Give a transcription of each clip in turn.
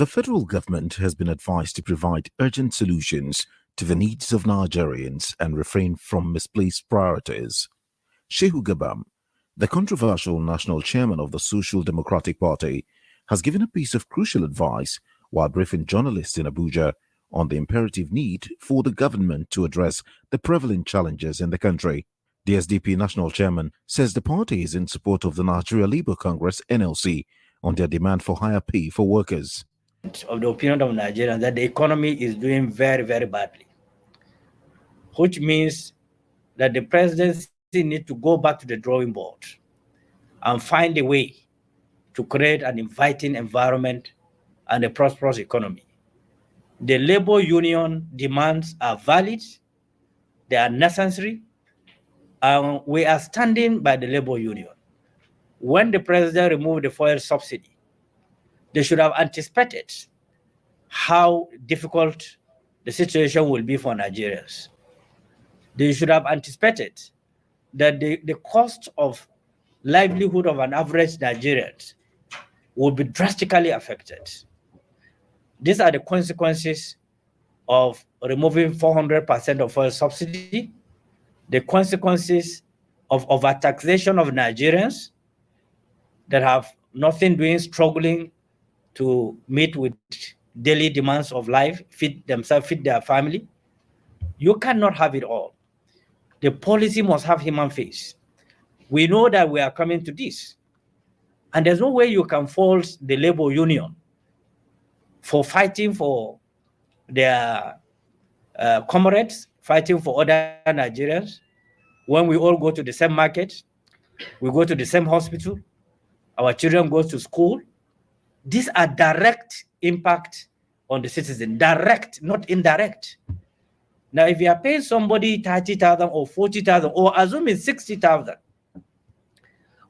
The federal government has been advised to provide urgent solutions to the needs of Nigerians and refrain from misplaced priorities. Shehu Gabam, the controversial national chairman of the Social Democratic Party, has given a piece of crucial advice while briefing journalists in Abuja on the imperative need for the government to address the prevalent challenges in the country. The SDP national chairman says the party is in support of the Nigeria Labour Congress (NLC) on their demand for higher pay for workers. Of the opinion of Nigerians that the economy is doing very, very badly, which means that the presidency needs to go back to the drawing board and find a way to create an inviting environment and a prosperous economy. The labor union demands are valid, they are necessary, and we are standing by the labor union. When the president removed the fuel subsidy, they should have anticipated how difficult the situation will be for Nigerians. They should have anticipated that the cost of livelihood of an average Nigerian will be drastically affected. These are the consequences of removing 400% of fuel subsidy, the consequences of overtaxation of Nigerians that have nothing doing, struggling to meet with daily demands of life, feed themselves, feed their family. You cannot have it all. The policy must have human face. We know that we are coming to this. And there's no way you can fault the labor union for fighting for their comrades, fighting for other Nigerians. When we all go to the same market, we go to the same hospital, our children go to school. These are direct impact on the citizen, direct, not indirect. Now, if you are paying somebody 30,000 or 40,000 or assuming 60,000,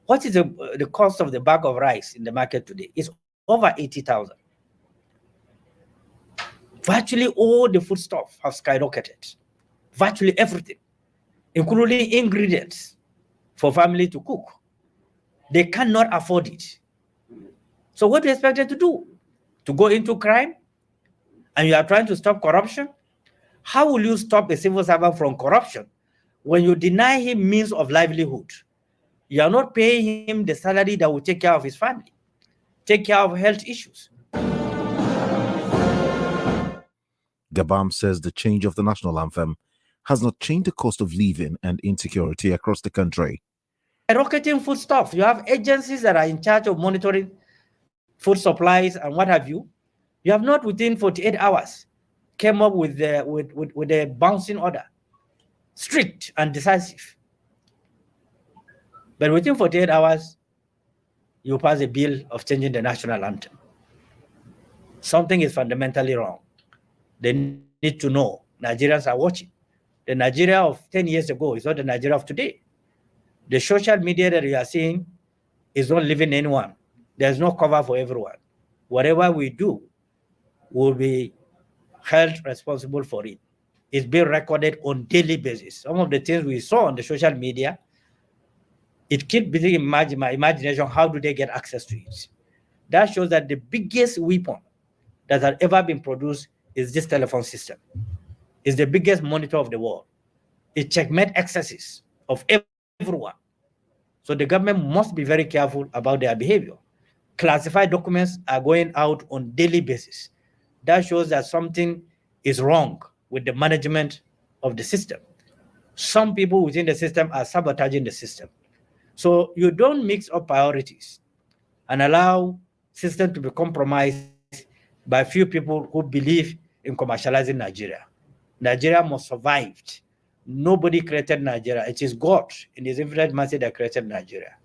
what is the cost of the bag of rice in the market today? It's over 80,000. Virtually all the foodstuff have skyrocketed. Virtually everything, including ingredients for family to cook. They cannot afford it. So what do you expect them to do? To go into crime? And you are trying to stop corruption? How will you stop a civil servant from corruption when you deny him means of livelihood? You are not paying him the salary that will take care of his family, take care of health issues. Gabam says the change of the national anthem has not changed the cost of living and insecurity across the country. Rocketing foodstuff. You have agencies that are in charge of monitoring food supplies and what have you. You have not within 48 hours came up with a bouncing order, strict and decisive. But within 48 hours, you pass a bill of changing the national anthem. Something is fundamentally wrong. They need to know. Nigerians are watching. The Nigeria of 10 years ago is not the Nigeria of today. The social media that you are seeing is not leaving anyone. There's no cover for everyone. Whatever we do will be held responsible for it. It's being recorded on daily basis. Some of the things we saw on the social media, it keeps being my imagination, how do they get access to it? That shows that the biggest weapon that has ever been produced is this telephone system. It's the biggest monitor of the world. It checkmates excesses of everyone. So the government must be very careful about their behavior. Classified documents are going out on daily basis. That shows that something is wrong with the management of the system. Some people within the system are sabotaging the system. So you don't mix up priorities and allow system to be compromised by few people who believe in commercializing Nigeria. Nigeria must survive. Nobody created Nigeria. It is God in his infinite mercy that created Nigeria.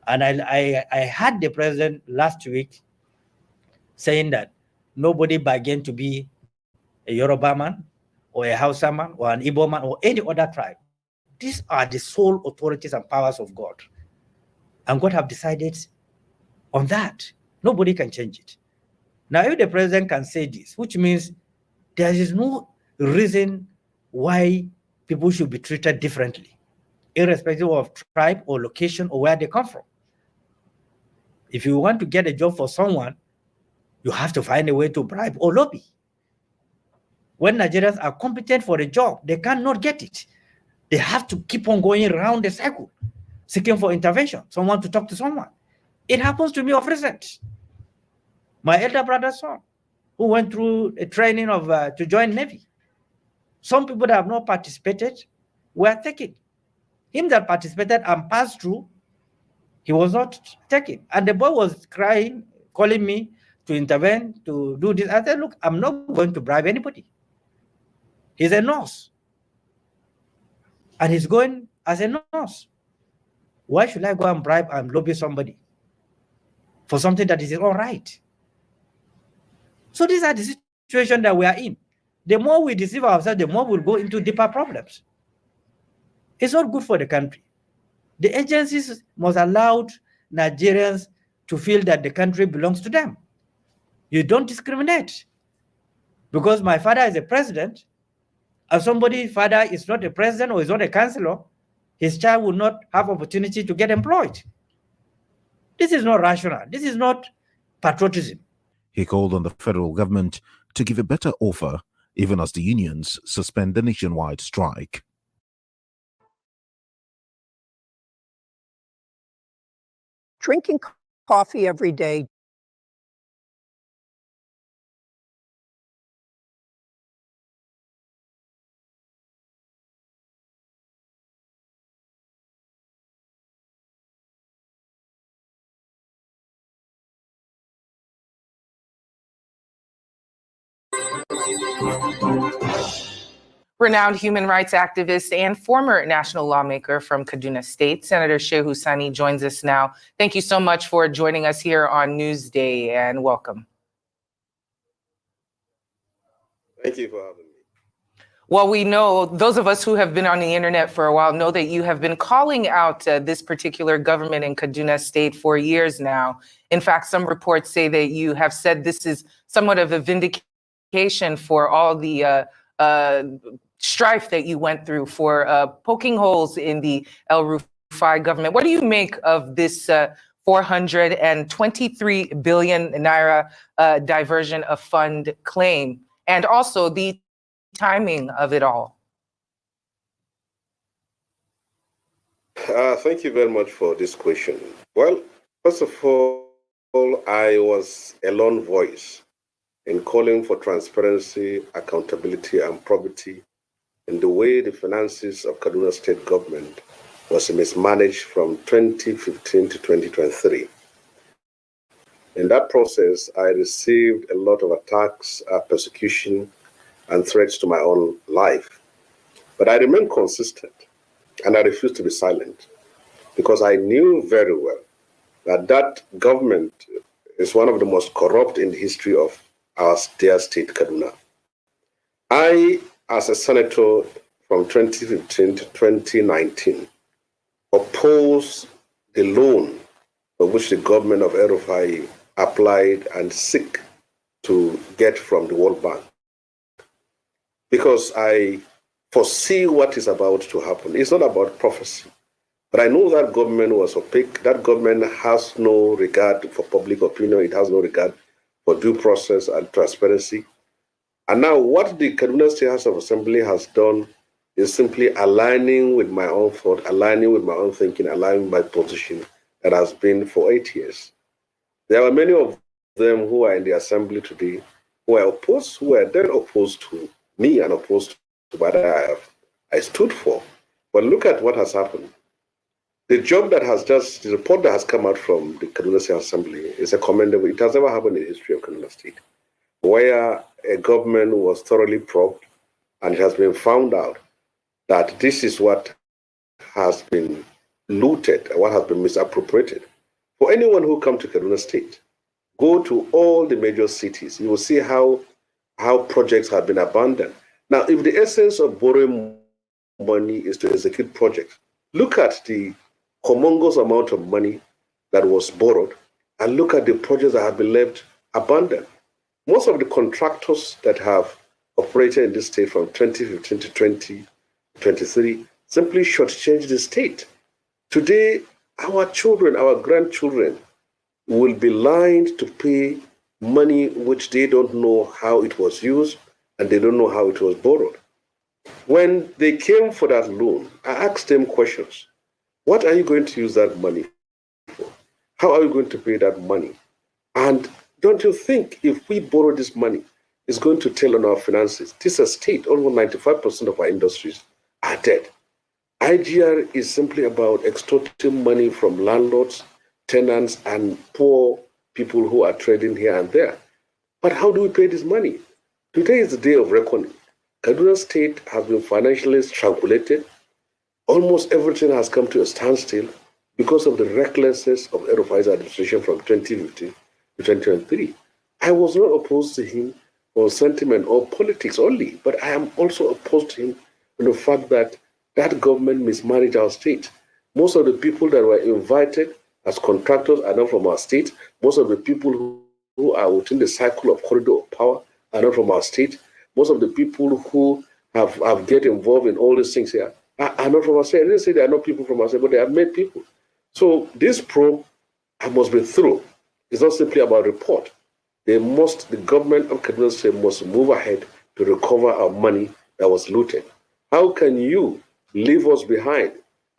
And I had the president last week saying that nobody bargained to be a Yoruba man or a Hausa man or an Igbo man or any other tribe. These are the sole authorities and powers of God. And God have decided on that. Nobody can change it. Now, if the president can say this, which means there is no reason why people should be treated differently, irrespective of tribe or location or where they come from. If you want to get a job for someone, You have to find a way to bribe or lobby. When Nigerians are competent for a job, they cannot get it. They have to keep on going around the cycle, seeking for intervention, someone to talk to someone. It happens to me of recent. My elder brother's son, who went through a training of to join Navy. Some people that have not participated were taken. Him that participated and passed through, he was not taken. And the boy was crying, calling me to intervene, to do this. I said, look, I'm not going to bribe anybody. He's a nurse. And he's going as a nurse. Why should I go and bribe and lobby somebody for something that is all right? So these are the situations that we are in. The more we deceive ourselves, the more we'll go into deeper problems. It's not good for the country. The agencies must allow Nigerians to feel that the country belongs to them. You don't discriminate. Because my father is a president, and somebody's father is not a president or is not a councillor, his child will not have opportunity to get employed. This is not rational. This is not patriotism. He called on the federal government to give a better offer, even as the unions suspend the nationwide strike. Drinking coffee every day Renowned human rights activist and former national lawmaker from Kaduna State, Senator Shehu Sani, joins us now. Thank you so much for joining us here on Newsday, and welcome. Thank you for having me. Well, we know, those of us who have been on the internet for a while know that you have been calling out this particular government in Kaduna State for years now. In fact, some reports say that you have said this is somewhat of a vindication for all the strife that you went through for poking holes in the El Rufai government. What do you make of this 423 billion naira diversion of fund claim, and also the timing of it all? Thank you very much for this question. Well, first of all, I was a lone voice in calling for transparency, accountability, and probity in the way the finances of Kaduna State government was mismanaged from 2015 to 2023. In that process, I received a lot of attacks, persecution, and threats to my own life. But I remained consistent, and I refused to be silent, because I knew very well that that government is one of the most corrupt in the history of our dear state, Kaduna. I, as a senator from 2015 to 2019, opposed the loan for which the government of El Rufai applied and seek to get from the World Bank, because I foresee what is about to happen. It's not about prophecy, but I know that government was opaque. That government has no regard for public opinion. It has no regard for due process and transparency. And now what the Kaduna State House of Assembly has done is simply aligning with my own thought, aligning with my own thinking, aligning with my position that has been for 8 years. There are many of them who are in the assembly today who are opposed, who are then opposed to me and opposed to what I stood for. But look at what has happened. The job that has the report that has come out from the Kaduna State Assembly is a commendable. It has never happened in the history of Kaduna State, where a government was thoroughly probed and it has been found out that this is what has been looted, what has been misappropriated. For anyone who comes to Kaduna State, go to all the major cities, you will see how projects have been abandoned. Now, if the essence of borrowing money is to execute projects, look at the humongous amount of money that was borrowed and look at the projects that have been left abandoned. Most of the contractors that have operated in this state from 2015 to 2023 simply shortchanged the state. Today, our children, our grandchildren will be lined to pay money which they don't know how it was used and they don't know how it was borrowed. When they came for that loan, I asked them questions. What are you going to use that money for? How are you going to pay that money? And don't you think if we borrow this money, it's going to tell on our finances? This estate, almost 95% of our industries are dead. IGR is simply about extorting money from landlords, tenants, and poor people who are trading here and there. But how do we pay this money? Today is the day of reckoning. Kaduna State has been financially strangulated. Almost everything has come to a standstill because of the recklessness of El-Rufai's administration from 2015 to 2023. I was not opposed to him on sentiment or politics only, but I am also opposed to him on the fact that that government mismanaged our state. Most of the people that were invited as contractors are not from our state. Most of the people who are within the cycle of corridor of power are not from our state. Most of the people who have get involved in all these things here are not from our state. I didn't say they are not people from our state, but they have made people. So this probe must be thorough. It's not simply about report. The government of Kaduna State must move ahead to recover our money that was looted. How can you leave us behind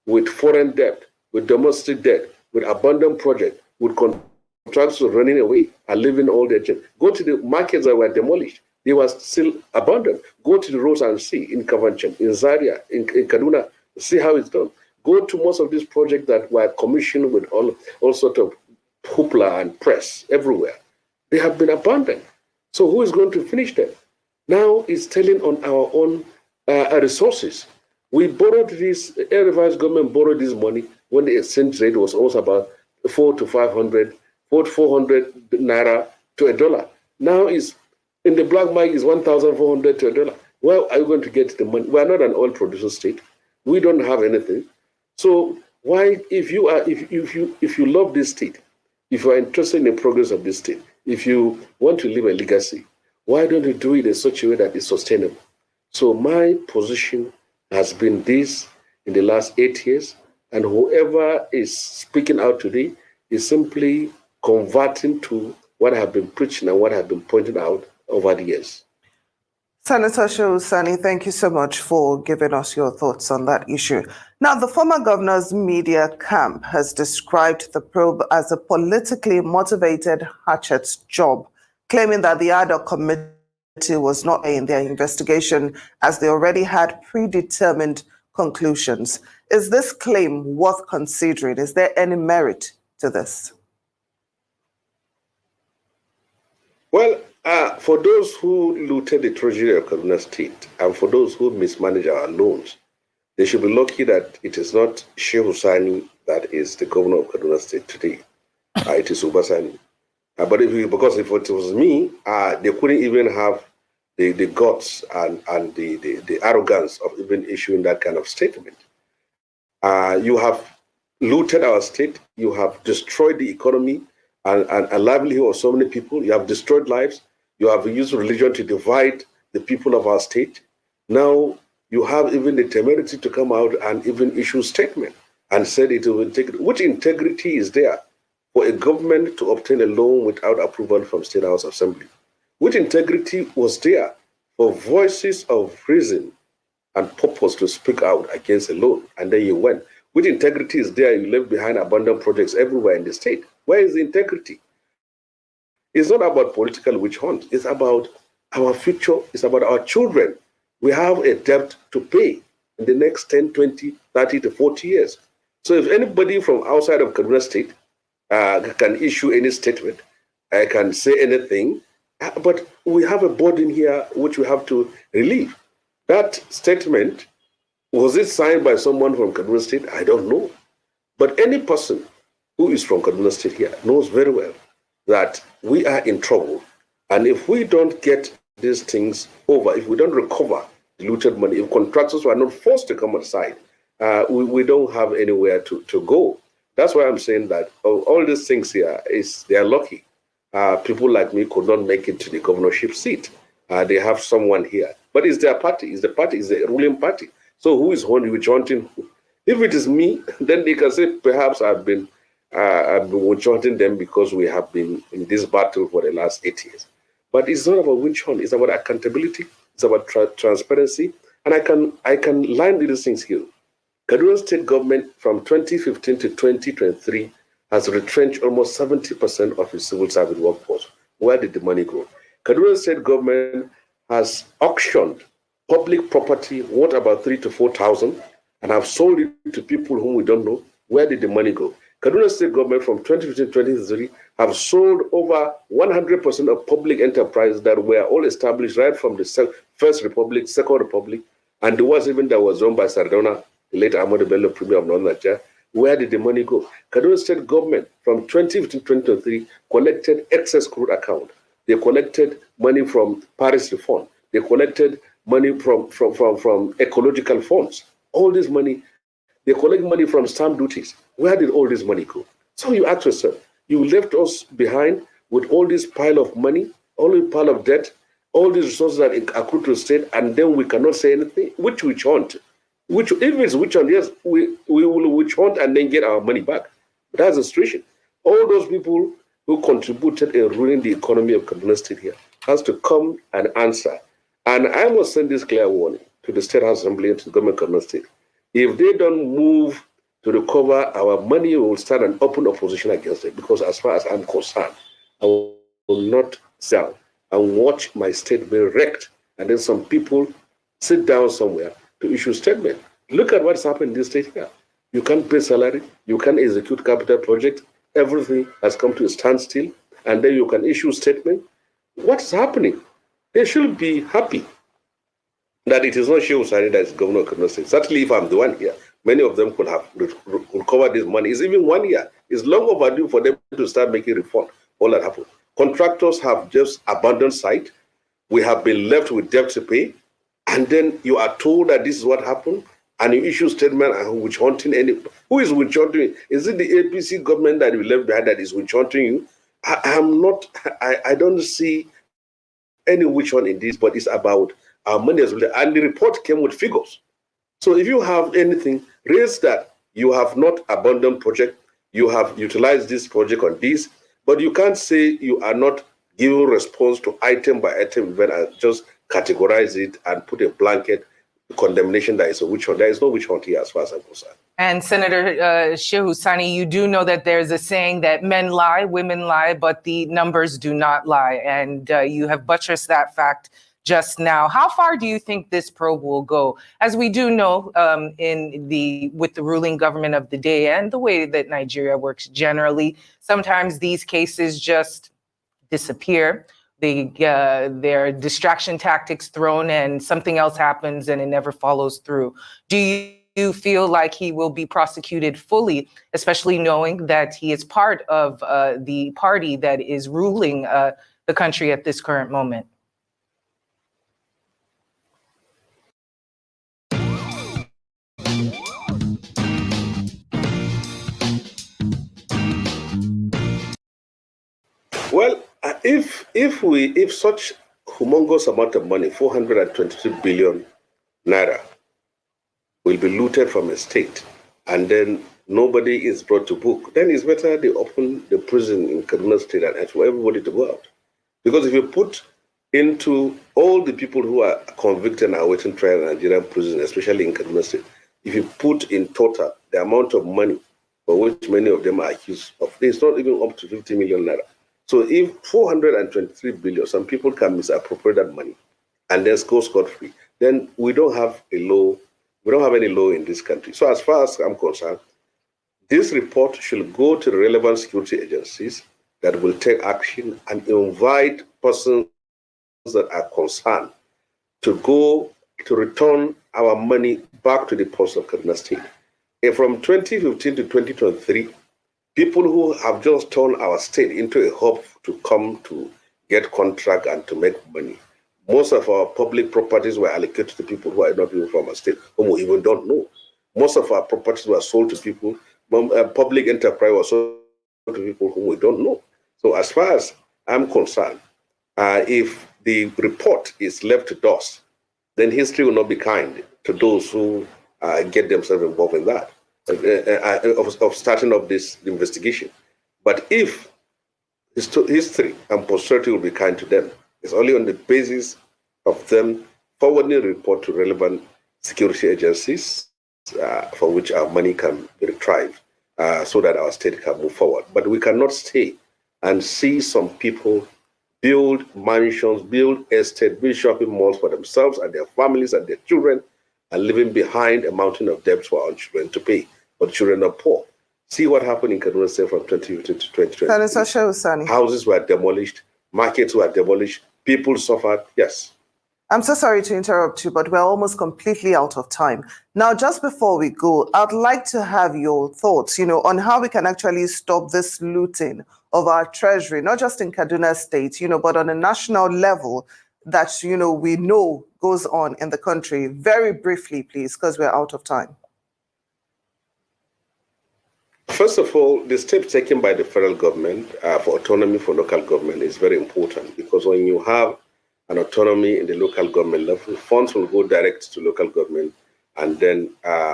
with foreign debt, with domestic debt, with abandoned projects, with contractors running away and leaving all their debt? Go to the markets that were demolished. They were still abandoned. Go to the roads and see in Kavanchen, in Zaria, in Kaduna, see how it's done. Go to most of these projects that were commissioned with all sorts of hoopla and press everywhere. They have been abandoned. So who is going to finish them? Now it's telling on our own resources. We borrowed this, El-Rufai's government borrowed this money when the exchange rate was also about 400 to 400 naira to $1. Now it's in the black market is 1,400 to $1. Where are you going to get the money? We are not an oil producer state. We don't have anything. So why, if you love this state, if you are interested in the progress of this state, if you want to leave a legacy, why don't you do it in such a way that is sustainable? So my position has been this in the last 8 years, and whoever is speaking out today is simply converting to what I have been preaching and what I have been pointing out over the years. Senator Shehu Sani, thank you so much for giving us your thoughts on that issue. Now, the former governor's media camp has described the probe as a politically motivated hatchet's job, claiming that the ad hoc committee was not in their investigation as they already had predetermined conclusions. Is this claim worth considering? Is there any merit to this? Well, for those who looted the treasury of Kaduna State and for those who mismanage our loans, they should be lucky that it is not Shehu Sani that is the governor of Kaduna State today. It is Ubasani. But because if it was me, they couldn't even have the guts and the arrogance of even issuing that kind of statement. You have looted our state. You have destroyed the economy and livelihood of so many people. You have destroyed lives. You have used religion to divide the people of our state. Now you have even the temerity to come out and even issue a statement and said it will integrity. Which integrity is there for a government to obtain a loan without approval from State House Assembly? Which integrity was there for voices of reason and purpose to speak out against a loan? And then you went. Which integrity is there? You left behind abandoned projects everywhere in the state. Where is the integrity? It's not about political witch hunt. It's about our future. It's about our children. We have a debt to pay in the next 10, 20, 30 to 40 years. So if anybody from outside of Kaduna State can issue any statement, can say anything, but we have a burden here which we have to relieve. That statement, was it signed by someone from Kaduna State? I don't know. But any person who is from Kaduna State here knows very well that we are in trouble. And if we don't get these things over, if we don't recover the looted money, if contractors were not forced to come outside, we don't have anywhere to go. That's why I'm saying that all these things here, they are lucky. People like me could not make it to the governorship seat. They have someone here. But it's their party. It's the ruling party. So who is wanting who? If it is me, then they can say perhaps I've been I've been witch hunting them because we have been in this battle for the last 8 years. But it's not about witch hunt. It's about accountability. It's about transparency. And I can line these things here. Kaduna State government from 2015 to 2023 has retrenched almost 70% of its civil service workforce. Where did the money go? Kaduna State government has auctioned public property worth about 3,000 to 4,000 and have sold it to people whom we don't know. Where did the money go? Kaduna State government from 2015 to 2023 have sold over 100% of public enterprise that were all established right from the First Republic, Second Republic, and the ones even that was owned by Sardona, the late Ahmadu Bello, Premier of Northern Nigeria. Where did the money go? Kaduna State government from 2015 to 2023 collected excess crude account. They collected money from Paris Reform. They collected money from ecological funds. All this money, they collect money from stamp duties. Where did all this money go? So you ask yourself, you left us behind with all this pile of money, all this pile of debt, all these resources that accrue to the state, and then we cannot say anything. Which witch hunt? Which, if it's witch hunt, yes, we will witch hunt and then get our money back. But that's the situation. All those people who contributed in ruining the economy of Kaduna State here has to come and answer. And I must send this clear warning to the State House Assembly and to the government of Kaduna State. If they don't move to recover our money, we will start an open opposition against it. Because as far as I'm concerned, I will not sell and watch my state be wrecked. And then some people sit down somewhere to issue statement. Look at what's happened in this state here. You can't pay salary, you can't execute capital project, everything has come to a standstill, and then you can issue statement. What's happening? They should be happy that it is not Shehu Sani that is governor of Kaduna State. Certainly if I'm the one here, many of them could have recovered this money. It's even 1 year. It's long overdue for them to start making reform. All that happened. Contractors have just abandoned site. We have been left with debt to pay. And then you are told that this is what happened, and you issue statement and witch hunting. Who is witch hunting? Is it the APC government that you left behind that is witch hunting you? I don't see any witch hunt in this, but it's about our money as well. And the report came with figures. So if you have anything, raise that you have not abandoned project, you have utilized this project on this, but you can't say you are not giving response to item by item event and just categorize it and put a blanket condemnation that is a witch hunt. There is no witch hunt here as far as I'm concerned. And Senator Shehu Sani, you do know that there's a saying that men lie, women lie, but the numbers do not lie. And you have buttressed that fact just now. How far do you think this probe will go? As we do know, with the ruling government of the day and the way that Nigeria works generally, sometimes these cases just disappear. Their distraction tactics thrown and something else happens and it never follows through. Do you feel like he will be prosecuted fully, especially knowing that he is part of the party that is ruling the country at this current moment? Well, if such humongous amount of money, 423 billion naira, will be looted from a state, and then nobody is brought to book, then it's better they open the prison in Kaduna State and for everybody to go out. Because if you put into all the people who are convicted and are awaiting trial in Nigerian prison, especially in Kaduna State, if you put in total the amount of money for which many of them are accused of, it's not even up to 50 million naira. So if 423 billion, some people can misappropriate that money and then go scot-free, then we don't have a law. We don't have any law in this country. So as far as I'm concerned, this report should go to the relevant security agencies that will take action and invite persons that are concerned to go to return our money back to the post of Kaduna State. And from 2015 to 2023, people who have just turned our state into a hub to come to get contract and to make money. Most of our public properties were allocated to people who are not even from our state, whom we even don't know. Most of our properties were sold to people, public enterprise was sold to people whom we don't know. So as far as I'm concerned, if the report is left to dust, then history will not be kind to those who get themselves involved in that. of starting up this investigation. But if history and posterity will be kind to them, it's only on the basis of them forwarding a report to relevant security agencies for which our money can be retrieved so that our state can move forward. But we cannot stay and see some people build mansions, build estates, build shopping malls for themselves and their families and their children, and leaving behind a mountain of debts for our children to pay. But children are poor. See what happened in Kaduna State from 2015 to 2020. Senator Shehu Sani. Houses were demolished, markets were demolished, people suffered. Yes. I'm so sorry to interrupt you, but we're almost completely out of time. Now, just before we go, I'd like to have your thoughts, on how we can actually stop this looting of our treasury, not just in Kaduna State, but on a national level that, we know goes on in the country. Very briefly, please, because we're out of time. First of all, the steps taken by the federal government for autonomy for local government is very important, because when you have an autonomy in the local government level, funds will go direct to local government, and then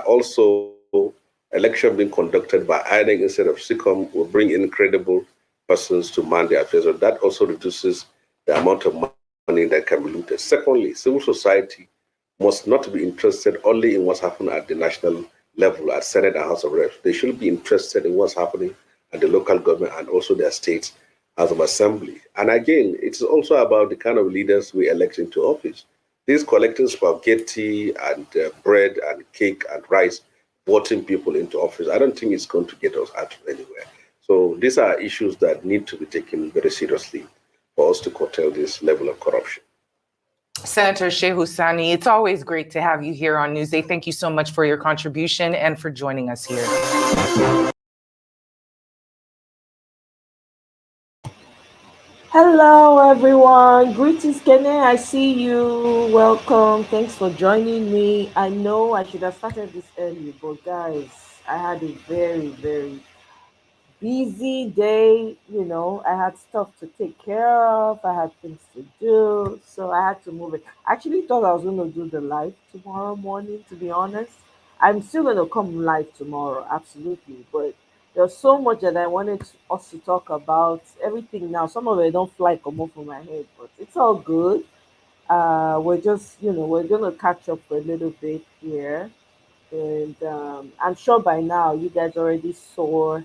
also election being conducted by INEC instead of SICOM will bring in credible persons to man the affairs. So that also reduces the amount of money that can be looted. Secondly, civil society must not be interested only in what's happening at the national level, at Senate and House of Reps. They should be interested in what's happening at the local government and also their states House of Assembly. And again, it's also about the kind of leaders we elect into office. These collecting spaghetti and bread and cake and rice, voting people into office, I don't think it's going to get us out anywhere. So these are issues that need to be taken very seriously for us to curtail this level of corruption. Senator Shehu Sani, it's always great to have you here on Newsday. Thank you so much for your contribution and for joining us here. Hello, everyone. Greetings, Kene. I see you. Welcome. Thanks for joining me. I know I should have started this early, but guys, I had a very, very busy day. I had stuff to take care of. I had things to do, so I had to move it. I actually thought I was going to do the live tomorrow morning, to be honest. I'm still going to come live tomorrow, absolutely, but there's so much that I wanted us to talk about. Everything now, some of it don't fly come off from my head, but it's all good. We're just, we're gonna catch up for a little bit here, and I'm sure by now you guys already saw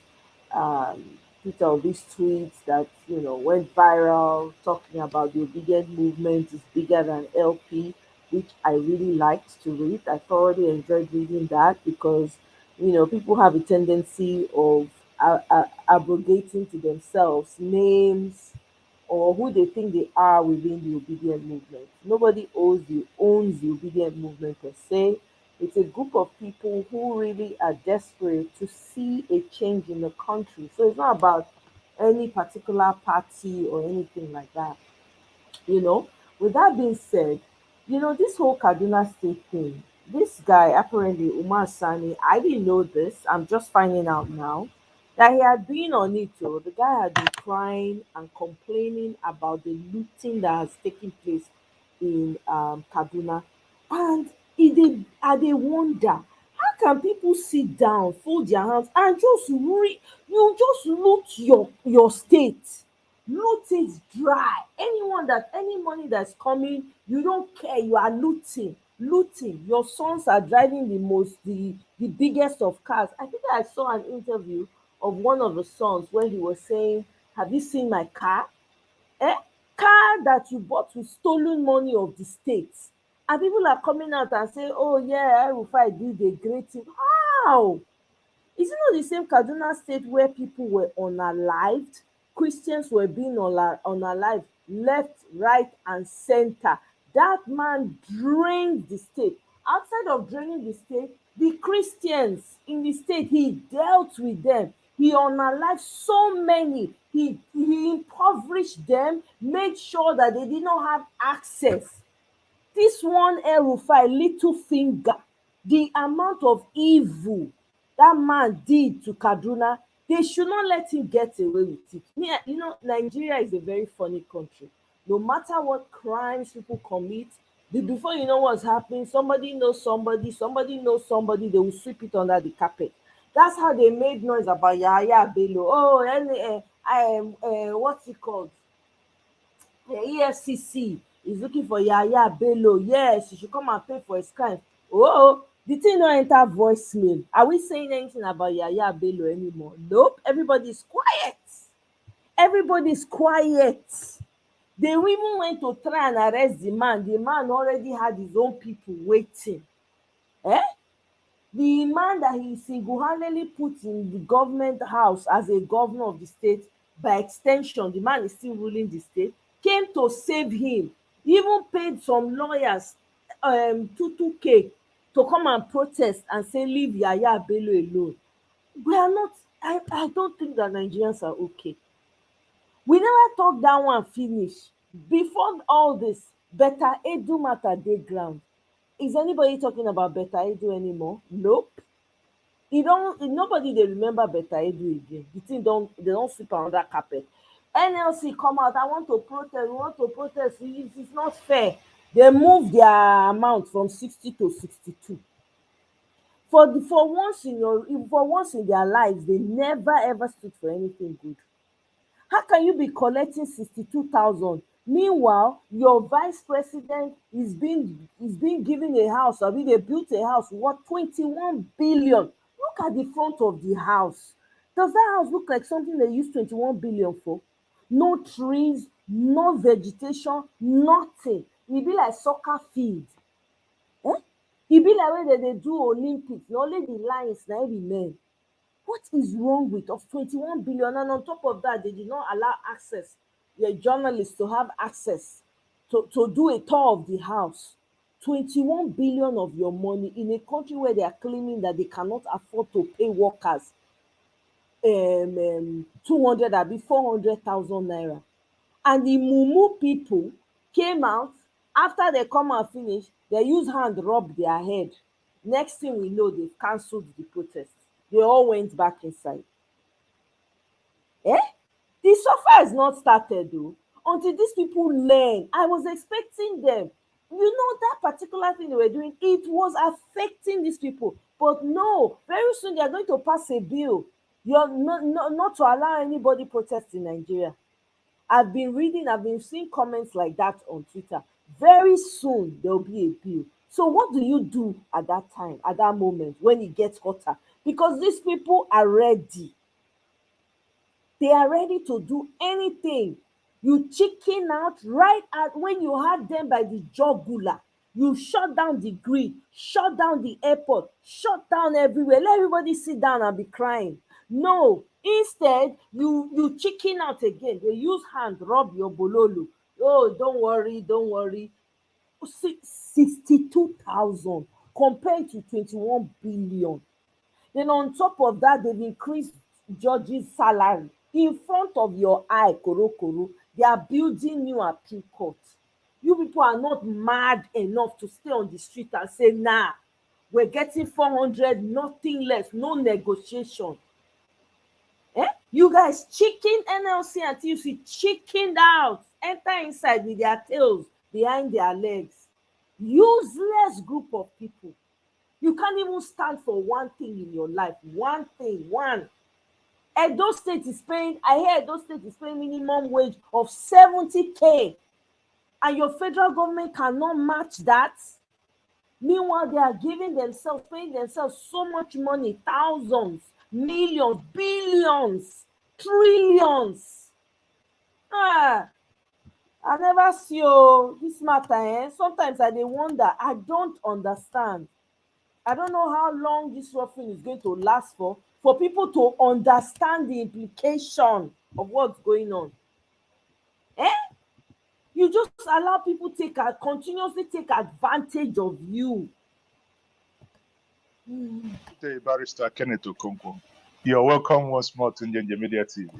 Peter Obi's tweets that went viral, talking about the Obedient movement is bigger than LP, which I really liked to read. I thoroughly enjoyed reading that because people have a tendency of abrogating to themselves names or who they think they are within the Obedient movement. Nobody owns the Obedient movement per se. It's a group of people who really are desperate to see a change in the country. So it's not about any particular party or anything like that. With that being said, this whole Kaduna State thing, this guy, apparently Umar Sani, I didn't know this, I'm just finding out now, that he had been on it. So the guy had been crying and complaining about the looting that has taken place in Kaduna. And they wonder, how can people sit down, fold their hands, and you just loot your state? Loot it dry. Any money that's coming, you don't care. You are looting. Your sons are driving the biggest of cars. I think I saw an interview of one of the sons where he was saying, "Have you seen my car? Car that you bought with stolen money of the state." And people are coming out and saying, "Oh yeah, Rufai did a great thing." How? Is it not the same Kaduna State where people were unalived? Christians were being unalived left, right, and center. That man drained the state. Outside of draining the state, the Christians in the state, he dealt with them. He unalived so many. He impoverished them, made sure that they did not have access. This one El-Rufai, little finger, the amount of evil that man did to Kaduna, they should not let him get away with it. Nigeria is a very funny country. No matter what crimes people commit, before you know what's happening, somebody knows somebody, they will sweep it under the carpet. That's how they made noise about Yahaya Bello. Oh, what's it called? The EFCC is looking for Yahaya Bello. Yes, you should come and pay for his crime. Oh, the thing no enter voicemail. Are we saying anything about Yahaya Bello anymore? Nope. Everybody's quiet. Everybody's quiet. They even went to try and arrest the man. The man already had his own people waiting. Eh? The man that he single-handedly put in the government house as a governor of the state, by extension, the man is still ruling the state, came to save him. He even paid some lawyers 2k to come and protest and say, leave Yahaya Bello alone. We are not, I don't think that Nigerians are okay. We never talk that one finish. Before all this, Better Edu matter dey ground. Is anybody talking about Better Edu anymore? Nope. Nobody dey remember Better Edu again. The thing they don't sweep under carpet. NLC come out, I want to protest, we want to protest. It's not fair. They move their amount from 60 to 62. For once in their lives, they never ever stood for anything good. How can you be collecting 62,000? Meanwhile, your vice president is being given a house. I mean, they built a house worth 21 billion. Look at the front of the house. Does that house look like something they used 21 billion for? No trees, no vegetation, nothing. E be like soccer field. E be like when they do Olympics, na only the lions na im remain. What is wrong with of 21 billion? And on top of that, they did not allow access, the journalists to have access to do a tour of the house. 21 billion of your money in a country where they are claiming that they cannot afford to pay workers 200 abi 400,000 naira. And the mumu people came out, after they come and finish, they use hand rub their head. Next thing we know, they've cancelled the protest. They all went back inside. The suffer has not started though. Until these people learn. I was expecting them. That particular thing they were doing, it was affecting these people. But no, very soon they are going to pass a bill. You're not to allow anybody protest in Nigeria. I've been seeing comments like that on Twitter. Very soon there'll be a bill. So what do you do at that time, at that moment, when it gets hotter? Because these people are ready. They are ready to do anything. You chicken out right at when you had them by the jugular. You shut down the grid, shut down the airport, shut down everywhere. Let everybody sit down and be crying. No, instead, you chicken out again. They use hand rub your bololo. Oh, don't worry. 62,000 compared to 21 billion. Then on top of that, they've increased judges' salary in front of your eye, korokoro. They are building new appeal court. You people are not mad enough to stay on the street and say, nah, we're getting 400, nothing less, no negotiation. You guys chicken NLC until you see chickened out, enter inside with their tails behind their legs. Useless group of people. You can't even stand for one thing in your life. One thing. Edo State is paying, I hear Edo State is paying minimum wage of 70K. And your federal government cannot match that. Meanwhile, they are paying themselves so much money, thousands, millions, billions, trillions. I never see this matter. Sometimes I dey wonder, I don't understand. I don't know how long this suffering is going to last for people to understand the implication of what's going on. You just allow people continuously take advantage of you. Good day, Barrister Kenneth Okonkwo. You're welcome once more to Njenje Media TV.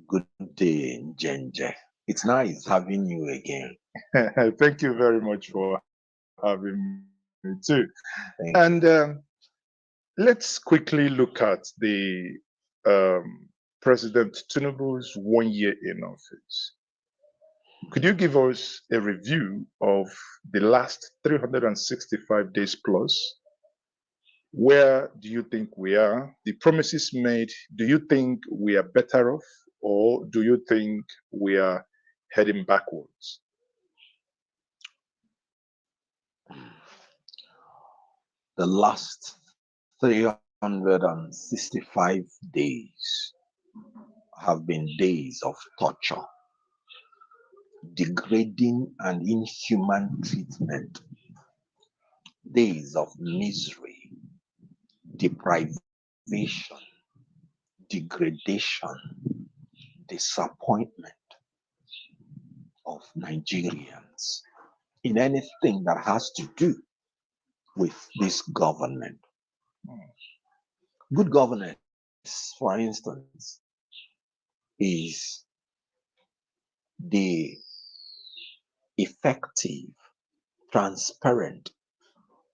Good day, Njenje. It's nice having you again. Thank you very much for having me too. Let's quickly look at the President Tinubu's 1 year in office. Could you give us a review of the last 365 days plus? Where do you think we are? The promises made, do you think we are better off, or do you think we are heading backwards? The last 365 days have been days of torture, degrading and inhuman treatment, days of misery, deprivation, degradation, disappointment of Nigerians in anything that has to do with this government. Good governance, for instance, is the effective, transparent,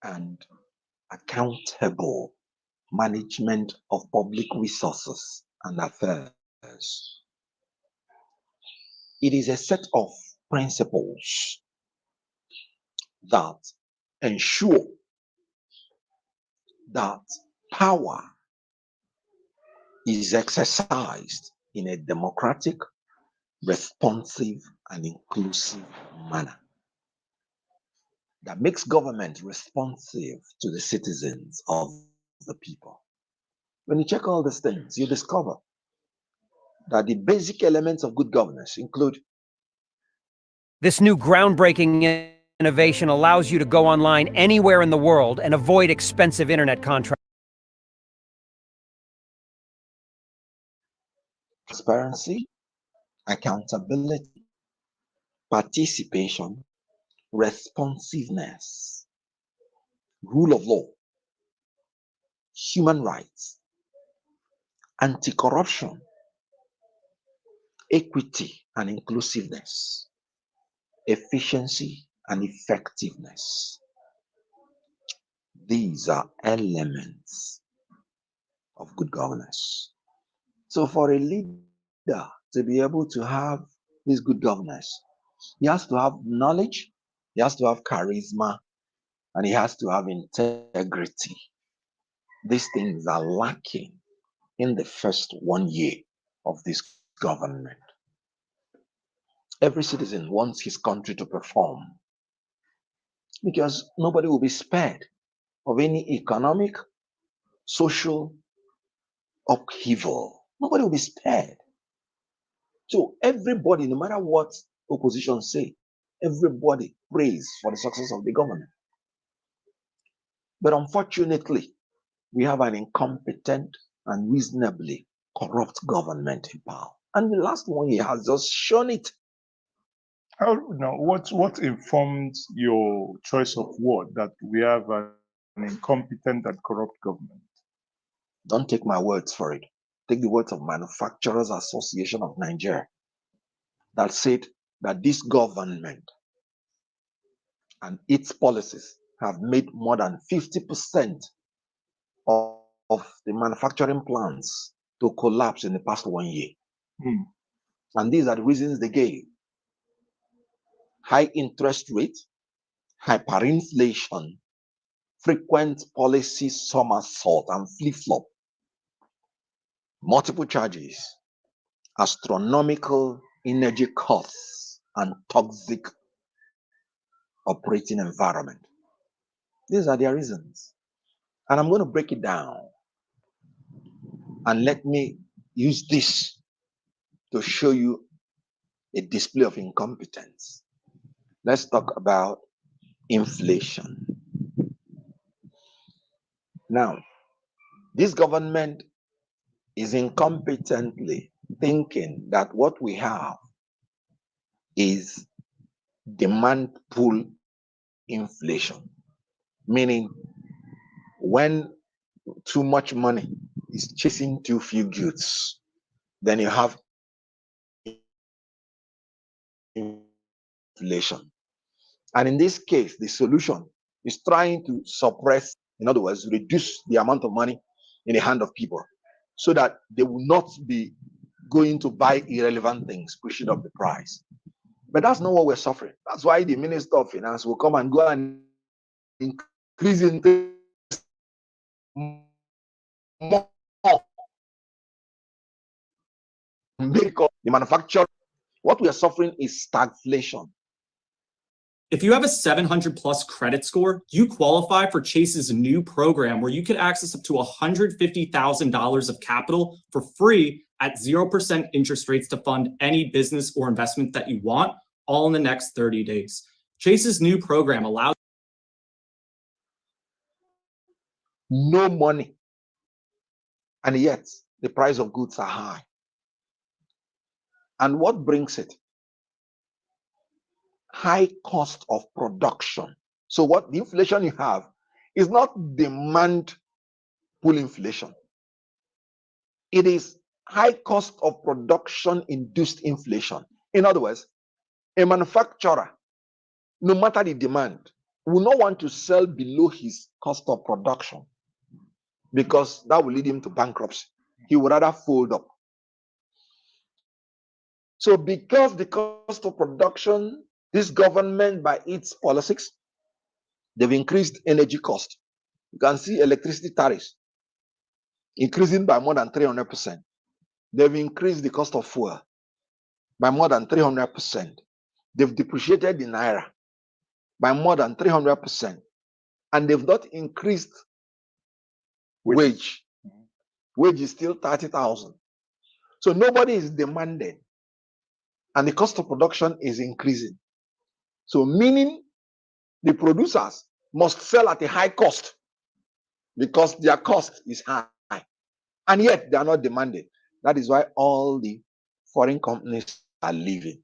and accountable management of public resources and affairs. It is a set of principles that ensure that power is exercised in a democratic, responsive, and inclusive manner that makes government responsive to the citizens of the people. When you check all these things, you discover that the basic elements of good governance include This new groundbreaking innovation allows you to go online anywhere in the world and avoid expensive internet contracts. transparency, accountability, participation, responsiveness, rule of law, human rights, anti-corruption, equity and inclusiveness, efficiency and effectiveness. These are elements of good governance. So for a leader to be able to have this good governance, he has to have knowledge, he has to have charisma, and he has to have integrity. These things are lacking in the first 1 year of this government. Every citizen wants his country to perform because nobody will be spared of any economic, social upheaval. Nobody will be spared. So everybody, no matter what opposition say, everybody prays for the success of the government. But unfortunately, we have an incompetent and reasonably corrupt government in power. And the last 1 year has just shown it. How now? What informed your choice of word that we have an incompetent and corrupt government? Don't take my words for it. Take the words of Manufacturers Association of Nigeria that said that this government and its policies have made more than 50% of the manufacturing plants to collapse in the past 1 year. And these are the reasons they gave. High interest rate, hyperinflation, frequent policy somersault and flip-flop, multiple charges, astronomical energy costs, and toxic operating environment. These are their reasons. And I'm going to break it down. And let me use this to show you a display of incompetence. Let's talk about inflation. Now, this government is incompetently thinking that what we have is demand pull inflation, meaning when too much money is chasing too few goods, then you have inflation. And in this case, the solution is trying to suppress, in other words, reduce the amount of money in the hand of people so that they will not be going to buy irrelevant things, pushing up the price. But that's not what we're suffering. That's why the Minister of Finance will come and go and increase interest more because the manufacturer, what we are suffering is stagflation. If you have a 700 plus credit score, you qualify for Chase's new program where you can access up to $150,000 of capital for free at 0% interest rates to fund any business or investment that you want, all in the next 30 days. Chase's new program allows No money, and yet the price of goods are high. And what brings it? High cost of production. So what the inflation you have is not demand pull inflation. It is high cost of production induced inflation. In other words, a manufacturer, no matter the demand, will not want to sell below his cost of production because that will lead him to bankruptcy. He would rather fold up. So because the cost of production, this government by its policies, they've increased energy cost. You can see electricity tariffs increasing by more than 300%. They've increased the cost of fuel by more than 300%. They've depreciated the naira by more than 300%. And they've not increased wage. Wage is still 30,000. So nobody is demanding. And the cost of production is increasing. So meaning the producers must sell at a high cost because their cost is high. And yet they are not demanded. That is why all the foreign companies are leaving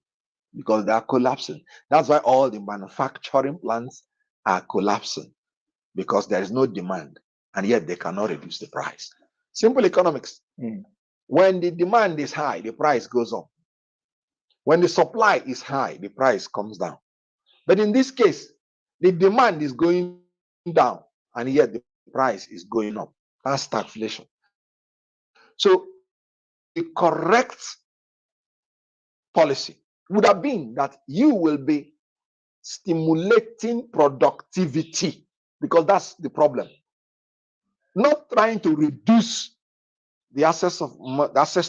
because they are collapsing. That's why all the manufacturing plants are collapsing because there is no demand and yet they cannot reduce the price. Simple economics. When the demand is high, the price goes up. When the supply is high, the price comes down. But in this case, the demand is going down and yet the price is going up. That's stagflation. So the correct policy would have been that you will be stimulating productivity because that's the problem. Not trying to reduce the access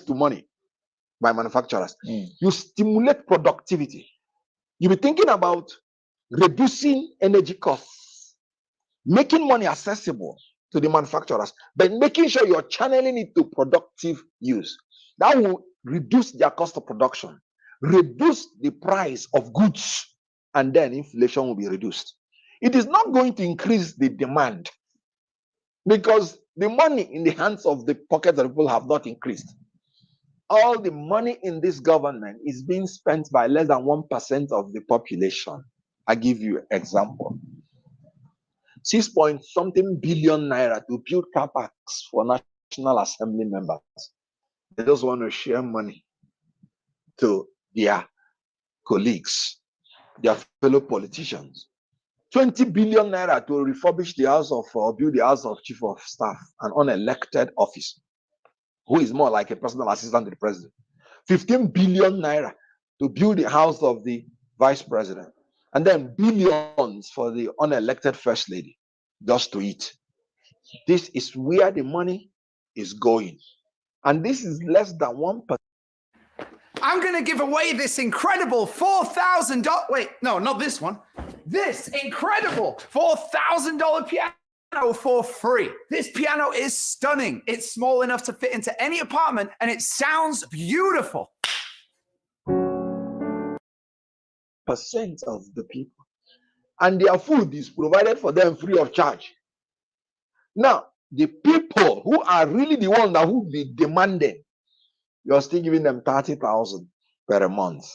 to money by manufacturers. You stimulate productivity. You be thinking about reducing energy costs, making money accessible to the manufacturers, but making sure you're channeling it to productive use. That will reduce their cost of production, reduce the price of goods, and then inflation will be reduced. It is not going to increase the demand because the money in the hands of the pockets of people have not increased. All the money in this government is being spent by less than 1% of the population. I give you an example. 6-point-something billion naira to build car parks for National Assembly members. They just want to share money to their colleagues, their fellow politicians. 20 billion naira to refurbish the house of or build the house of chief of staff, an unelected office, who is more like a personal assistant to the president. 15 billion naira to build the house of the vice president. And then billions for the unelected first lady, just to eat. This is where the money is going. And this is less than 1%. I'm going to give away this incredible $4,000. Wait, no, not this one. This incredible $4,000 piano for free. This piano is stunning. It's small enough to fit into any apartment and it sounds beautiful. Percent of the people. And their food is provided for them free of charge. Now, the people who are really the ones that will be demanding, you're still giving them 30,000 per month.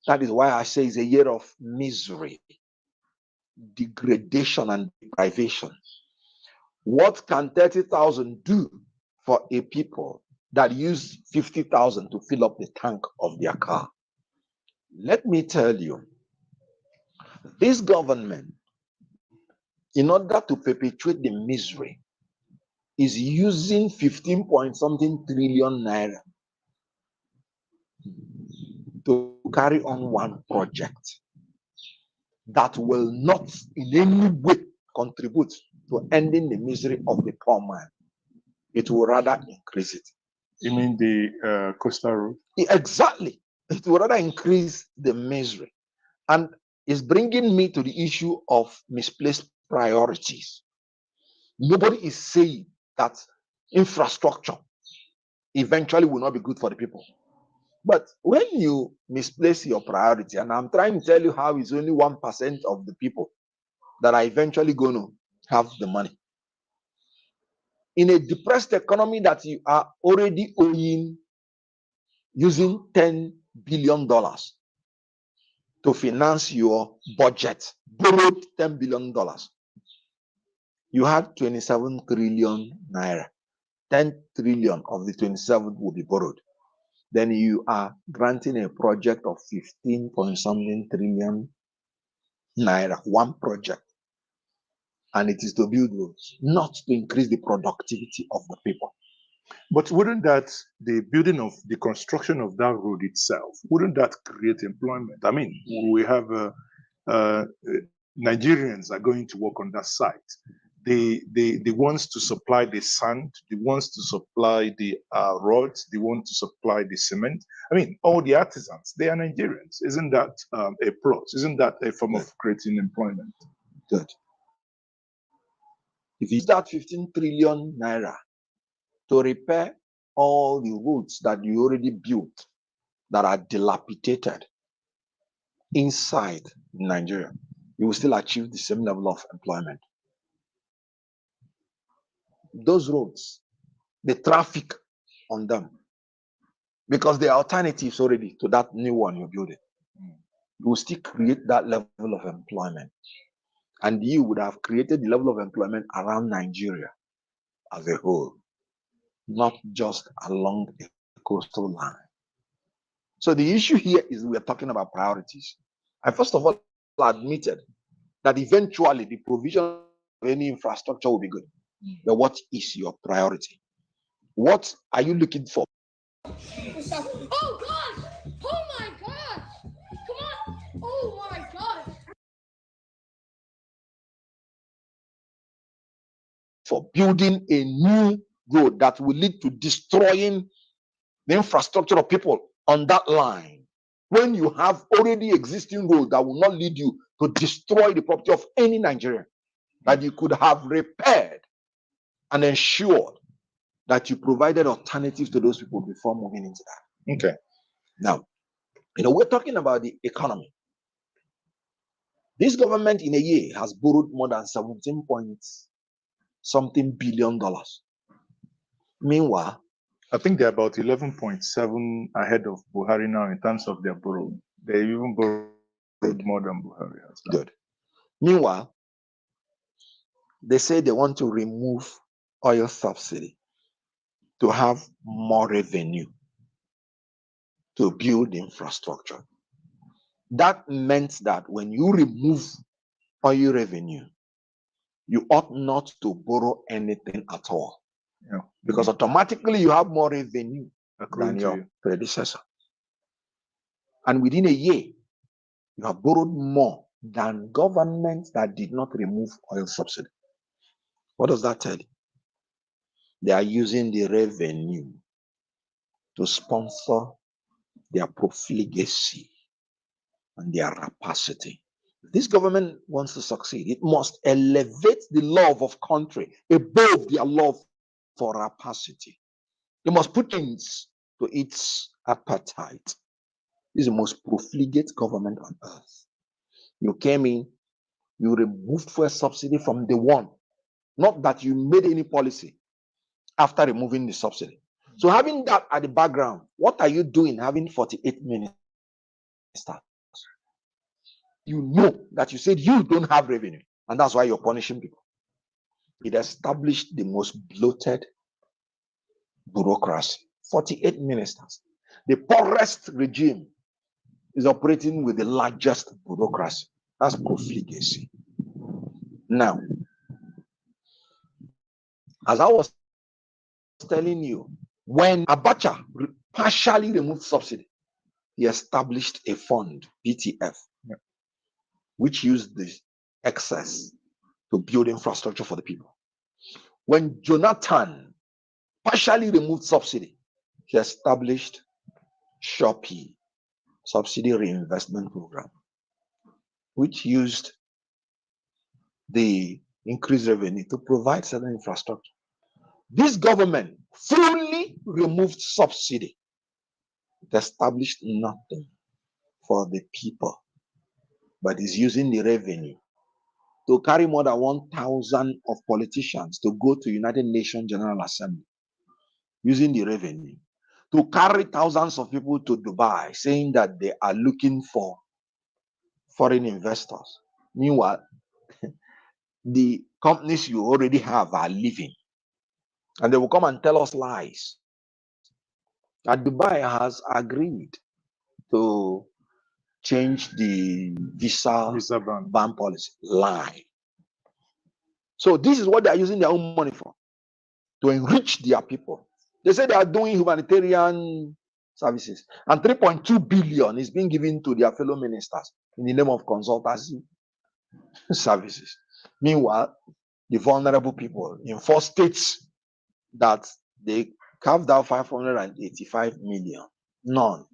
That is why I say it's a year of misery, degradation, and deprivation. What can 30,000 do for a people that use 50,000 to fill up the tank of their car? Let me tell you, this government, in order to perpetuate the misery, is using 15-point-something trillion naira to carry on one project that will not in any way contribute to ending the misery of the poor man. It will rather increase it. You mean the coastal road? Exactly. It will rather increase the misery. And it's bringing me to the issue of misplaced priorities. Nobody is saying that infrastructure eventually will not be good for the people. But when you misplace your priority, and I'm trying to tell you how it's only 1% of the people that are eventually going to have the money. In a depressed economy that you are already owing, using $10 billion to finance your budget, borrowed $10 billion. You had 27 trillion naira. 10 trillion of the 27 will be borrowed. Then you are granting a project of 15 point something trillion naira, one project. And it is to build roads, not to increase the productivity of the people. But wouldn't that, the building of the construction of that road itself, wouldn't that create employment? I mean, we have Nigerians are going to work on that site. The ones to supply the sand, the ones to supply the rods, the ones to supply the cement. I mean, all the artisans, they are Nigerians. Isn't that a plus? Isn't that a form of creating employment? Good. If you use that 15 trillion naira to repair all the roads that you already built that are dilapidated inside Nigeria, you will still achieve the same level of employment. Those roads, the traffic on them, because there are alternatives already to that new one you're building, you will still create that level of employment. And you would have created the level of employment around Nigeria as a whole, not just along the coastal line. So the issue here is we're talking about priorities. I first of all admitted that eventually the provision of any infrastructure will be good. But what is your priority? What are you looking for? Oh gosh! Oh my gosh! Come on! Oh my gosh! For building a new road that will lead to destroying the infrastructure of people on that line, when you have already existing roads that will not lead you to destroy the property of any Nigerian, that you could have repaired and ensured that you provided alternatives to those people before moving into that. Okay. Now, we're talking about the economy. This government in a year has borrowed more than 17 point something $billion. Meanwhile, I think they're about 11.7 ahead of Buhari now in terms of their borrowing. They even borrowed more than Buhari has done. Good. Meanwhile, they say they want to remove oil subsidy to have more revenue to build infrastructure. That meant that when you remove oil revenue, you ought not to borrow anything at all. Yeah. Because automatically you have more revenue According than to your you. predecessor. And within a year, you have borrowed more than governments that did not remove oil subsidy. What does that tell you? They are using the revenue to sponsor their profligacy and their rapacity. If this government wants to succeed, it must elevate the love of country above their love for rapacity. They must put things to its appetite. This is the most profligate government on earth. You came in, you removed fuel subsidy from the one. Not that you made any policy after removing the subsidy. So having that at the background, what are you doing having 48 ministers? You know that you said you don't have revenue, and that's why you're punishing people. It established the most bloated bureaucracy. 48 ministers. The poorest regime is operating with the largest bureaucracy. That's profligacy. Now, as I was telling you, when Abacha partially removed subsidy, he established a fund, BTF, which used the excess to build infrastructure for the people. When Jonathan partially removed subsidy, he established Shopee, Subsidy Reinvestment Program, which used the increased revenue to provide certain infrastructure. This government fully removed subsidy. It established nothing for the people, but is using the revenue to carry more than 1,000 of politicians to go to United Nations General Assembly, using the revenue to carry thousands of people to Dubai, saying that they are looking for foreign investors. Meanwhile, the companies you already have are leaving, and they will come and tell us lies. That Dubai has agreed to change the visa ban policy. Lie. So this is what they are using their own money for, to enrich their people. They say they are doing humanitarian services, and 3.2 billion is being given to their fellow ministers in the name of consultancy services. Meanwhile, the vulnerable people in 4 states that they carved out 585 million, none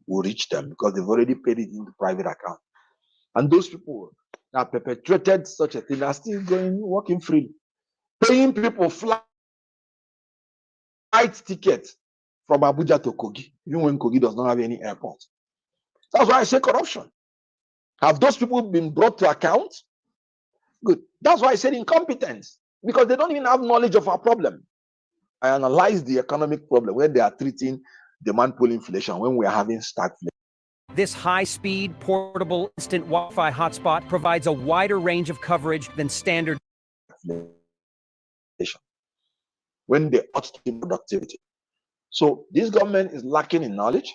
will reach them because they've already paid it into private account. And those people that perpetrated such a thing are still working freely, paying people flight tickets from Abuja to Kogi, even when Kogi does not have any airport. That's why I say corruption. Have those people been brought to account? Good. That's why I said incompetence, because they don't even have knowledge of our problem. I analyze the economic problem where they are treating demand pull inflation when we are having stagflation. This high-speed, portable, instant Wi-Fi hotspot provides a wider range of coverage than standard. When they ought to be productivity. So this government is lacking in knowledge,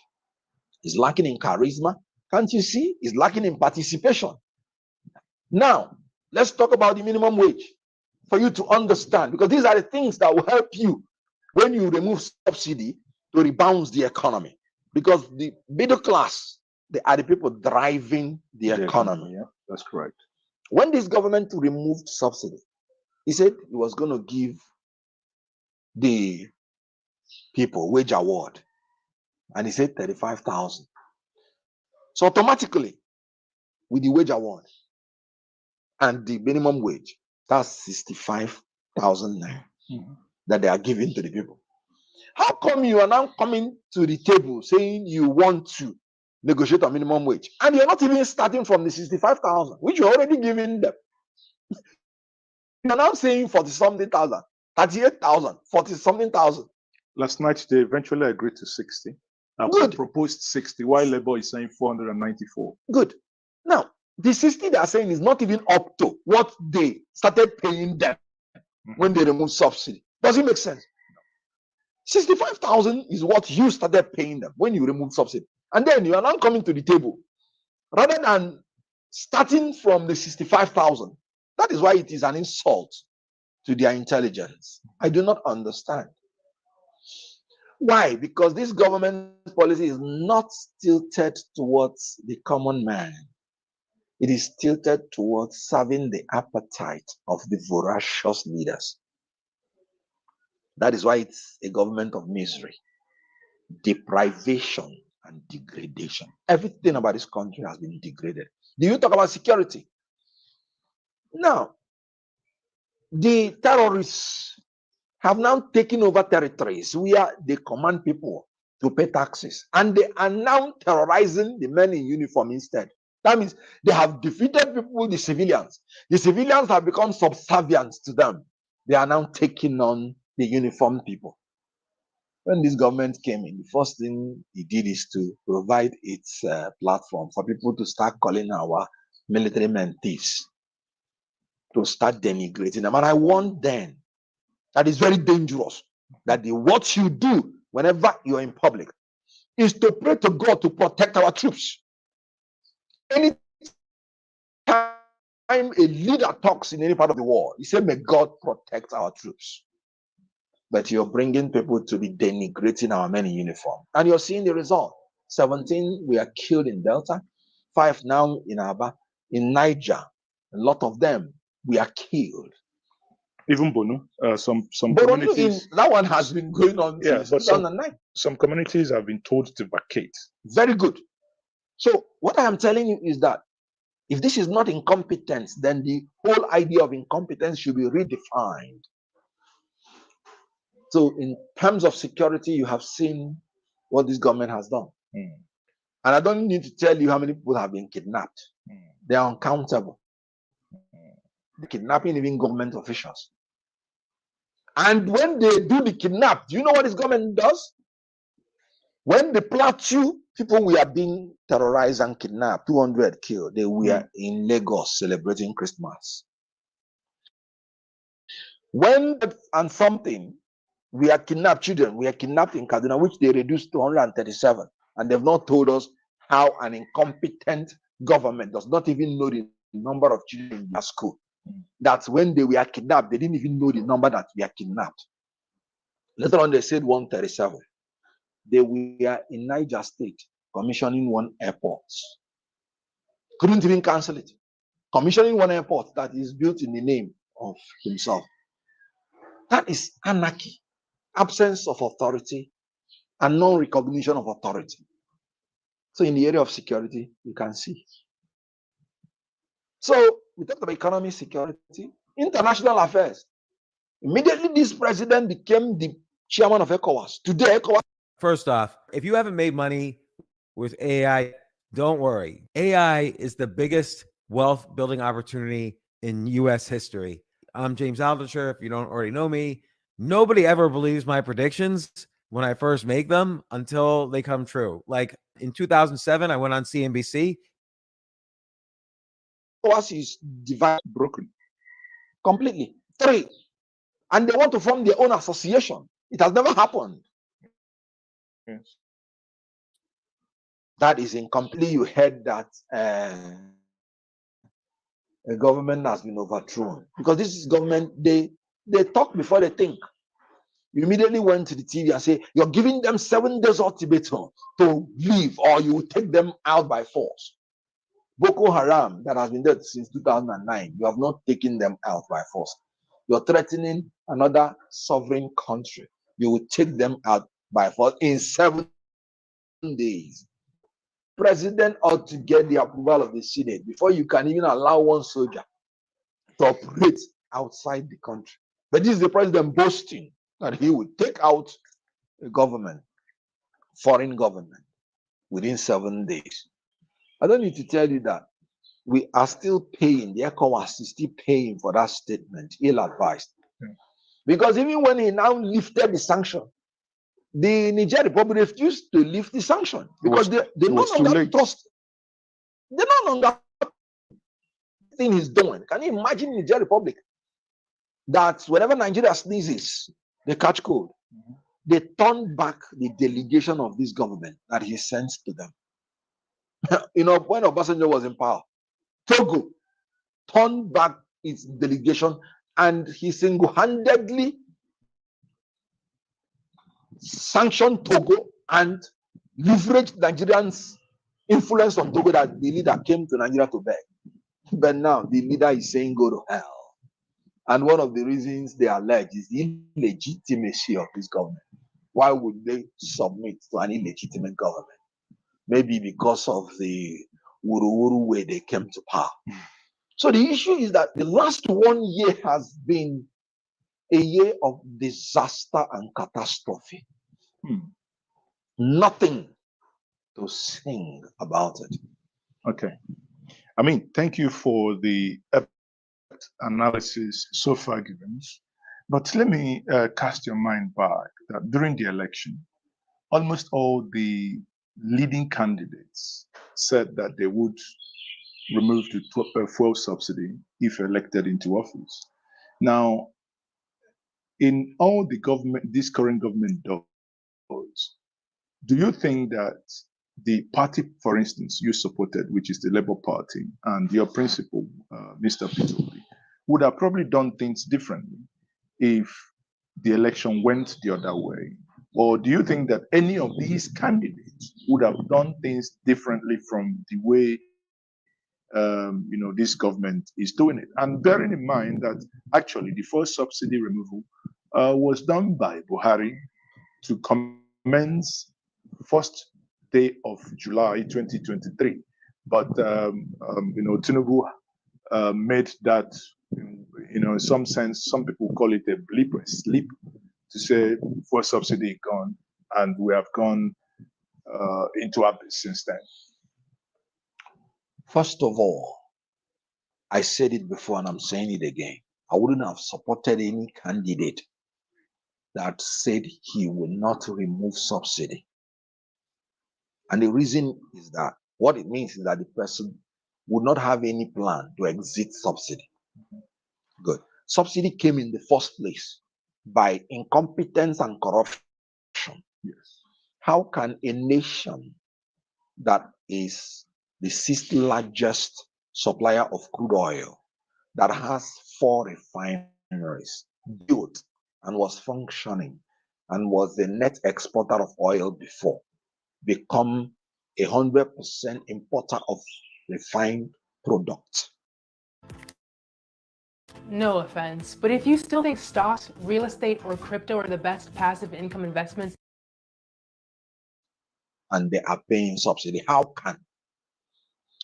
is lacking in charisma. Can't you see? Is lacking in participation. Now, let's talk about the minimum wage for you to understand, because these are the things that will help you when you remove subsidy to rebound the economy. Because the middle class, they are the people driving the economy. Yeah, that's correct. When this government removed subsidy, he said he was going to give the people wage award, and he said 35,000. So automatically, with the wage award and the minimum wage, that's 65,000 naira that they are giving to the people. How come you are now coming to the table saying you want to negotiate a minimum wage, and you're not even starting from the 65,000, which you're already giving them? You're now saying 40-something thousand, 38,000, 40-something thousand. Last night, they eventually agreed to 60. Good. Proposed 60, while Labour is saying 494. Good. Now, the 60 they are saying is not even up to what they started paying them when they removed subsidy. Does it make sense? 65,000 is what you started paying them when you removed subsidy. And then you are now coming to the table. Rather than starting from the 65,000, that is why it is an insult to their intelligence. I do not understand. Why? Because this government policy is not tilted towards the common man. It is tilted towards serving the appetite of the voracious leaders. That is why it's a government of misery, deprivation, and degradation. Everything about this country has been degraded. Do you talk about security? Now, the terrorists have now taken over territories where they command people to pay taxes, and they are now terrorizing the men in uniform instead. That means they have defeated people, the civilians. The civilians have become subservient to them. They are now taking on the uniformed people. When this government came in, the first thing it did is to provide its platform for people to start calling our military men thieves, to start denigrating them. And I warned them that is very dangerous, that what you do whenever you're in public is to pray to God to protect our troops. Anytime a leader talks in any part of the world, he said, may God protect our troops. But you're bringing people to be denigrating our men in uniform. And you're seeing the result. 17 were killed in Delta, 5 now in Aba, in Niger. A lot of them we are killed. Even Bono, some But only communities. that one has been going on since but 2009. some communities have been told to vacate. Very good. So what I am telling you is that if this is not incompetence, then the whole idea of incompetence should be redefined. So in terms of security, you have seen what this government has done. And I don't need to tell you how many people have been kidnapped. They are uncountable. They're kidnapping even government officials. And when they do the kidnap, do you know what this government does? When they plateau, people were being terrorized and kidnapped, 200 killed. They were in Lagos celebrating Christmas. When and something, we are kidnapped children, we are kidnapped in Kaduna, which they reduced to 137. And they've not told us how an incompetent government does not even know the number of children in their school. That's when they were kidnapped. They didn't even know the number that we are kidnapped. Later on, they said 137. They were in Niger State commissioning one airport. Couldn't even cancel it. Commissioning one airport that is built in the name of himself. That is anarchy, absence of authority, and non-recognition of authority. So in the area of security, you can see. So we talked about economy, security, international affairs. Immediately, this president became the chairman of ECOWAS. Today, ECOWAS. First off, if you haven't made money with AI, don't worry. AI is the biggest wealth building opportunity in U.S. history. I'm James Altucher. If you don't already know me, nobody ever believes my predictions when I first make them until they come true. Like in 2007, I went on CNBC. ECOWAS is divided, broken completely. 3. And they want to form their own association. It has never happened. Yes. That is incomplete. You heard that a government has been overthrown because this is government. They talk before they think. You immediately went to the TV and say you're giving them 7 days ultimatum to leave, or you will take them out by force. Boko Haram, that has been there since 2009, you have not taken them out by force. You're threatening another sovereign country. You will take them out by force in 7 days. President ought to get the approval of the Senate before you can even allow one soldier to operate outside the country. But this is the president boasting that he would take out a government, foreign government, within 7 days. I don't need to tell you that we are still paying, the ECOWAS is still paying for that statement, ill-advised. Because even when he now lifted the sanction, the Niger Republic refused to lift the sanction because they no longer trust. They no longer thing he's doing. Can you imagine Niger Republic that whenever Nigeria sneezes, they catch cold? They turn back the delegation of this government that he sends to them. You know, when Obasanjo was in power, Togo turned back its delegation and he single-handedly sanctioned Togo and leveraged Nigerians' influence on Togo that the leader came to Nigeria to beg. But now the leader is saying go to hell. And one of the reasons they allege is the illegitimacy of this government. Why would they submit to an illegitimate government? Maybe because of the wuru-wuru way they came to power. So the issue is that the last 1 year has been a year of disaster and catastrophe. Nothing to sing about it. Okay. I mean, thank you for the analysis so far given. But let me cast your mind back that during the election, almost all the leading candidates said that they would remove the fuel subsidy if elected into office. Now, in all the government, this current government does, do you think that the party, for instance, you supported, which is the Labour Party, and your principal, Mr. Peter Obi, would have probably done things differently if the election went the other way? Or do you think that any of these candidates would have done things differently from the way this government is doing it. And bearing in mind that actually the first subsidy removal was done by Buhari to commence first day of July 2023. But Tinubu made that, in some sense, some people call it a blip, a slip, to say first subsidy gone, and we have gone into abyss since then. First of all, I said it before and I'm saying it again. I wouldn't have supported any candidate that said he will not remove subsidy. And the reason is that what it means is that the person would not have any plan to exit subsidy. Good. Subsidy came in the first place by incompetence and corruption. Yes. How can a nation that is the sixth largest supplier of crude oil, that has 4 refineries, built and was functioning and was the net exporter of oil before, become 100% importer of refined products? No offense, but if you still think stocks, real estate, or crypto are the best passive income investments, and they are paying subsidy, how can?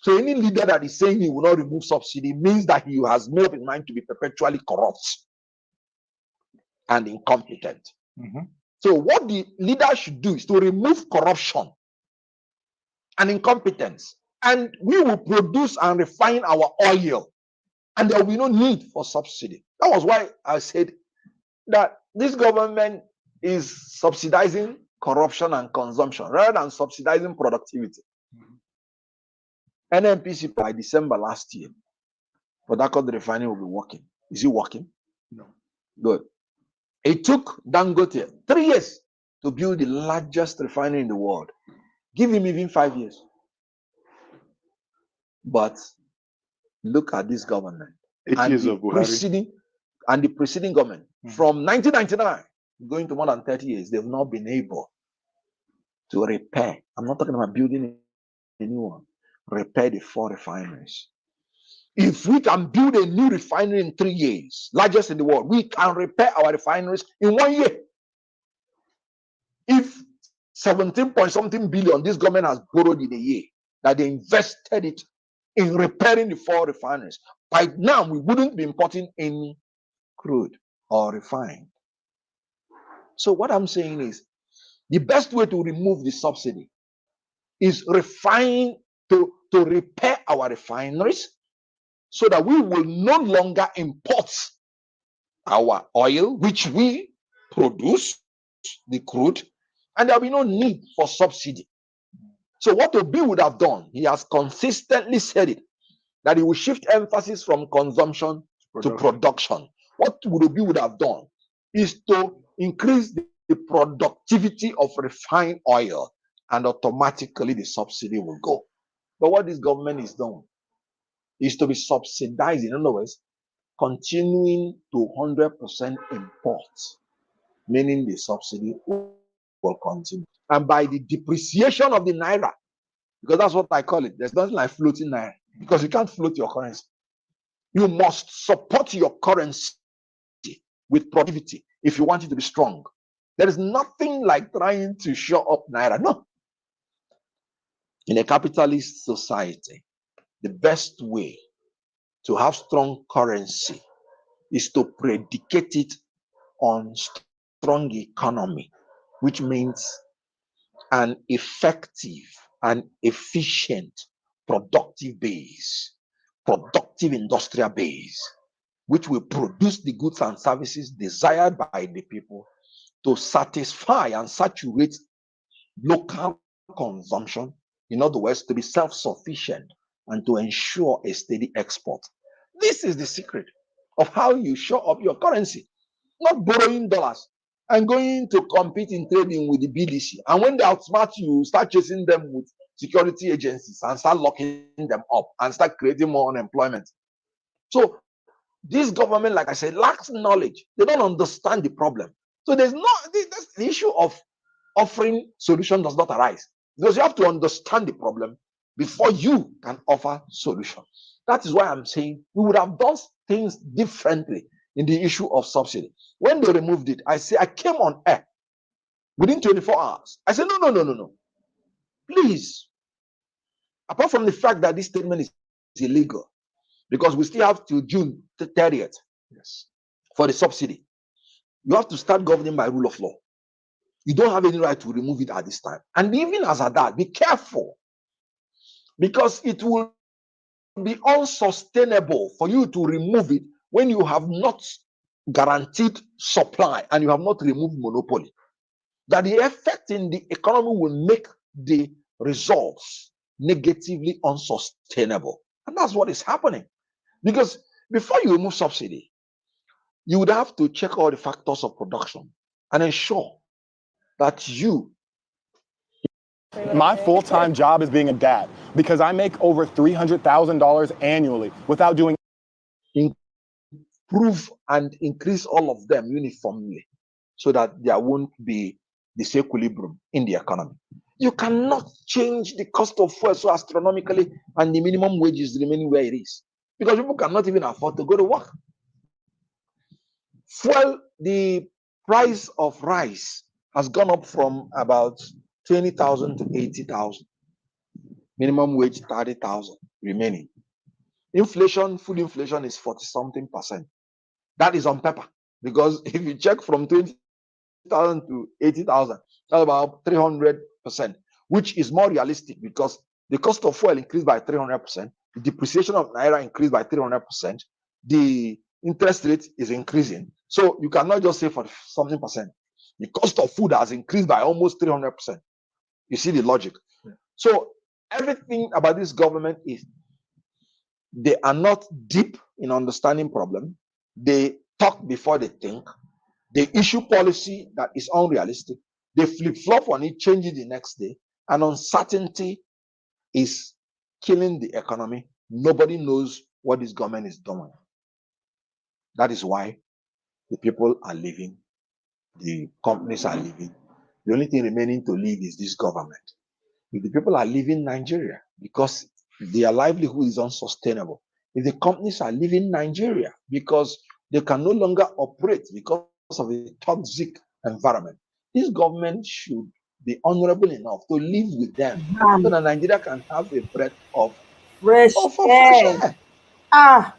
So any leader that is saying he will not remove subsidy means that he has made up his mind to be perpetually corrupt and incompetent. Mm-hmm. So what the leader should do is to remove corruption and incompetence, and we will produce and refine our oil, and there will be no need for subsidy. That was why I said that this government is subsidizing corruption and consumption rather than subsidizing productivity. NNPC by December last year, but that the refining will be working. Is it working? No. Good. It took Dangote 3 years to build the largest refinery in the world. Give him even 5 years. But look at this government. 8 years of Buhari. The preceding government, from 1999 going to more than 30 years, they've not been able to repair. I'm not talking about building a new one. Repair the 4 refineries. If we can build a new refinery in 3 years, largest in the world, we can repair our refineries in 1 year. If 17 point something billion this government has borrowed in a year, that they invested it in repairing the 4 refineries, by now we wouldn't be importing any crude or refined. So what I'm saying is, the best way to remove the subsidy is to repair our refineries, so that we will no longer import our oil, which we produce, the crude, and there will be no need for subsidy. So what Obi would have done, he has consistently said it, that he will shift emphasis from consumption to production. What Obi would have done is to increase the productivity of refined oil, and automatically the subsidy will go. But what this government is doing is to be subsidizing, in other words, continuing to 100% import, meaning the subsidy will continue. And by the depreciation of the naira, because that's what I call it, there's nothing like floating naira, because you can't float your currency. You must support your currency with productivity if you want it to be strong. There is nothing like trying to show up naira. No. In a capitalist society, the best way to have strong currency is to predicate it on strong economy, which means an effective and efficient productive base, productive industrial base, which will produce the goods and services desired by the people to satisfy and saturate local consumption. In other words, to be self-sufficient and to ensure a steady export. This is the secret of how you show up your currency, not borrowing dollars and going to compete in trading with the BDC. And when they outsmart you, start chasing them with security agencies and start locking them up and start creating more unemployment. So this government, like I said, lacks knowledge. They don't understand the problem. So the issue of offering solution does not arise, because you have to understand the problem before you can offer solution. That is why I'm saying we would have done things differently in the issue of subsidy. When they removed it, I came on air within 24 hours. I said, no. Please, apart from the fact that this statement is illegal, because we still have till June 30th for the subsidy, you have to start governing by rule of law. You don't have any right to remove it at this time. And even as at that, be careful, because it will be unsustainable for you to remove it when you have not guaranteed supply and you have not removed monopoly. That the effect in the economy will make the results negatively unsustainable. And that's what is happening. Because before you remove subsidy, you would have to check all the factors of production and ensure that you. My full-time job is being a dad because I make over $300,000 annually without doing. Improve and increase all of them uniformly so that there won't be disequilibrium in the economy. You cannot change the cost of fuel so astronomically and the minimum wage is remaining where it is, because people cannot even afford to go to work. Fuel, the price of rice has gone up from about 20,000 to 80,000. Minimum wage 30,000 remaining. Inflation, food inflation is 40-something%. That is on paper, because if you check from 20,000 to 80,000, that's about 300%, which is more realistic because the cost of fuel increased by 300%, the depreciation of naira increased by 300%, the interest rate is increasing. So you cannot just say 40-something%. The cost of food has increased by almost 300%. You see the logic. Yeah. So everything about this government is they are not deep in understanding problem. They talk before they think. They issue policy that is unrealistic. They flip-flop on it, change it the next day. And uncertainty is killing the economy. Nobody knows what this government is doing. That is why the people are leaving. The companies are leaving. The only thing remaining to leave is this government. If the people are leaving Nigeria because their livelihood is unsustainable, if the companies are leaving Nigeria because they can no longer operate because of a toxic environment, this government should be honorable enough to live with them so that Nigeria can have a breath of fresh air. Ah,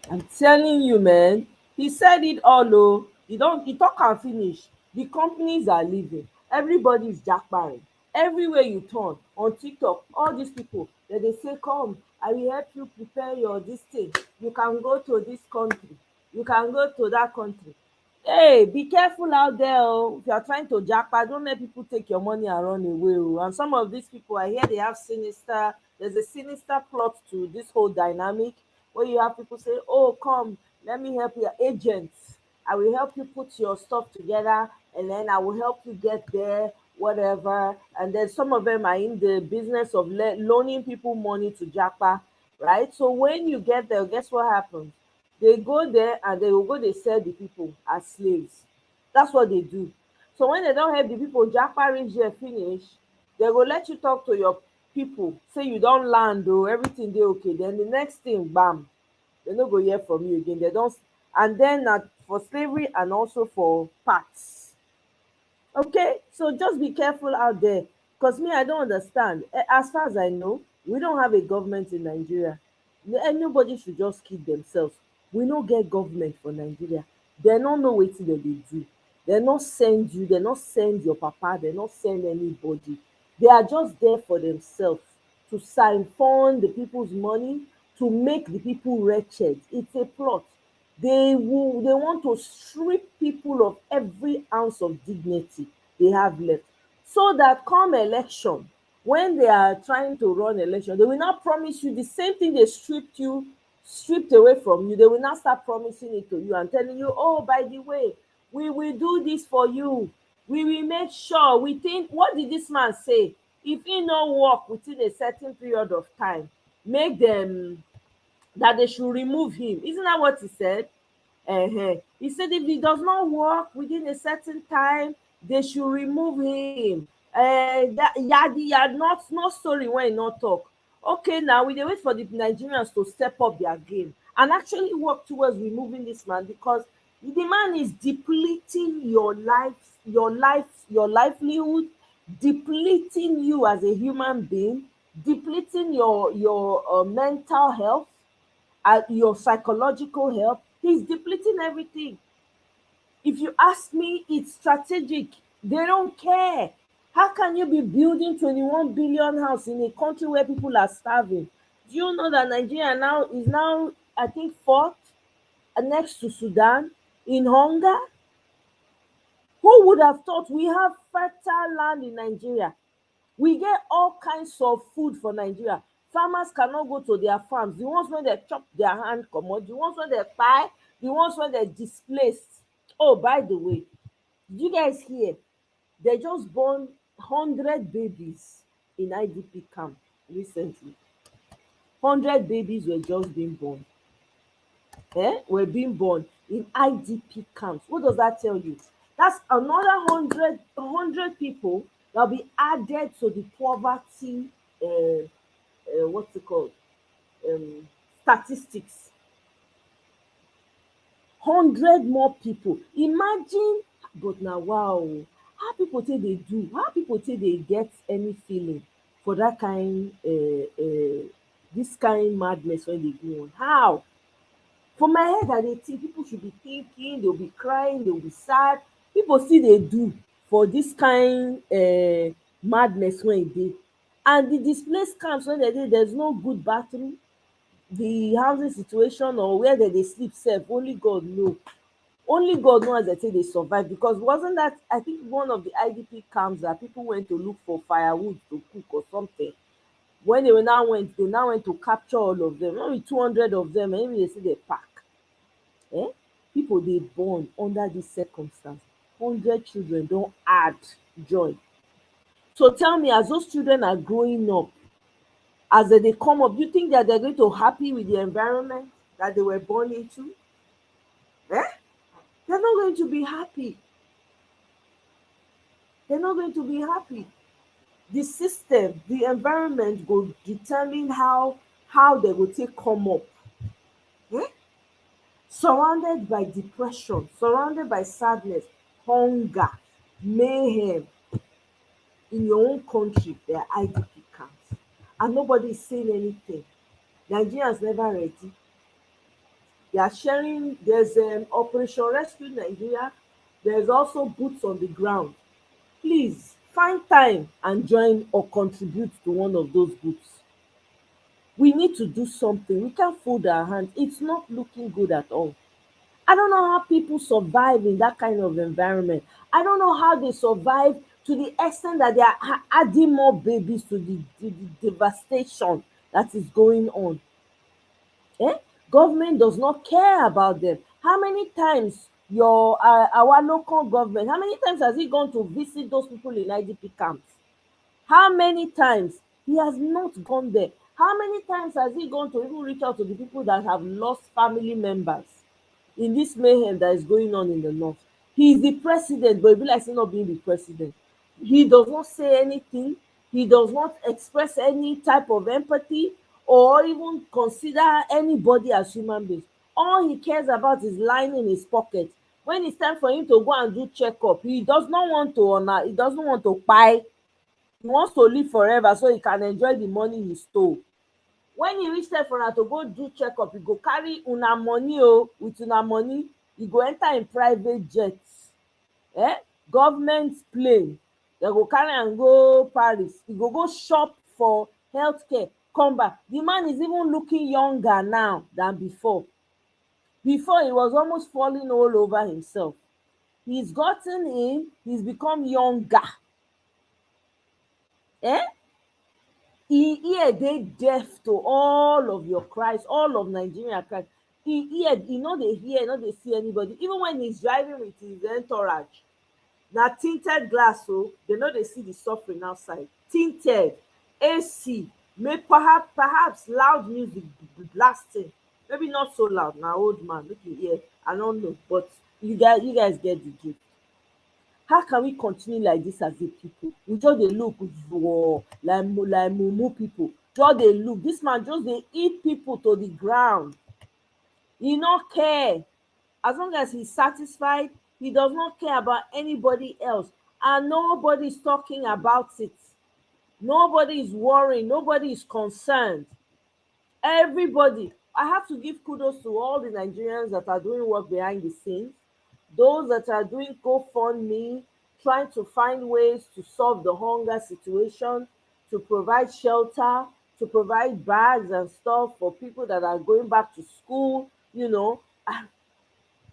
I'm telling you, man. He said it all. Oh, he talk and finish. The companies are leaving. Everybody is jackbarring. Everywhere you turn on TikTok, all these people that they say, "Come, I will help you prepare your this thing. You can go to this country. You can go to that country." Hey, be careful out there. Oh. If you are trying to jackpot, don't let people take your money and run away. Oh. And some of these people, I hear they have there's a sinister plot to this whole dynamic where you have people say, "Oh, come, let me help you, agents. I will help you put your stuff together and then I will help you get there, whatever." And then some of them are in the business of loaning people money to jackpot, right? So when you get there, guess what happens? They go there and they sell the people as slaves. That's what they do. So when they don't help the people jackpot reach there finish, they will let you talk to your people, say you don't land or everything they okay. Then the next thing, bam, they no go hear from you again. They don't, and then for slavery and also for parts. Okay, so just be careful out there, because me, I don't understand. As far as I know, we don't have a government in Nigeria. Anybody should just keep themselves. We no get government for Nigeria. They don't know wetin dem dey do. They not send you. They not send your papa. They not send anybody. They are just there for themselves to siphon the people's money, to make the people wretched. It's a plot. They want to strip people of every ounce of dignity they have left, so that come election, when they are trying to run election, they will not promise you the same thing they stripped away from you. They will not start promising it to you and telling you, "Oh, by the way, we will do this for you. We will make sure." We think, what did this man say? If he no work within a certain period of time, make them that they should remove him. Isn't that what he said? He said if he does not work within a certain time, they should remove him. That yadi not story when he not talk. Okay, now we dey wait for the Nigerians to step up their game and actually work towards removing this man, because the man is depleting your your livelihood, depleting you as a human being, depleting your mental health, your psychological health. He's depleting everything. If you ask me, it's strategic. They don't care. How can you be building 21 billion house in a country where people are starving? Do you know that Nigeria now is now, I think, fourth next to Sudan in hunger? Who would have thought? We have fertile land in Nigeria. We get all kinds of food for Nigeria. Farmers cannot go to their farms. The ones when they chop their hand comot, the ones when they buy, the ones when they displaced. Oh, by the way, did you guys hear? They just born 100 babies in IDP camp recently. 100 babies were just being born. Were being born in IDP camps. What does that tell you? That's another 100 people that'll be added to the poverty. What's it called? Statistics. 100 more people. Imagine, but now wow, how people say they do? How people say they get any feeling for that kind, this kind madness when they go on? How? For my head, I dey think people should be thinking, they'll be crying, they'll be sad. People see they do for this kind madness when e dey. And the displaced camps when they dey, there's no good bathroom. The housing situation or where they sleep sef, only God know. Only God know as they say they survive, because wasn't that, I think, one of the IDP camps that people went to look for firewood to cook or something. When they now went to capture all of them, only 200 of them, and even they see they pack. People dey born under this circumstance. 100 children don't add joy. So tell me, as those children are growing up, as they come up, do you think that they're going to happy with the environment that they were born into? They're not going to be happy. They're not going to be happy. The system, the environment will determine how they will take come up. Surrounded by depression, surrounded by sadness, hunger, mayhem. In your own country, there are IDP camps, and nobody is saying anything. Nigerians never ready. They are sharing. There's Operation Rescue Nigeria. There's also boots on the ground. Please find time and join or contribute to one of those groups. We need to do something. We can't fold our hands. It's not looking good at all. I don't know how people survive in that kind of environment. I don't know how they survive to the extent that they are adding more babies to the devastation that is going on. Government does not care about them. How many times our local government, how many times has he gone to visit those people in IDP camps? How many times? He has not gone there. How many times has he gone to even reach out to the people that have lost family members in this mayhem that is going on in the north? He is the president, but it be like say not being the president. He does not say anything. He does not express any type of empathy or even consider anybody as human beings. All he cares about is lying in his pocket. When it's time for him to go and do checkup, he does not want to honor. He doesn't want to buy. He wants to live forever so he can enjoy the money he stole. When he reach time for una to go do checkup, he go carry una money with una money. He go enter in private jets, government plane. They go carry am go Paris. He go shop for healthcare, come back. The man is even looking younger now than before. Before, he was almost falling all over himself. He's gotten in, he's become younger. He ear dey deaf to all of your cries, all of Nigeria cries. He no dey hear, no dey see anybody. Even when he's driving with his entourage, na tinted glass, so they no dey see the suffering outside. Tinted, AC, may perhaps loud music blasting. Maybe not so loud, na old man, make you hear. I don't know, but you guys get the gift. How can we continue like this as a people? We just dey look for like mumu people. Just dey look. This man just dey eat people to the ground. He no care. As long as he's satisfied, he does not care about anybody else. And nobody is talking about it. Nobody is worrying. Nobody is concerned. Everybody, I have to give kudos to all the Nigerians that are doing work behind the scenes, those that are doing GoFundMe, trying to find ways to solve the hunger situation, to provide shelter, to provide bags and stuff for people that are going back to school, you know.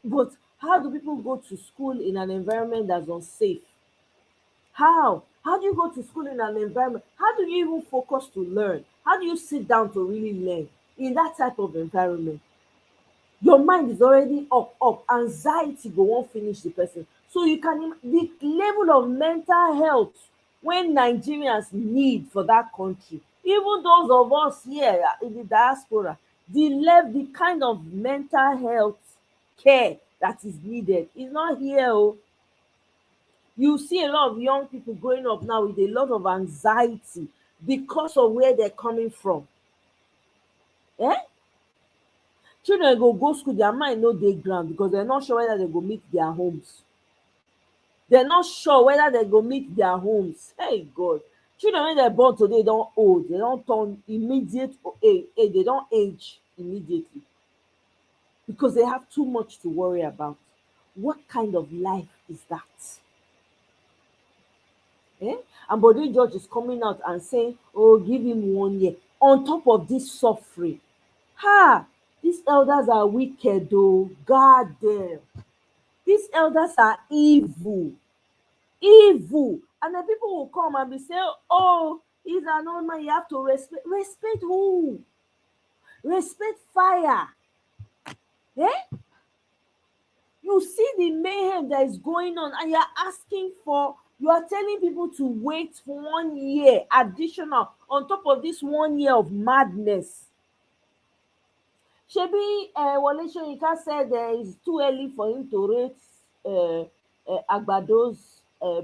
But how do people go to school in an environment that's unsafe? How? How do you go to school in an environment? How do you even focus to learn? How do you sit down to really learn in that type of environment? Your mind is already up. Anxiety go wan finish the person. So you can the level of mental health when Nigerians need for that country, even those of us here in the diaspora, the kind of mental health care that is needed is not here. Oh, you see a lot of young people growing up now with a lot of anxiety because of where they're coming from. Eh? Children go school, their mind no dey ground because they're not sure whether they go meet their homes. They're not sure whether they go meet their homes. Hey God. Children when they're born today don't old, they don't turn immediate age, they don't age immediately because they have too much to worry about. What kind of life is that? Eh? And Body George is coming out and saying, oh, give him 1 year on top of this suffering. Ha! These elders are wicked, though. God damn. These elders are evil. Evil. And then people will come and be saying, oh, he's an old man, you have to respect. Respect who? Respect fire. Eh? You see the mayhem that is going on, and you are telling people to wait for 1 year additional on top of this 1 year of madness. Shebi Wole Soyinka said it's too early for him to rate Agbado's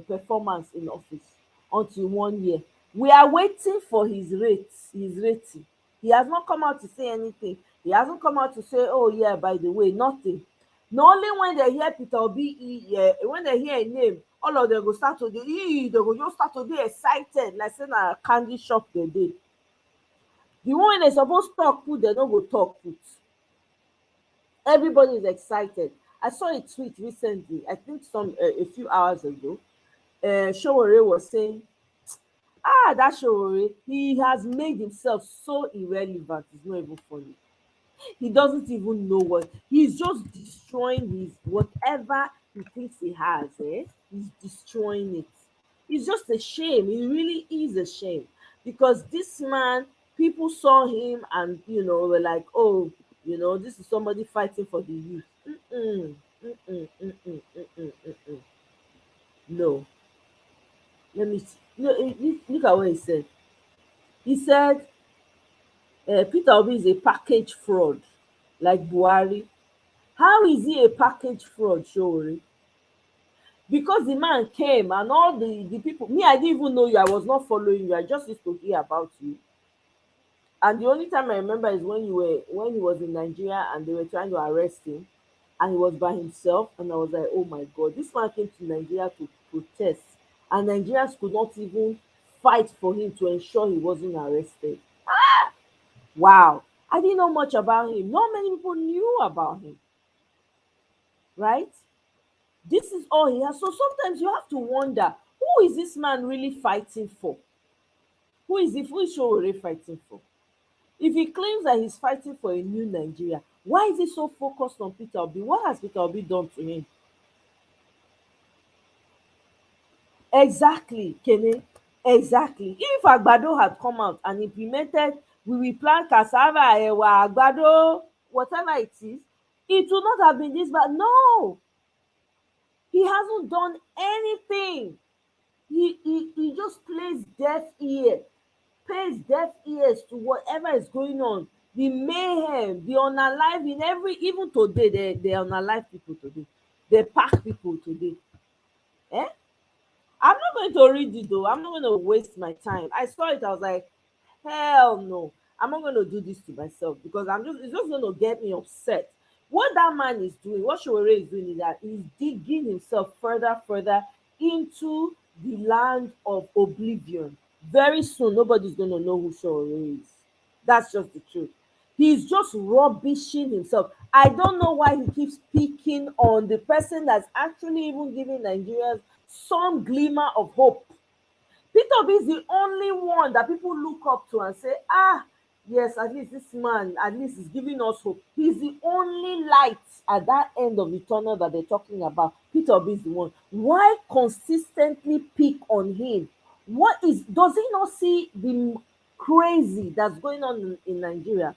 performance in office until 1 year. We are waiting for his rating. He has not come out to say anything. He hasn't come out to say, oh yeah, by the way, nothing. Na only when they hear Peter Obi, when they hear a name, all of them go start to dey, they go just start to dey excited like say na candy shop dem dey. The one wey dem suppose talk put, dem no go talk put. Everybody is excited. I saw a tweet recently, I think a few hours ago. Showore was saying, that Showore, he has made himself so irrelevant. It's not even funny. He doesn't even know what he's just destroying his whatever he thinks he has. He's destroying it. It's just a shame. It really is a shame because this man, people saw him and were like, oh, this is somebody fighting for the youth. No. Let me see. Look at what he said. He said Peter Obi is a package fraud like Buhari. How is he a package fraud, Showore? Because the man came and all the people, me, I didn't even know you. I was not following you. I just used to hear about you. And the only time I remember is when he was in Nigeria and they were trying to arrest him and he was by himself. And I was like, oh my God, this man came to Nigeria to protest. And Nigerians could not even fight for him to ensure he wasn't arrested. Wow. I didn't know much about him. Not many people knew about him. Right? This is all he has. So sometimes you have to wonder, who is this man really fighting for? Who is Showore fighting for? If he claims that he's fighting for a new Nigeria, why is he so focused on Peter Obi? What has Peter Obi done to him? Exactly, Kene. Exactly. If Agbado had come out and implemented, we will plant cassava, ewa, Agbado, whatever it is, it would not have been this bad. No, he hasn't done anything. He just pays deaf ears to whatever is going on. The mayhem, the unalive even today, they unalive people today. They pack people today. Eh? I'm not going to read it though. I'm not going to waste my time. I saw it. I was like, hell no. I'm not going to do this to myself because it's just going to get me upset. What that man is doing, what Showore is doing is that he's digging himself further into the land of oblivion. Very soon, nobody's going to know who Showore is. That's just the truth. He's just rubbishing himself. I don't know why he keeps picking on the person that's actually even giving Nigerians some glimmer of hope. Peter Obi is the only one that people look up to and say, ah, yes, at least this man, at least is giving us hope. He's the only light at that end of the tunnel that they're talking about. Peter Obi is the one. Why consistently pick on him? Does he not see the crazy that's going on in Nigeria?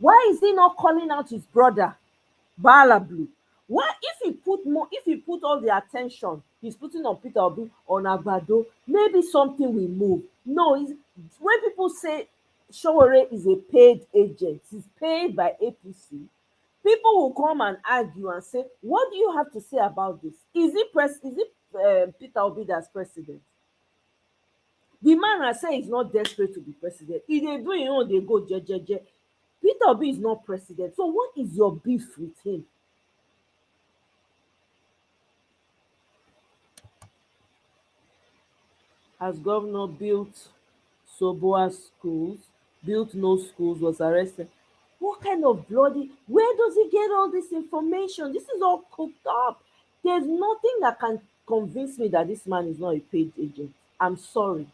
Why is he not calling out his brother? Bala Blue. Why if he put all the attention he's putting on Peter Obi on Agbado, maybe something will move. No, when people say Showore is a paid agent, he's paid by APC, people will come and argue and say, what do you have to say about this? Is it Peter Obi that's president? The man has said he's not desperate to be president. If they do they go jejeje. Peter Obi is not president. So what is your beef with him? Has governor built Soboa schools, built no schools, was arrested? What kind of where does he get all this information? This is all cooked up. There's nothing that can convince me that this man is not a paid agent. I'm sorry.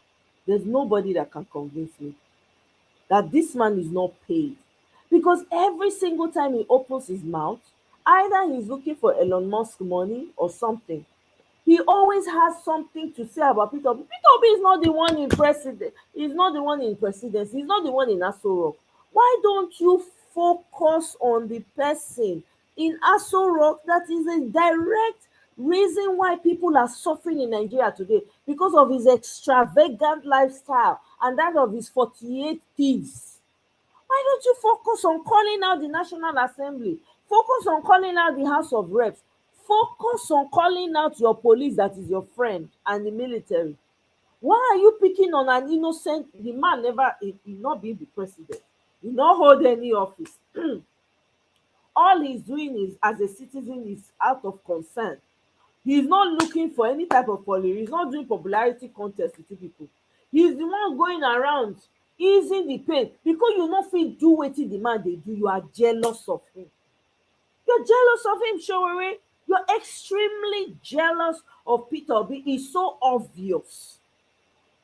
There's nobody that can convince me that this man is not paid. Because every single time he opens his mouth, either he's looking for Elon Musk money or something. He always has something to say about Peter Obi. Peter Obi is not the one in president. He's not the one in presidency. He's not the one in Aso Rock. Why don't you focus on the person in Aso Rock that is a direct reason why people are suffering in Nigeria today because of his extravagant lifestyle and that of his 48 thieves? Why don't you focus on calling out the National Assembly? Focus on calling out the House of Reps. Focus on calling out your police that is your friend and the military. Why are you picking on an innocent? The man he not be the president. He not hold any office. All he's doing is, as a citizen, is out of concern. He's not looking for any type of popularity. He's not doing popularity contest with people. He's the one going around easing the pain because you no fit do wetin the man dey do. You are jealous of him. You're jealous of him, Showore. You're extremely jealous of Peter Obi. It's so obvious.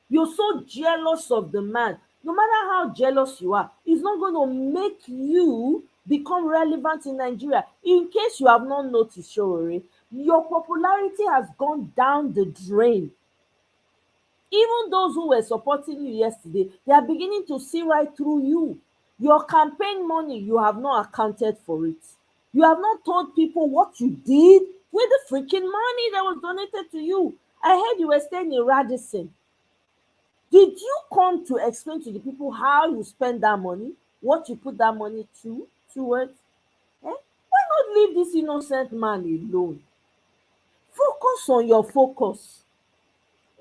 You're so jealous of the man. No matter how jealous you are, it's not going to make you become relevant in Nigeria. In case you have not noticed, Showore, your popularity has gone down the drain. Even those who were supporting you yesterday, they are beginning to see right through you. Your campaign money, you have not accounted for it. You have not told people what you did with the freaking money that was donated to you. I heard you were staying in Radisson. Did you come to explain to the people how you spend that money, what you put that money towards? Why not leave this innocent man alone? Focus on your focus.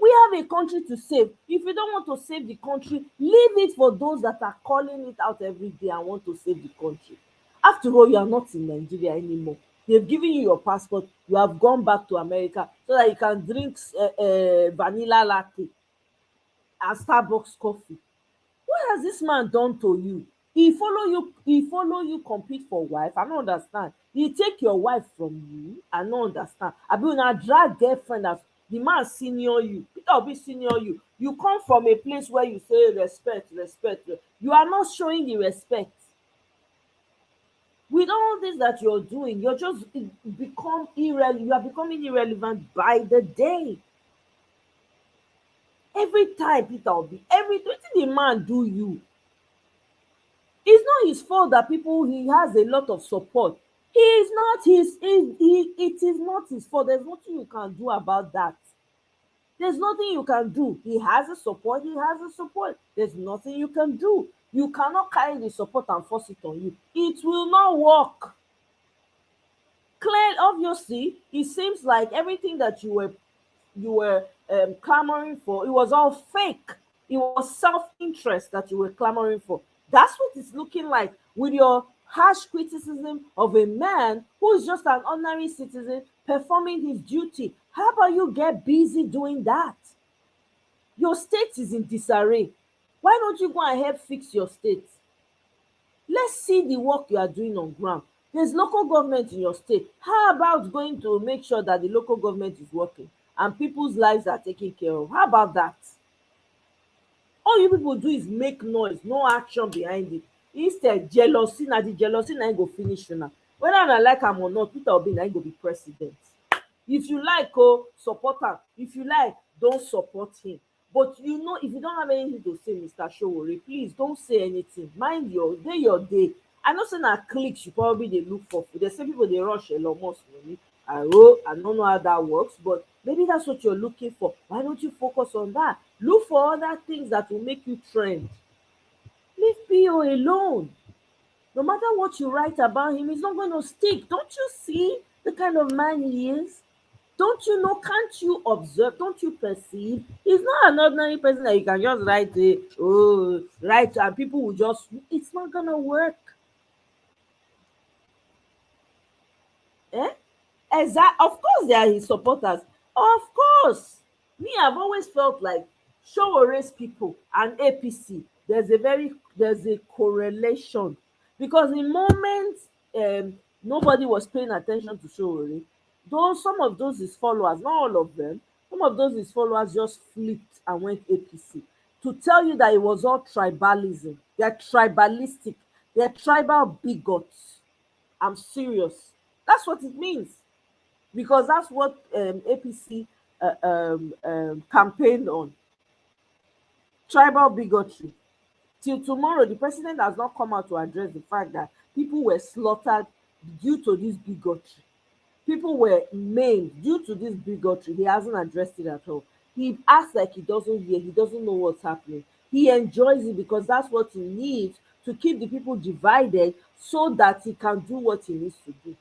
We have a country to save. If you don't want to save the country, leave it for those that are calling it out every day and want to save the country. After all, you are not in Nigeria anymore. They've given you your passport. You have gone back to America so that you can drink vanilla latte and Starbucks coffee. What has this man done to you? He follow you compete for wife. I don't understand. He take your wife from you. I don't understand. I be una drag girlfriend as the man senior you. Peter Obi senior you. You come from a place where you say respect. You are not showing the respect. With all this that you're doing, you are becoming irrelevant by the day. Every time Peter Obi, wetin the man do you? It's not his fault that he has a lot of support. It is not his fault. There's nothing you can do about that. There's nothing you can do. He has a support. There's nothing you can do. You cannot carry the support and force it on you. It will not work. Clear, obviously, it seems like everything that you were clamoring for, it was all fake. It was self-interest that you were clamoring for. That's what it's looking like with your harsh criticism of a man who is just an ordinary citizen performing his duty. How about you get busy doing that? Your state is in disarray. Why don't you go and help fix your state? Let's see the work you are doing on ground. There's local government in your state. How about going to make sure that the local government is working and people's lives are taken care of? How about that? All you people do is make noise, no action behind it. Instead, jealousy, na the jealousy na im go finish una. Whether una like am or not, Peter Obi na im go be president. If you like, support am. If you like, don't support him. But you know, if you don't have anything to say, Mr. Showore, please don't say anything. Mind your day. I know say na clicks you probably dey look for. They say people dey rush Elon Musk money. I don't know how that works, but maybe that's what you're looking for. Why don't you focus on that? Look for other things that will make you trend. Leave P.O. alone. No matter what you write about him, it's not going to stick. Don't you see the kind of man he is? Don't you know? Can't you observe? Don't you perceive? He's not an ordinary person that you can just write and people will just, it's not gonna work. Of course they are his supporters. Of course. Me, I've always felt like Showore's people and APC, there's a correlation. Because in moments nobody was paying attention to Showore, though some of those his followers, not all of them, some of those his followers just flipped and went APC to tell you that it was all tribalism. They're tribalistic. They're tribal bigots. I'm serious. That's what it means. Because that's what APC campaigned on. Tribal bigotry. Till tomorrow, the president has not come out to address the fact that people were slaughtered due to this bigotry. People were maimed due to this bigotry. He hasn't addressed it at all. He acts like he doesn't hear, he doesn't know what's happening. He enjoys it because that's what he needs to keep the people divided so that he can do what he needs to do.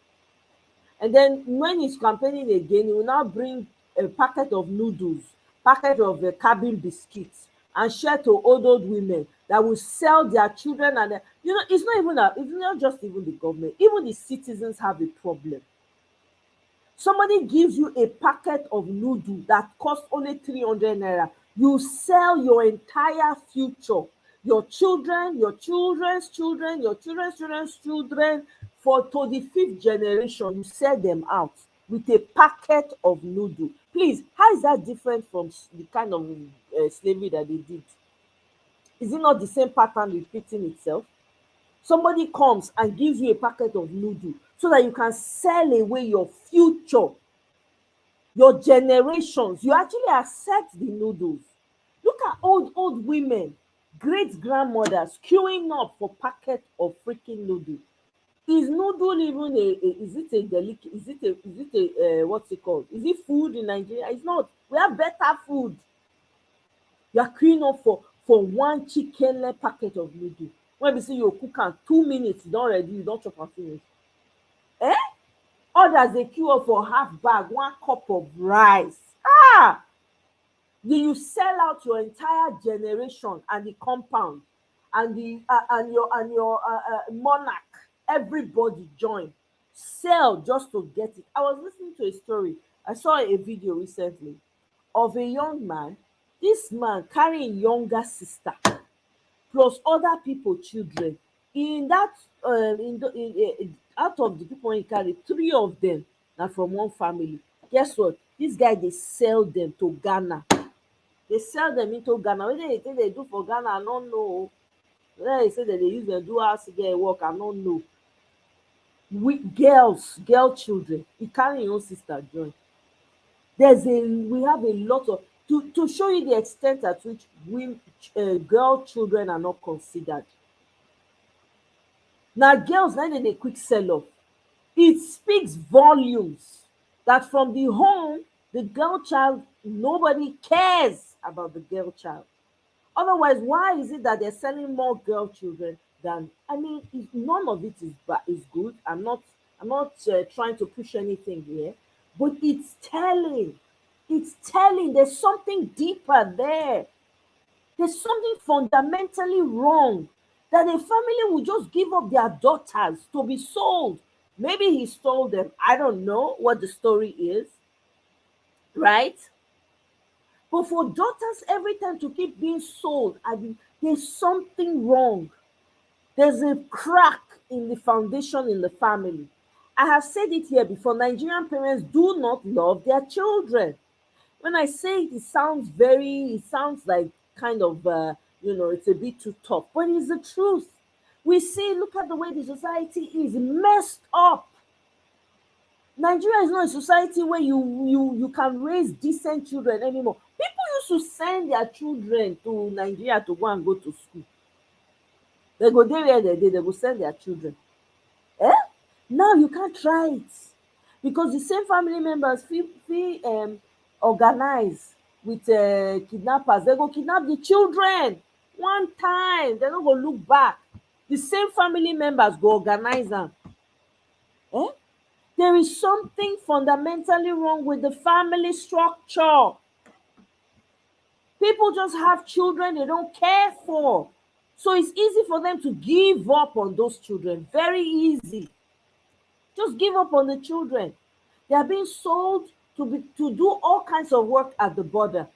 And then when he's campaigning again, he will now bring a packet of noodles, packet of cabin biscuits, and share to old women that will sell their children. And it's not just even the government. Even the citizens have a problem. Somebody gives you a packet of noodle that costs only 300 naira. You sell your entire future, your children, your children's children, your children's children's children, to the 5th generation. You sell them out with a packet of noodle. Please, how is that different from the kind of slavery that they did? Is it not the same pattern repeating itself? Somebody comes and gives you a packet of noodle so that you can sell away your future, your generations. You actually accept the noodles. Look at old women, great grandmothers queuing up for packet of freaking noodle. Is noodle even is it a delicacy? Is it a what's it called? Is it food in Nigeria? It's not. We have better food. You are queuing up for one chicken packet of noodle. When we see you cook am 2 minutes, you don ready, you don chop am finish. Others dey queue up for half bag, 1 cup of rice. You sell out your entire generation and the compound and your monarch. Everybody join, sell just to get it. I was listening to a story. I saw a video recently of a young man. This man carrying younger sister plus other people children. In that out of the people he carry, 3 of them na from one family. Guess what? This guy dey sell them to Ghana. They sell them into Ghana. Wetin they think they do for Ghana, I no know. Whether they say that they use them do house girl work, I no know. Girl children, he carry your own sister join. We have a lot of to show you the extent at which girl children are not considered. Now girls, now they quick sell off. It speaks volumes that from the home, the girl child, nobody cares about the girl child. Otherwise, why is it that they're selling more girl children than? I mean, none of it is good. I'm not trying to push anything here, but it's telling. It's telling there's something deeper there. There's something fundamentally wrong that a family will just give up their daughters to be sold. Maybe he stole them. I don't know what the story is, right? But for daughters every time to keep being sold, I mean, there's something wrong. There's a crack in the foundation in the family. I have said it here before. Nigerian parents do not love their children. When I say it, it sounds like kind of, it's a bit too tough, but it's the truth. We see, look at the way the society is messed up. Nigeria is not a society where you can raise decent children anymore. People used to send their children to Nigeria to go and go to school. They go there where they go send their children. Now you can't try it because the same family members feel organize with kidnappers. They go kidnap the children one time. They don't go look back. The same family members go organize them. There is something fundamentally wrong with the family structure. People just have children they don't care for. So it's easy for them to give up on those children. Very easy. Just give up on the children. They are being sold to do all kinds of work at the border.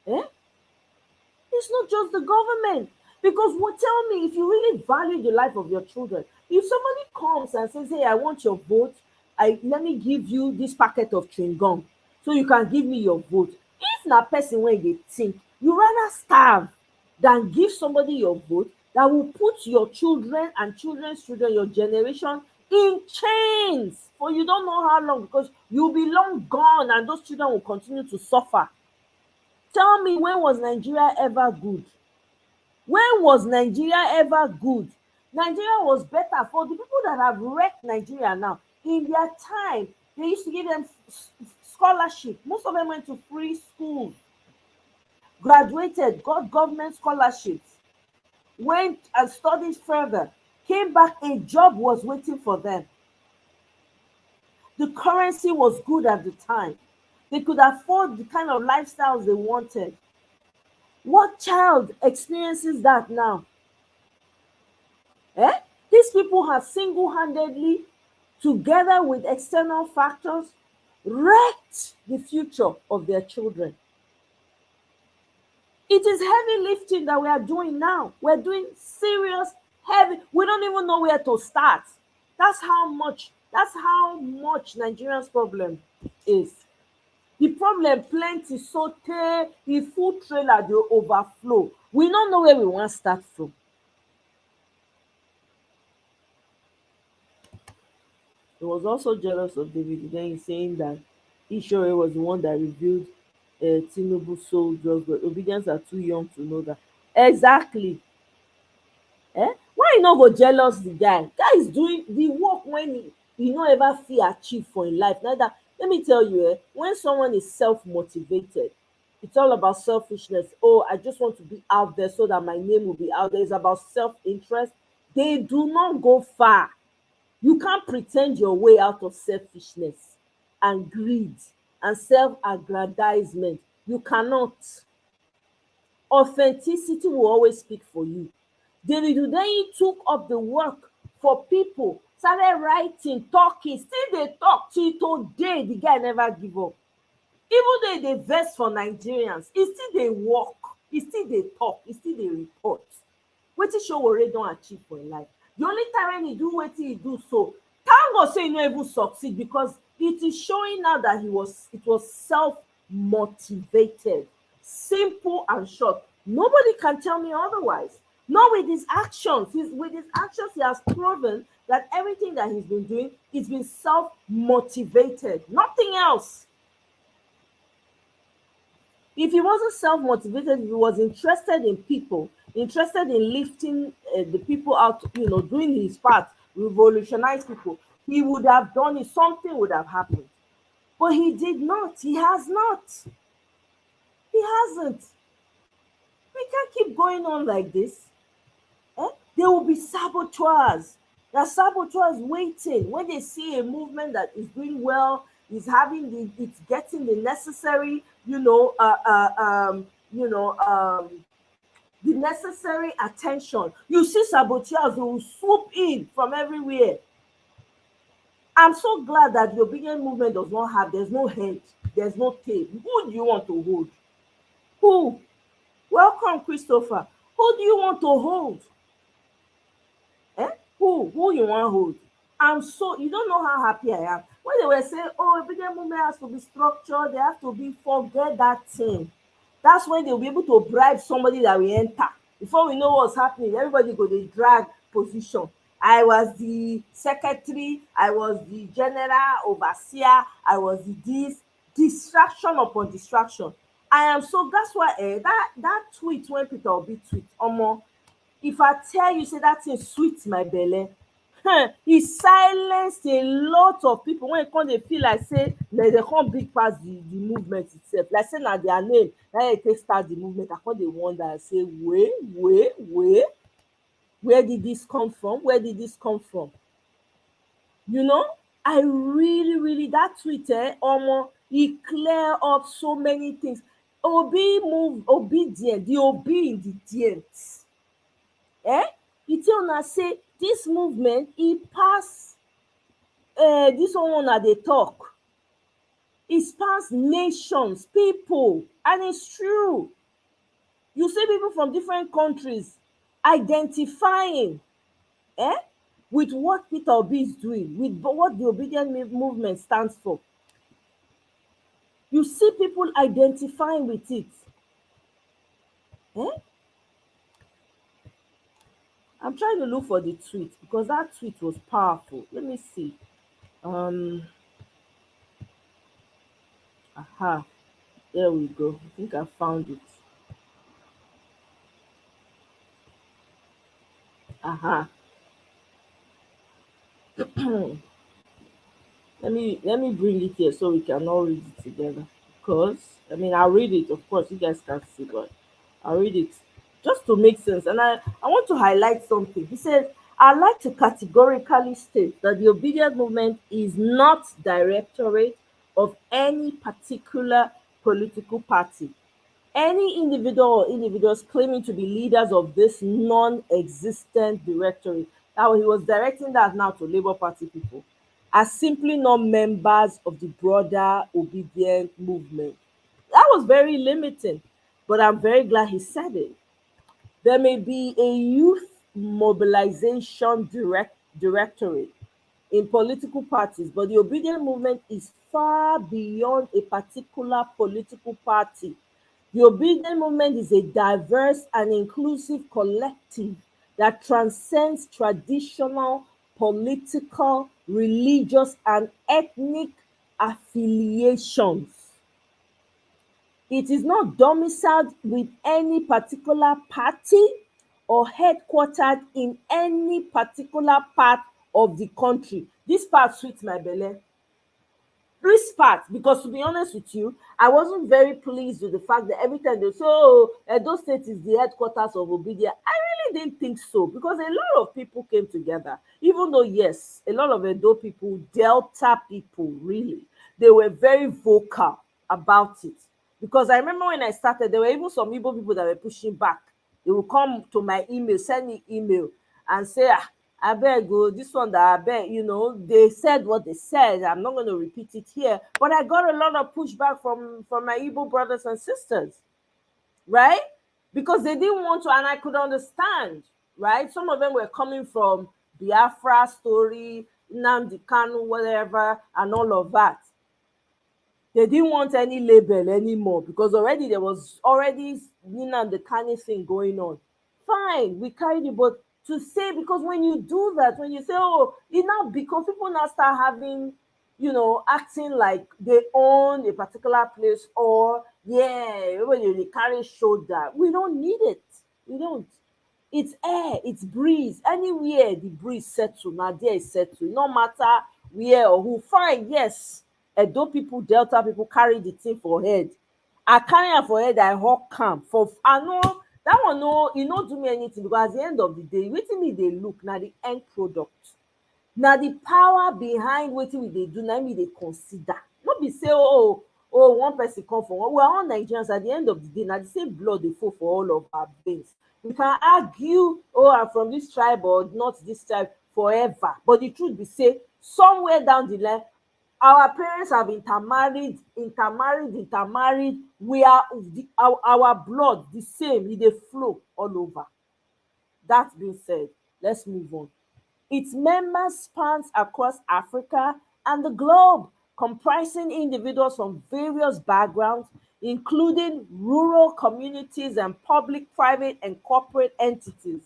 It's not just the government. Because tell me, if you really value the life of your children, if somebody comes and says, hey, I want your vote, let me give you this packet of chewing gum so you can give me your vote. If na person wey dey think, you rather starve than give somebody your vote that will put your children and children's children, your generation, in chains for you don't know how long, because you'll be long gone and those children will continue to suffer. Tell me, when was Nigeria ever good? When was Nigeria ever good? Nigeria was better for the people that have wrecked Nigeria now. In their time, they used to give them scholarship. Most of them went to free schools, graduated, got government scholarships, went and studied further, came back, a job was waiting for them. The currency was good at the time. They could afford the kind of lifestyles they wanted. What child experiences that now? These people have single-handedly, together with external factors, wrecked the future of their children. It is heavy lifting that we are doing now. We're doing serious, heavy. We don't even know where to start. That's how much Nigerians' problem is. The problem plenty, so the full trailer dey overflow. We don't know where we want to start from. He was also jealous of David Again, saying that Ishore was the one that revealed Tinubu sold drugs, but Obedience are too young to know that. Exactly. Why you not go jealous the guy? Guy is doing the work when he no ever feel achieve for in life. Neither, let me tell you, when someone is self-motivated, it's all about selfishness. Oh, I just want to be out there so that my name will be out there. It's about self-interest. They do not go far. You can't pretend your way out of selfishness and greed and self-aggrandizement. You cannot. Authenticity will always speak for you. David Udeyi took up the work for people, started writing, talking, still they talk till today. The guy never give up. Even though they vex for Nigerians, he still they work, he still they talk, he still they report. Wetin Sowore don achieve for im life. The only time when he do wetin he do, so thank God say he no even succeed, because it is showing now that it was self-motivated. Simple and short. Nobody can tell me otherwise. Not with his actions. With his actions, he has proven that everything that he's been doing is been self-motivated. Nothing else. If he wasn't self-motivated, if he was interested in people, interested in lifting the people out, doing his part, revolutionize people, he would have done it. Something would have happened. But he did not. He has not. He hasn't. We can't keep going on like this. There will be saboteurs. There are saboteurs waiting when they see a movement that is doing well, is having it's getting the necessary, the necessary attention. You see saboteurs who swoop in from everywhere. I'm so glad that the obedient movement does not have, there's no head, there's no tail. Who do you want to hold? Who? Welcome, Christopher. Who do you want to hold? Who you want to hold? You don't know how happy I am. When they were saying, oh, obedient movement has to be structured, they have to be, forget that thing. That's when they'll be able to bribe somebody that will enter. Before we know what's happening, everybody go to drag position. I was the secretary, I was the general overseer, I was the this, distraction upon distraction. I am so, that's why that tweet when Peter Obi tweet, if I tell you, say that thing sweet my belly, he silenced a lot of people when it come dey feel like say they come big pass the movement itself, like say na their name na dey take start the movement. I come dey wonder, say where did this come from? Where did this come from? I really that tweet, e clear up so many things. Obi move obedient, the Obi in the dient. E tell una say this movement e pass this one una dey talk. E pass nations, people, and it's true. You see people from different countries identifying with what Peter Obi is doing, with what the obedient movement stands for. You see people identifying with it. I'm trying to look for the tweet because that tweet was powerful. Let me see. There we go. I think I found it. Let me bring it here so we can all read it together. Because I'll read it, of course, you guys can't see, but I'll read it just to make sense. And I want to highlight something. He says, I'd like to categorically state that the obedient movement is not directorate of any particular political party. Any individual or individuals claiming to be leaders of this non-existent directorate, now he was directing that now to Labour Party people, are simply not members of the broader obedient movement. That was very limiting, but I'm very glad he said it. There may be a youth mobilization directorate in political parties, but the obedient movement is far beyond a particular political party. The obedient movement is a diverse and inclusive collective that transcends traditional political, religious, and ethnic affiliations. It is not domiciled with any particular party or headquartered in any particular part of the country. This part sweets my belly. This part, because to be honest with you, I wasn't very pleased with the fact that every time they say, oh, Edo State is the headquarters of Obedient. I really didn't think so, because a lot of people came together, even though, yes, a lot of Edo people, Delta people, really, they were very vocal about it. Because I remember when I started, there were even some Igbo people that were pushing back. They would come to my email, send me email, and say, I beg go, this one that I beg, they said what they said. I'm not going to repeat it here. But I got a lot of pushback from my Igbo brothers and sisters, right? Because they didn't want to, and I could understand, right? Some of them were coming from Biafra story, Nnamdi Kanu, whatever, and all of that. They didn't want any label anymore because already there was Nnamdi Kanu thing going on. Fine, we carried it, but to say, because when you do that, when you say, oh, it now, because people now start having, acting like they own a particular place, or when you carry shoulder, we don't need it. We don't. It's air, it's breeze. Anywhere the breeze settle, now there is settle. No matter where or who. Fine, yes. Edo people, Delta people carry the thing for head. I carry am for head, I hawk camp. I know that one no do me anything, because at the end of the day, wetin me dey look na the end product. Na the power behind wetin we dey do, na me dey consider. No not be say, oh, one person come for one. We're all Nigerians. At the end of the day, now the same blood they flow for all of our veins. We can argue, oh, I'm from this tribe or not this tribe forever. But the truth be say, somewhere down the line, our parents have intermarried. We are our blood the same, e dey flow all over. That being said, let's move on. Its members spans across Africa and the globe, comprising individuals from various backgrounds, including rural communities and public, private, and corporate entities,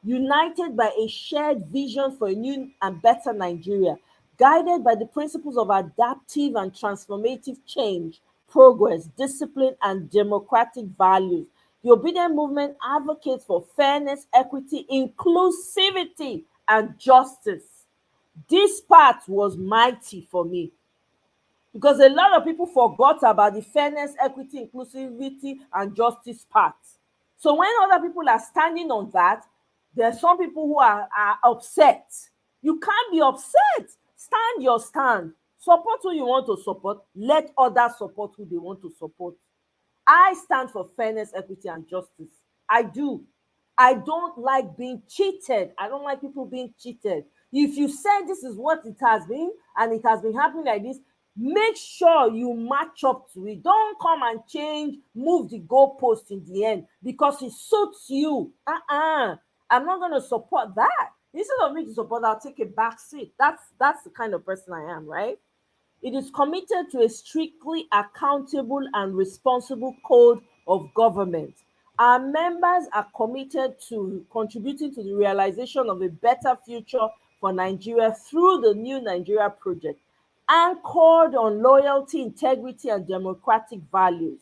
united by a shared vision for a new and better Nigeria, guided by the principles of adaptive and transformative change, progress, discipline, and democratic values. The Obedient movement advocates for fairness, equity, inclusivity, and justice. This part was mighty for me because a lot of people forgot about the fairness, equity, inclusivity, and justice part. So when other people are standing on that, there are some people who are upset. You can't be upset. Stand your stand. Support who you want to support. Let others support who they want to support. I stand for fairness, equity, and justice. I do. I don't like being cheated. I don't like people being cheated. If you say this is what it has been and it has been happening like this, make sure you match up to it. Don't come and change, move the goalpost in the end because it suits you. I'm not going to support that. Instead of me to support, I'll take a back seat. That's the kind of person I am, right? It is committed to a strictly accountable and responsible code of government. Our members are committed to contributing to the realization of a better future for Nigeria through the New Nigeria Project, anchored on loyalty, integrity, and democratic values.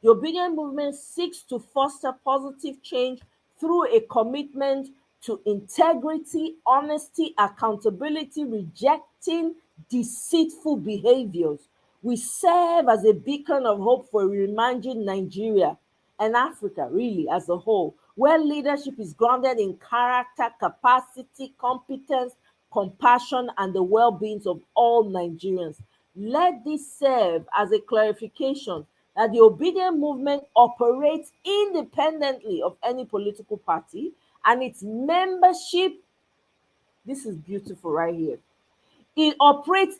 The Obedient movement seeks to foster positive change through a commitment to integrity, honesty, accountability, rejecting deceitful behaviors. We serve as a beacon of hope for a reimagined Nigeria and Africa, really, as a whole, where leadership is grounded in character, capacity, competence, compassion, and the well-being of all Nigerians. Let this serve as a clarification that the Obedient movement operates independently of any political party, and its membership, this is beautiful right here, it operates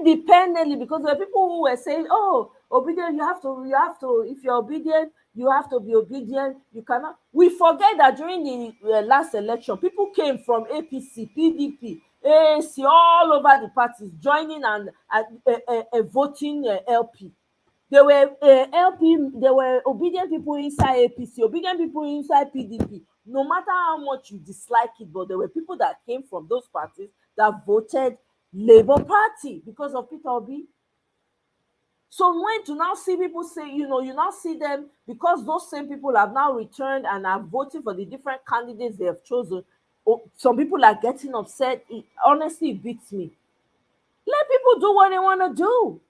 independently, because there are people who were saying, oh, obedient, you have to, if you're obedient, you have to be obedient. You cannot. We forget that during the last election, people came from APC, PDP, ANC, all over the parties, joining and voting LP. There were LP, there were obedient people inside APC, obedient people inside PDP. No matter how much you dislike it, but there were people that came from those parties that voted Labour Party because of Peter Obi. So when to now see people say, you now see them, because those same people have now returned and are voting for the different candidates they have chosen, some people are getting upset. Honestly, it beats me. Let people do what they want to do.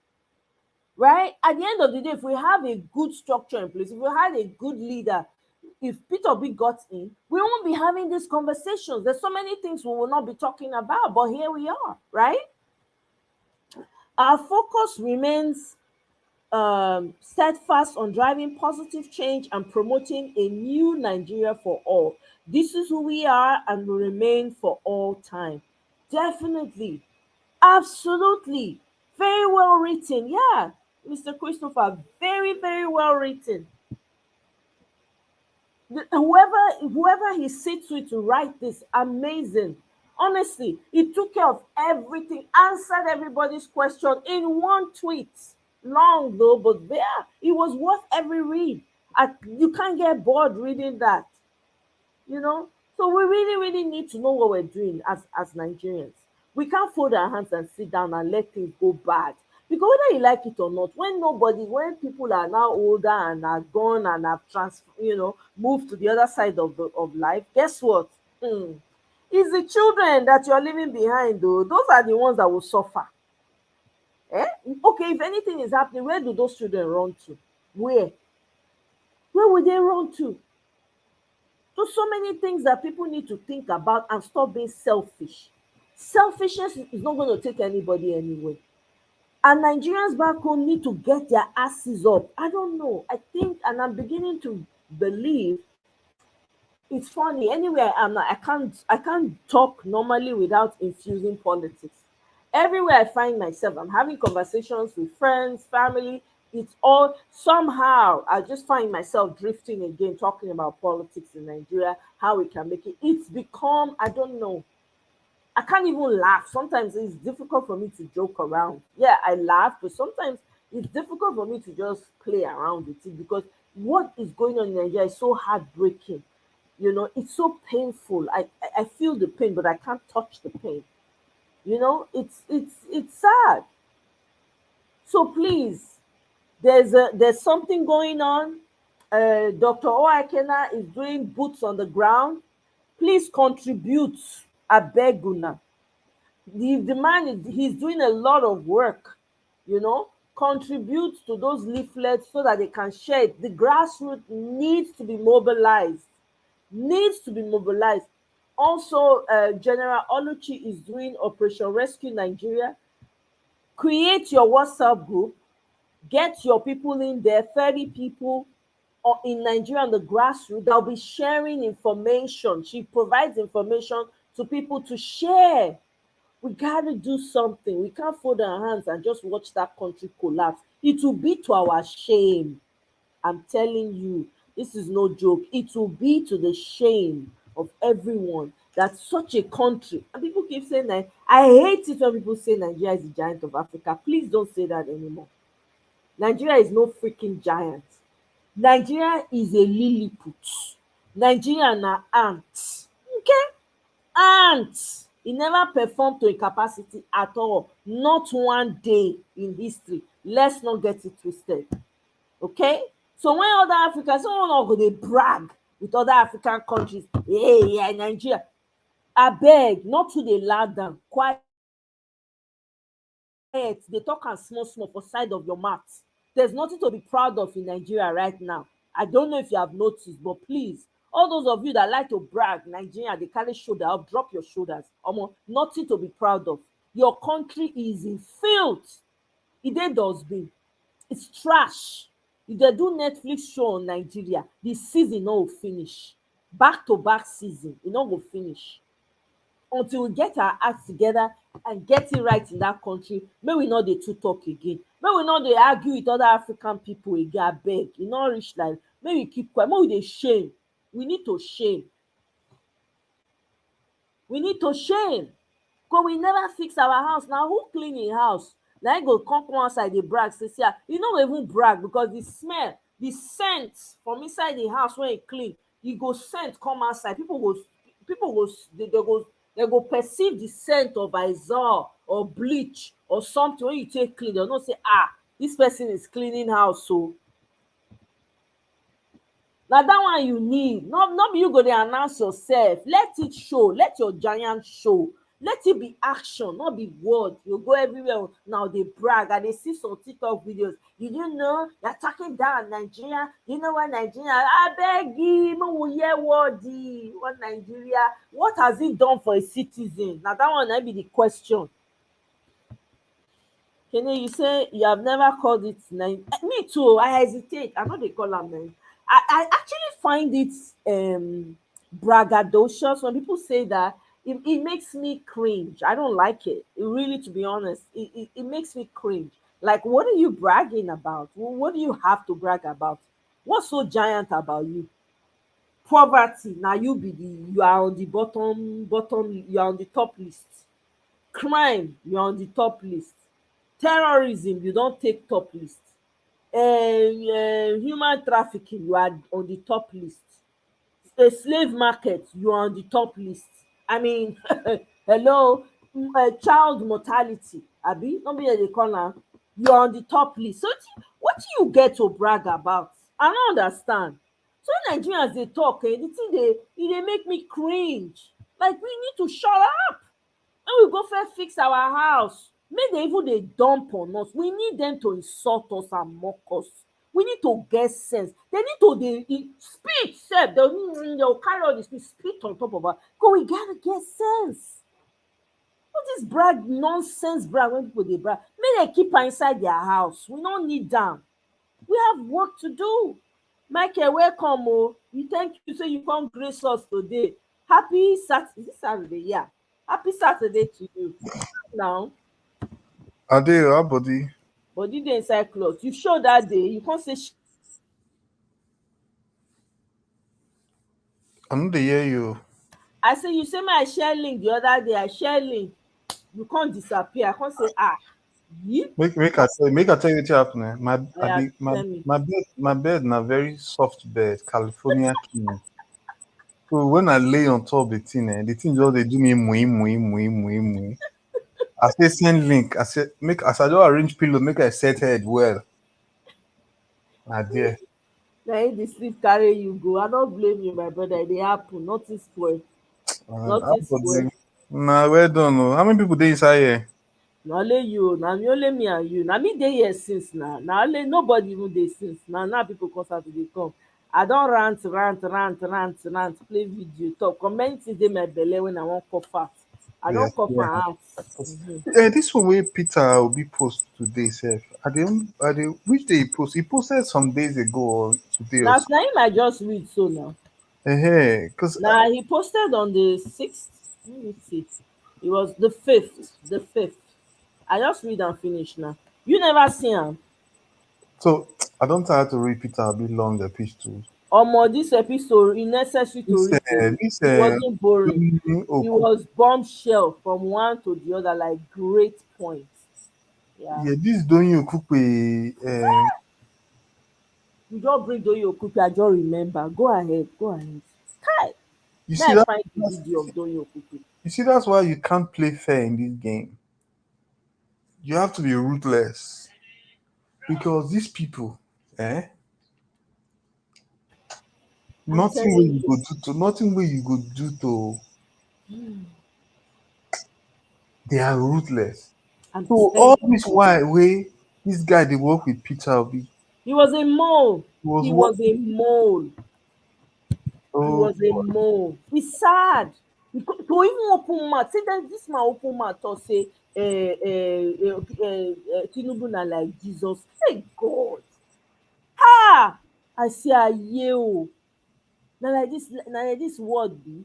Right? At the end of the day, if we have a good structure in place, if we had a good leader, if Peter B got in, we won't be having these conversations. There's so many things we will not be talking about, but here we are, right? Our focus remains steadfast on driving positive change and promoting a new Nigeria for all. This is who we are and will remain for all time. Definitely. Absolutely. Very well written. Yeah, Mr. Christopher, very, very well written. Whoever he sits with to write this, amazing. Honestly, he took care of everything, answered everybody's question in one tweet. Long though, but yeah, it was worth every read. You can't get bored reading that. So we really, really need to know what we're doing as Nigerians. We can't fold our hands and sit down and let things go bad. Because whether you like it or not, when people are now older and are gone and have moved to the other side of life, guess what? It's the children that you're leaving behind, though. Those are the ones that will suffer. Okay, if anything is happening, where do those children run to? Where would they run to? So many things that people need to think about and stop being selfish. Selfishness is not going to take anybody anywhere. And Nigerians back home need to get their asses up. I don't know. I think, and I'm beginning to believe, it's funny. Anywhere I can't talk normally without infusing politics. Everywhere I find myself, I'm having conversations with friends, family. It's all somehow I just find myself drifting again, talking about politics in Nigeria, how we can make it. It's become, I don't know. I can't even laugh. Sometimes it's difficult for me to joke around. Yeah, I laugh, but sometimes it's difficult for me to just play around with it because what is going on in Nigeria is so heartbreaking. It's so painful. I feel the pain, but I can't touch the pain. It's sad. So please, there's something going on. Dr. Oakena is doing boots on the ground. Please contribute. I beg una. The man he's doing a lot of work. Contribute to those leaflets so that they can share it. The grassroots needs to be mobilized. Needs to be mobilized. Also, General Oluchi is doing Operation Rescue Nigeria. Create your WhatsApp group. Get your people in there, 30 people in Nigeria on the grassroots. They'll be sharing information. She provides information to people to share. We got to do something. We can't fold our hands and just watch that country collapse. It will be to our shame. I'm telling you, this is no joke. It will be to the shame of everyone that such a country, and people keep saying that. I hate it when people say Nigeria is the giant of Africa. Please don't say that anymore. Nigeria is no freaking giant. Nigeria is a Lilliput. Nigeria na ant. Okay? Ant. E never performed to a capacity at all. Not one day in history. Let's not get it twisted. Okay? So when other Africans, someone not go dey brag with other African countries, hey, yeah, Nigeria. Abeg, not to dey loud down. Quiet. They talk am small small for side of your mouth. There's nothing to be proud of in Nigeria right now. I don't know if you have noticed, but please, all those of you that like to brag, Nigeria, they carry shoulder up, drop your shoulders. Nothing to be proud of. Your country is in filth. E dey dustbin. It's trash. If they do Netflix show on Nigeria, the season no go finish. Back to back season, e no go finish. Until we get our acts together and get it right in that country, may we not dey too talk again. May we not dey argue with other African people again. Abeg, e no reach like, may we keep quiet. May we dey shame. We need to shame. We need to shame. Because we never fix our house. Now, who clean im house? Na im go come outside dey brag say, see, you no go even brag because the smell, the scent from inside the house when e clean, e go scent come outside. People go perceive the scent of Izal or bleach or something when you take clean. They'll know say, this person is cleaning house. So now that one you need. Not be you go dey announce yourself. Let it show. Let your giant show. Let it be action, not be word. You go everywhere now, they brag and they see some TikTok videos. Did you know they're talking down Nigeria? You know what Nigeria? I beg you, what Nigeria? What has it done for a citizen? Now that one might be the question. Kenny, you say you have never called it name. Me too. I hesitate. I know they call them name. I actually find it braggadocious when people say that. It makes me cringe. I don't like it. Really, to be honest, it makes me cringe. Like, what are you bragging about? What do you have to brag about? What's so giant about you? Poverty. Now you are on the bottom, you are on the top list. Crime, you're on the top list. Terrorism, you don't take top list. Human trafficking, you are on the top list. A slave market, you are on the top list. I mean, hello, child mortality, abi, no be dey call am, you're on the top list. So what do you get to brag about? I don't understand. So when Nigerians dey talk, the thing dey make me cringe. Like, we need to shut up. When we go first fix our house, make dem even dey dump on us. We need them to insult us and mock us. We need to get sense. They need to spit sef. They'll carry all this spit on top of us. Because we gotta get sense. All this brag, nonsense brag when people dey brag. Make dem keep am inside their house. We no need am. We have work to do. Michael, welcome o. We thank you say you come grace us today. Happy Saturday. Is it Saturday? Yeah. Happy Saturday to you. Now, Ade, how body? body dey inside cloth. You show that day. You come say I no dey hear you. I say you say make I share link the other day. I share link. You can't disappear. I can't say ye. Make I tell you wetin happen. My I Yeah, be tell me. my bed na very soft bed, California king. So when I lay on top the thing just dey do me mui mui mui mui mui. I say send link. I say make as I just arrange pillow, make I set head well. Na there. Na him the sleep carry you go. I don't blame you, my brother. E dey happen. Nothing spoil. How Nothing spoil. body? Na well done. Oh. How many people dey inside here? Na only you. Na me only me and you. Na me dey here since now. Na only nobody even dey since. Now people come start to dey come. I don rant, play video, talk. Comment dey my belle when I wan cough out. I don Yes, cough yeah. am out. This one wey Peter Obi post today, sef. I dey which day he post? He posted some days ago or today or Na so. na him I just read so now. Because Na he posted on the 6th. Let me see. It was the 5th. The 5th. I just read and finish now. You never see am? so I don't tire to read Peter Obi long epistles. Omo, this episode e necessary to read o. This It wasn't boring. It Oku, was bombshell from one to the other, like great points. Yeah. this Doyin Okupe, You just bring Doyin Okupe, I just remember. Go ahead, go ahead. Kai! you May see I that find the video of Doyin Okupe. you see that's why you can't play fair in this game. You have to be ruthless because these people, I'm nothing where telling you you. go do to nothing where you go do to they are ruthless. I'm So telling all this you. while way this guy they work with Peter Obi He was a mole. was He what was a mole. He oh was a mole. It's sad. To even open mouth, say that this man open mouth talk say Tinubu na like Jesus. Hey God. Ah! I say aye o. Na like this word be.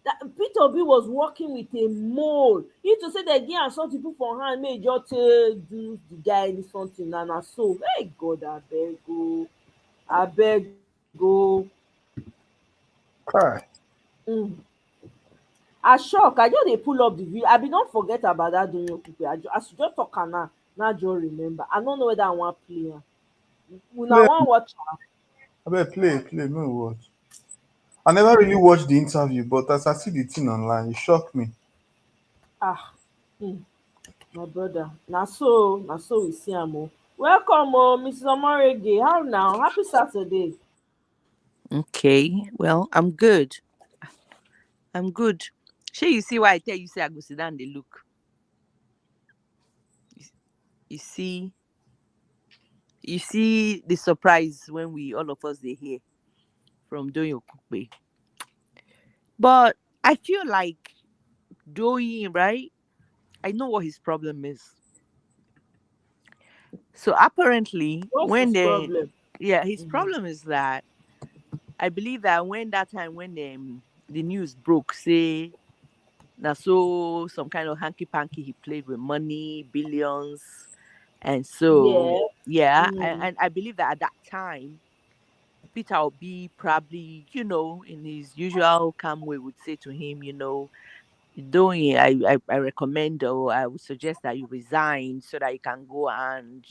That Peter Obi was working with a mole. He to say that give am some people for hand, make e just take do the guy any something na so. Hey God, abeg o. Abeg o. cry. I shock. I just dey pull up the video. I bin don forget about that Doyin Okupe. As you just talk am now I just remember. I no know whether I wan play am. Una Play, wan watch am? I bet play, no watch. I never really watched the interview, but as I see the thing online, it shocked me. Ah, my brother. Na so we see am o. Welcome o, Mrs. Omorege. How now? Happy Saturday. Okay, well, I'm good. I'm good. Shey you see why I tell you say I go sit down dey look. You see, you see the surprise when we all of us dey hear from Doyin Okupe. But I feel like Doyin, right? I know what his problem is. So apparently, What's when his the problem? his problem is that I believe that when that time when the news broke, say now so some kind of hanky panky he played with money, billions, and so Yeah. yeah, and I believe that at that time Peter Obi probably, in his usual calm way would say to him, doing I recommend or I would suggest that you resign so that you can go and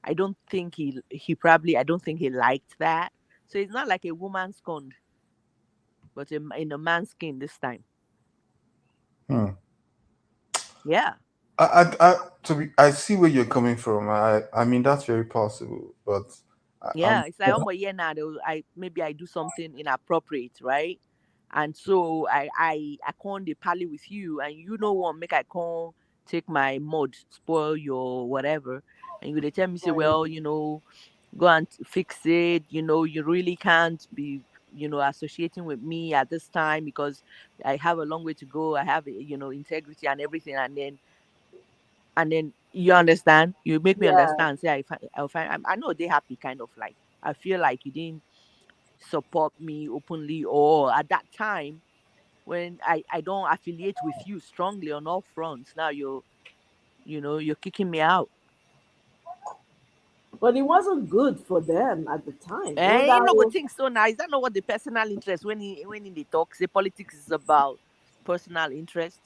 I don't think he probably I don't think he liked that. So it's not like a woman scorned, but in a man's skin this time. Hmm. Yeah. I see where you're coming from. I mean that's very possible, but Yeah, it's like, oh my yeah, now maybe I do something inappropriate, right? And so I can't dey pally with you, and you know what? Make I can't take my mod, spoil your whatever, and they tell me say, Right. well, go and fix it. You really can't be, associating with me at this time because I have a long way to go. I have, integrity and everything, and then and then you understand, you make me Yeah. understand. Say I'll find, I know they happy kind of like, I feel like you didn't support me openly, or at that time when I don't affiliate with you strongly on all fronts. Now you're kicking me out. But it wasn't good for them at the time. Eh, you know what things so now. Is that not what the personal interest when in the talk say politics is about personal interest?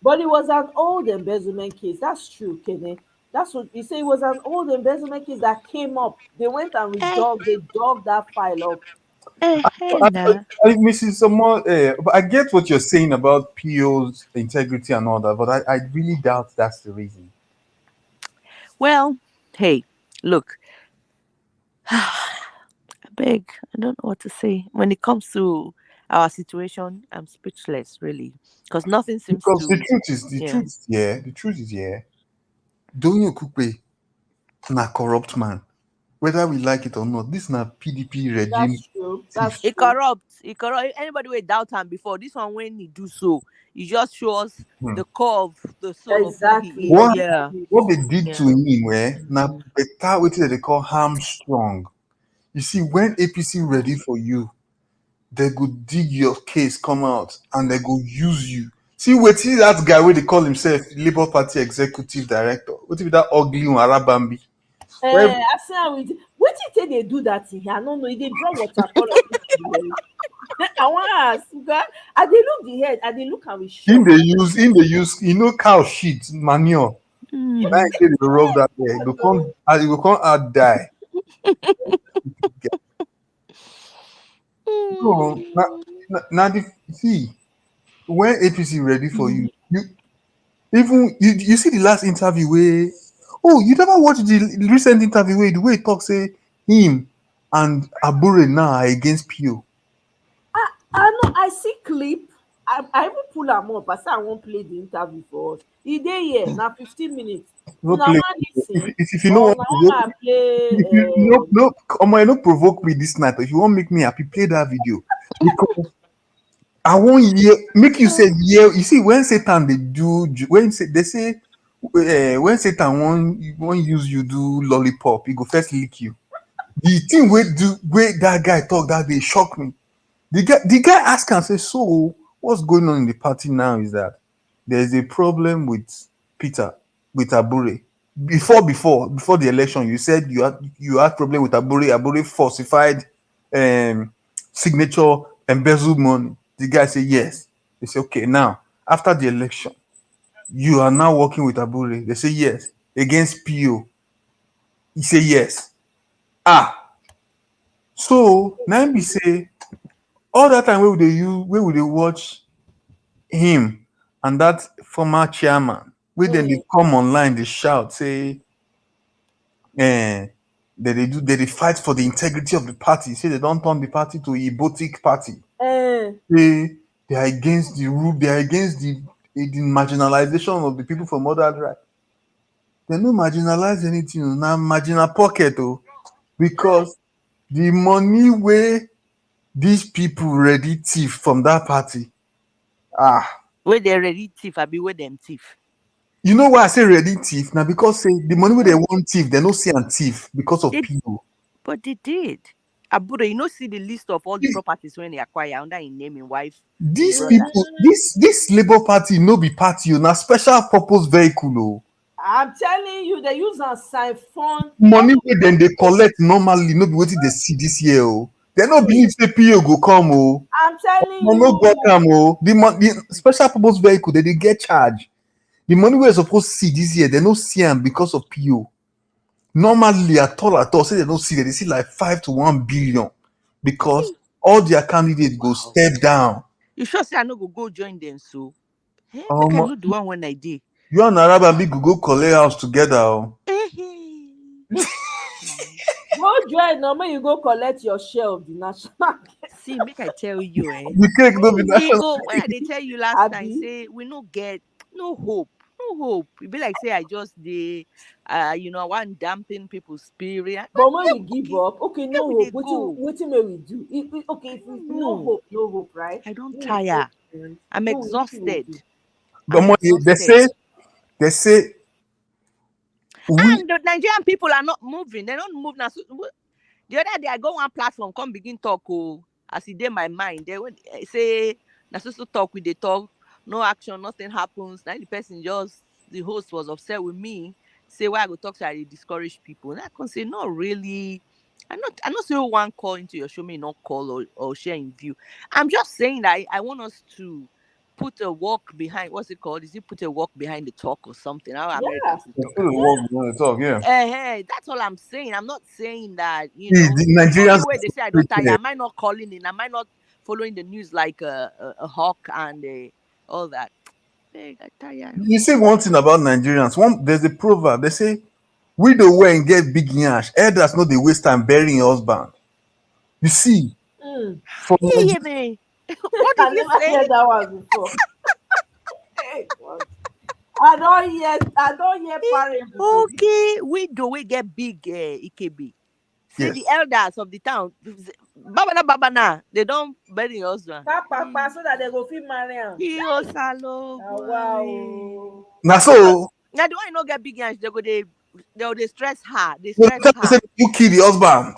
But it was an old embezzlement case. That's true, Kenny. That's what you say. It was an old embezzlement case that came up. They went and they dug that file up. Mrs. Somo, but I get what you're saying about PO's integrity and all that, but I really doubt that's the reason. Well, hey, look, beg, I don't know what to say. When it comes to our situation, I'm speechless, really. Because nothing seems Because to. the truth is, Donyo Kupe, na corrupt man. Whether we like it or not, this na PDP regime. That's true. He corrupt. He corrupt. Anybody will doubt him before. This one, when he do so, he just shows the core of the soul of who he is. What, Yeah. what they did Yeah. to him, now better what they call hamstrung. You see, when APC ready for you, they go dig your case, come out, and they go use you. See that guy where they call himself Labour Party Executive Director. What if that ugly one, Arabambi? I say what did they do that thing? I don't know. They draw watercolor. I want to ask, God, I they look the head, I they look and we show. In the use, cow shit, manure. When I get the rub that way, you can't add die. So, now see, when APC ready for you, you see the last interview where, you never watched the recent interview where the way he talk say him and Abure now are against PO. I know, I see clip. I even pull them up. I say I won't play the interview for us. He dey here now 15 minutes. No Una play. wan listen? If you know what I play. no provoke me this night. If you want make me happy, play that video because I won't hear make you say yeah. You see when Satan they say when Satan won't use you do lollipop, he go first lick you. The thing where that guy talk that they shock me. The guy ask and say, so what's going on in the party now is that there's a problem with Peter, with Abure. Before the election, you said you had problem with Abure. Abure falsified signature, embezzled money. The guy say yes. They say okay. Now after the election, you are now working with Abure. They say yes against PO. He say yes. So now we say all that time where would they watch him and that former chairman where then they come online, they shout, say that they fight for the integrity of the party, say they don't turn the party to a botic party. They are against the rule, they are against the marginalization of the people from other right. They no marginalize anything, now marginal pocket because the money where these people ready thief from that party. Where they ready thief, I be where them thief. You know why I say ready thief? Now because say the money where they want thief, they no see and thief because of people. But they did. Abure, you know, see the list of all the properties when they acquire under his name and wife. These people, this Labour Party no be party, na special purpose vehicle. I'm telling you, they use a siphon. Money where then they collect normally, no be what they see this year. They no believe say PO go come. I'm telling No, you. no go come. The special purpose vehicle they get charged. The money we're supposed to see this year, they no see them because of PO. Normally, at all, say they don't see that they see like 5 to 1 billion because all their candidates go step down. You sure say I no go join them so? Hey, Oh, make I no do one when I did. You and Arab and Big go collect house together. Go join now, you go collect your share of the national. See, make I tell you, The cake no be national. When they tell you last time, say we no get no hope. It be like say I just I want dampen people's spirit. But when we give up, okay, no hope. What may we do? If no hope, right? I don't tire. I'm exhausted. But they say And the Nigerian people are not moving. They don't move now. So, the other day I go on platform, come begin talk. Oh, as it in my mind, they would say, "Na so talk with the talk, no action, nothing happens." Now the person the host was upset with me. Say why I go talk to I dey discourage people. And I can say no, really. I'm not saying one call into your show me not call or share in view. I'm just saying that I want us to put a walk behind, what's it called? Is it put a walk behind the talk or something? How Americans will talk. That's all I'm saying. I'm not saying that, you know, The the Nigerians only way they say I don't tire. Am I not calling in? Am I not following the news like a hawk and all that? Hey, I tire. You say one thing about Nigerians. There's a proverb. They say, "Widow when get big yash, elders know they waste time burying your husband." You see, from You hear me? What did I you never say? heard that one before. Hey, God. I don't hear parents. Okay, we get big EKB. Say Yes. the elders of the town, babana, they don't bury your husband. So that they go fit marry am. Wow. Now so Now the one you not get big hands, they stress her. They stress her. you kill the husband.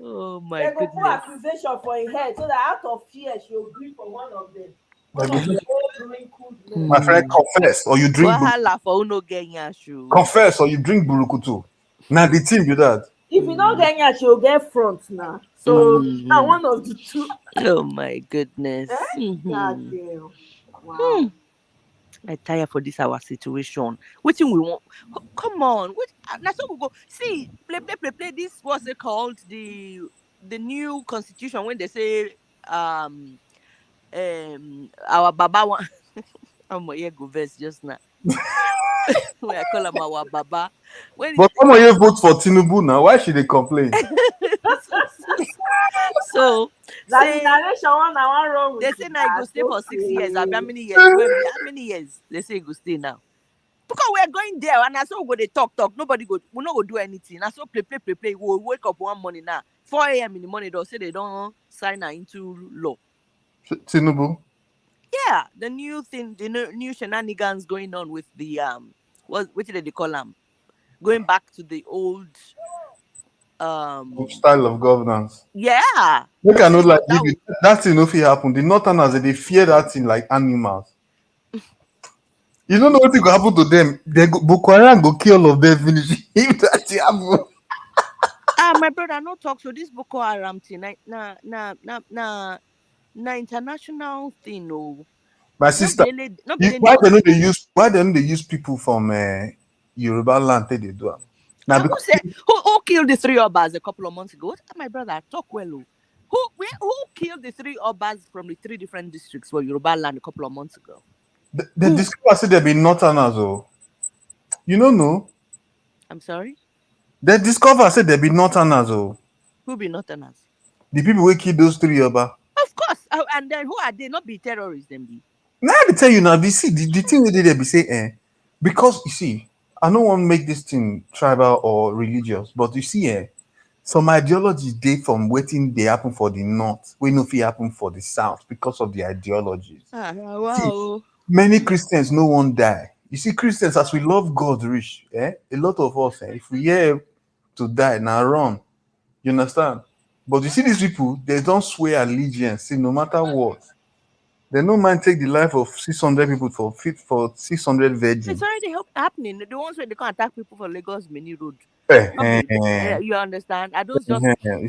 Oh my They go put goodness. accusation for her head so that out of fear she will agree for one of them. One Like of the old wrinkled men. My friend, confess or you drink. Wahala for uno get yashu. Confess or you drink burukutu. Now the team you that. If you don't get her, she will get front now. So now one of the two. Oh my goodness. God damn. Wow. I tire for this our situation. What thing we want? Come on. Now so we go see play. This what's it called? The new constitution when they say our baba one. I'm here go verse just now. When I call him our baba. But come on, you vote for Tinubu now. Why should they complain? So that the narration one I want wrong with. They say now you go stay for 6 years. How many years? How many years? They say you go stay now. Because we're going there and I saw we go they talk. Nobody go, we not go do anything. I saw play. We'll wake up one morning now. 4 a.m. in the morning, they'll say they don't sign her into law. Tinubu. Yeah, the new thing, the new shenanigans going on with the what did they call them? Going back to the old Style of governance. Yeah. Look, I know like that thing if it happen. The Northerners they fear that thing like animals. You don't know what will happen to them. They go, Boko Haram go kill all of them finish. If that thing happen. My brother, no talk. So this Boko Haram thing, na international thing, no. My sister, why don't they use people from Yoruba land they do it? Now because who killed the 3 Obas a couple of months ago? What my brother talk well. Who killed the 3 Obas from the 3 different districts for Yoruba land a couple of months ago? the discover said there be Northerners, oh. You don't know? I'm sorry? The discover said there be Northerners, oh. Who be Northerners? The people who kill those 3 Yoruba. Of course. And then who are they? Not be terrorists, them be. Now I tell you now, the thing they did be say, because you see, I don't want to make this thing tribal or religious, but you see, some ideologies they from waiting they happen for the north, we know if it happen for the south because of the ideologies. Wow. See, many Christians no one die. You see, Christians, as we love God rich, a lot of us, if we hear to die, now run. You understand? But you see these people, they don't swear allegiance, see, no matter what. They no mind take the life of 600 people for 600 virgins. It's already happening. The ones where they can't attack people for Lagos Mini Road. You understand? I don't just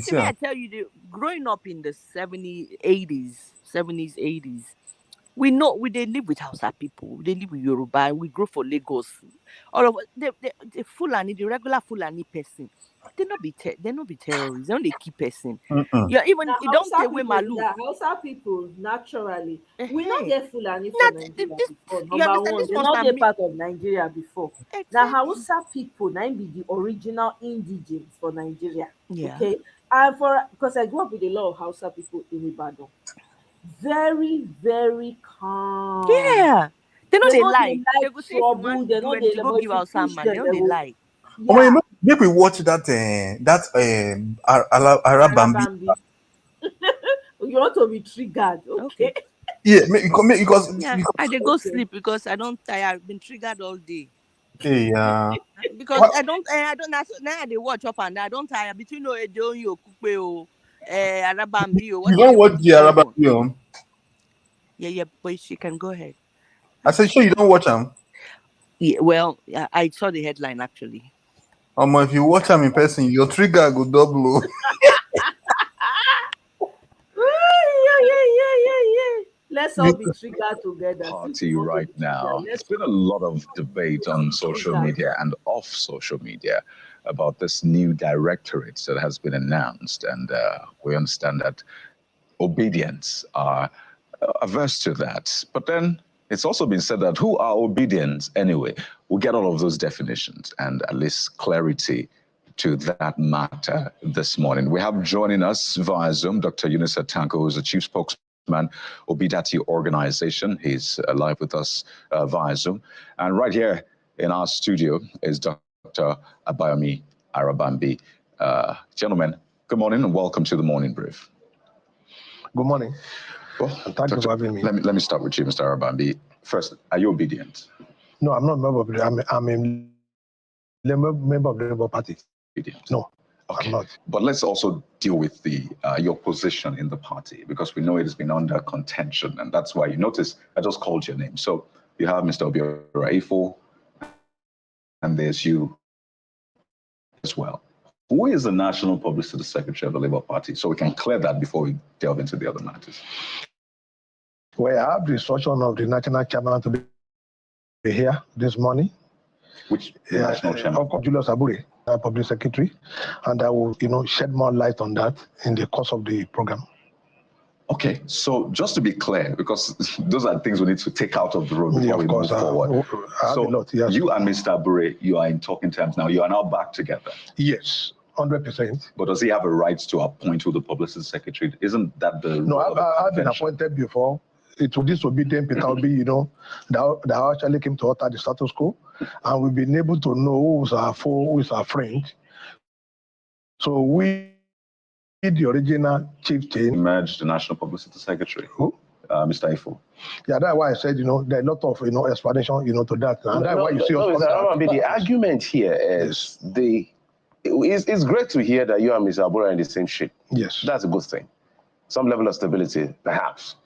see me. I tell you, growing up in the 70s, 80s, we know they live with Hausa people. They live with Yoruba. We grow for Lagos. All of us, the Fulani, the regular Fulani person. They not be terrorists. They only keep person. Yeah, even now, it don't take away Malu. Hausa people naturally we not get Fulani for Nigeria before. Number one, they not get part of Nigeria before. Exactly. Now Hausa people now be the original indigenes for Nigeria. Yeah. Okay, and because I grew up with a lot of Hausa people in Ibadan. Very, very calm. Yeah. They know they lie. They go say trouble. They know they go give out some man. They know they lie. Yeah. Maybe we watch that Arab Bambi. You want to be triggered, okay? Yeah, because Yeah, I dey go sleep because I don't tire. I've been triggered all day. hey, Because I don't now I dey watch up and down. I don't tire between Oedeoyin Okupe o, Arabambi o. you What is don't it? watch What the is going Araba on? film. Yeah, but she can go ahead. I said, sure, you don't watch them. Yeah, well, I saw the headline actually. If you watch them in person, your trigger go double. Yeah. Let's all be triggered together. Party right now. There's been a lot of debate on social media and off social media about this new directorate that has been announced, and we understand that Obi-dients are averse to that. But then it's also been said that who are Obi-dients anyway? We'll get all of those definitions and at least clarity to that matter this morning. We have joining us via Zoom Dr. Yunus Tanko, who's the chief spokesman Obi-dient organization. He's live with us via Zoom. And right here in our studio is Dr. Abayomi Arabambi. Gentlemen, good morning and welcome to the Morning Brief. Good morning. Well, thank you for having me. Let me start with you, Mr. Arabambi. First, are you obedient? No, I'm not a member of the I'm a member of the Labour Party. Obedient. No, okay. I'm not. But let's also deal with the your position in the party, because we know it has been under contention, and that's why you notice I just called your name. So you have Mr. Obi-Raifo, and there's you as well. Who is the National Publicity Secretary of the Labour Party? So we can clear that before we delve into the other matters. Well, I have the instruction of the National Chairman to be here this morning. Which National Chairman? Julius Abure, Public Secretary, and I will, shed more light on that in the course of the program. Okay, so just to be clear, because those are things we need to take out of the road before we move forward. So you and Mr. Abure, you are in talking terms now. You are now back together. Yes, 100%. But does he have a right to appoint who the publicity secretary? Isn't that the No, I've been appointed before. It was disobedient Peter Obi, that actually came to alter the status quo, and we've been able to know who's our foe, who is our friend. So we, the original chieftain, merged the National Publicity Secretary. Who? Mr. Ifo. Yeah, that's why I said, there are a lot of, explanation, to that. And that's why you see us. The argument here is it's great to hear that you and Mr. Abura are in the same ship. Yes. That's a good thing. Some level of stability, perhaps.